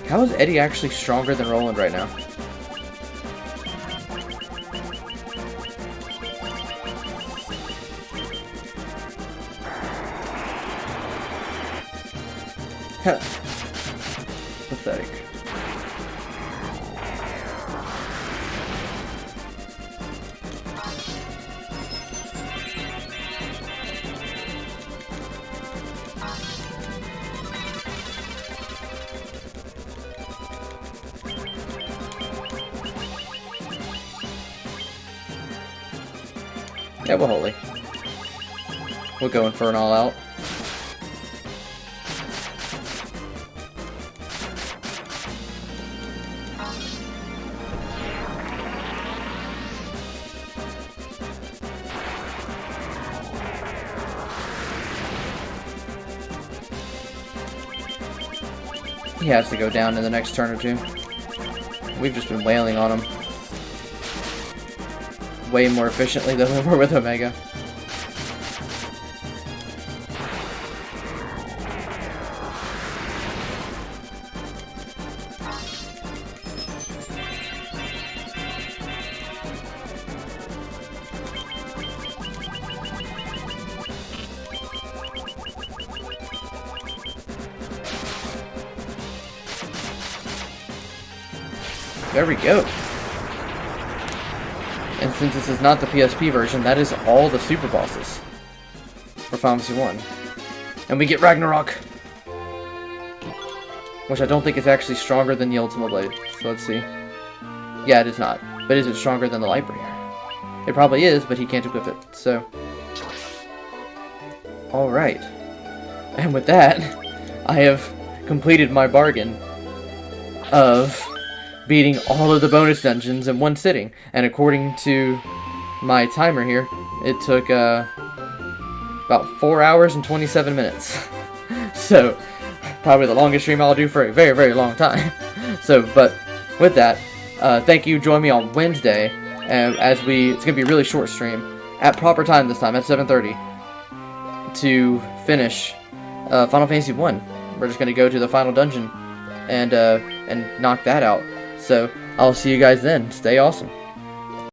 How is Eddie actually stronger than Roland right now? Pathetic. Yeah, we're holy. We're going for an all-out. He has to go down in the next turn or two. We've just been wailing on him way more efficiently than we were with Omega. There we go. And since this is not the PSP version, that is all the super bosses for Final Fantasy 1. And we get Ragnarok, which I don't think is actually stronger than the Ultima Blade. So let's see. Yeah, it is not. But is it stronger than the Lightbringer? It probably is, but he can't equip it. So, alright. And with that, I have completed my bargain of beating all of the bonus dungeons in one sitting. And according to my timer here, it took about 4 hours and 27 minutes. So, probably the longest stream I'll do for a very, very long time. So, but with that, thank you. Join me on Wednesday, it's going to be a really short stream, at proper time this time, at 7:30, to finish Final Fantasy 1. We're just going to go to the final dungeon and knock that out. So, I'll see you guys then. Stay awesome.